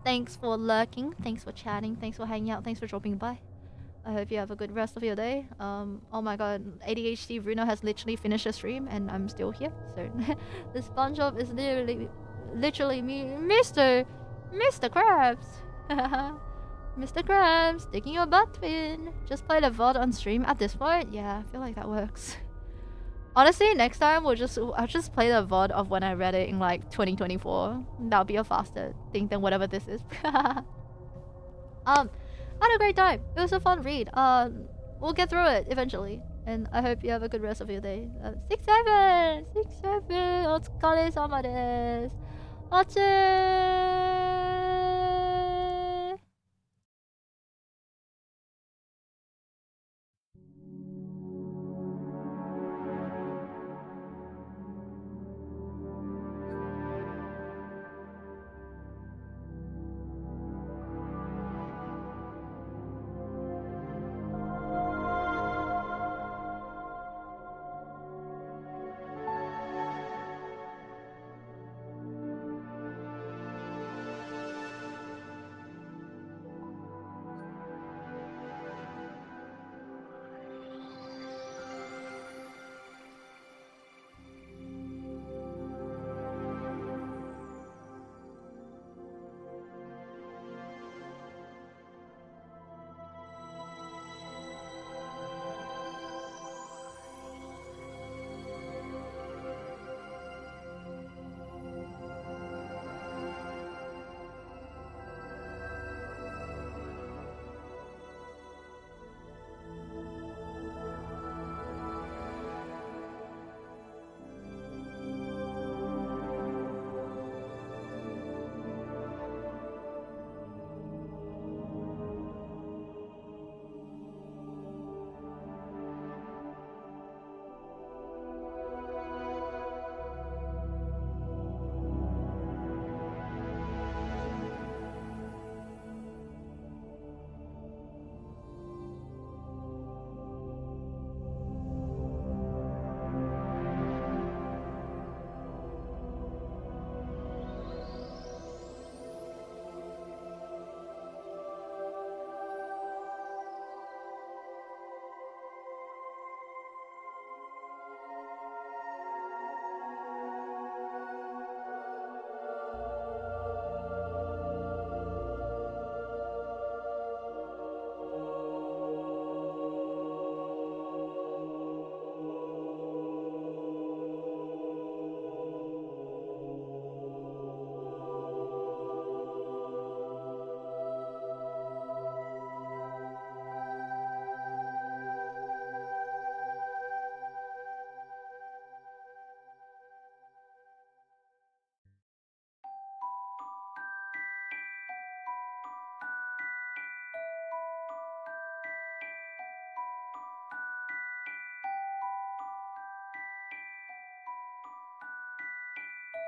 Thanks for lurking, thanks for chatting, thanks for hanging out, thanks for dropping by. I hope you have a good rest of your day. Oh my god, ADHD Ruuna has literally finished the stream and I'm still here, so the SpongeBob is literally me, Mr. Krabs. Mr. Krabs, sticking your butt in. Just play the VOD on stream at this point. Yeah, I feel like that works. Honestly, next time I'll just play the VOD of when I read it in like 2024. That'll be a faster thing than whatever this is. I had a great time. It was a fun read. We'll get through it eventually. And I hope you have a good rest of your day. 6-7! 6-7! お疲れ様です。あちー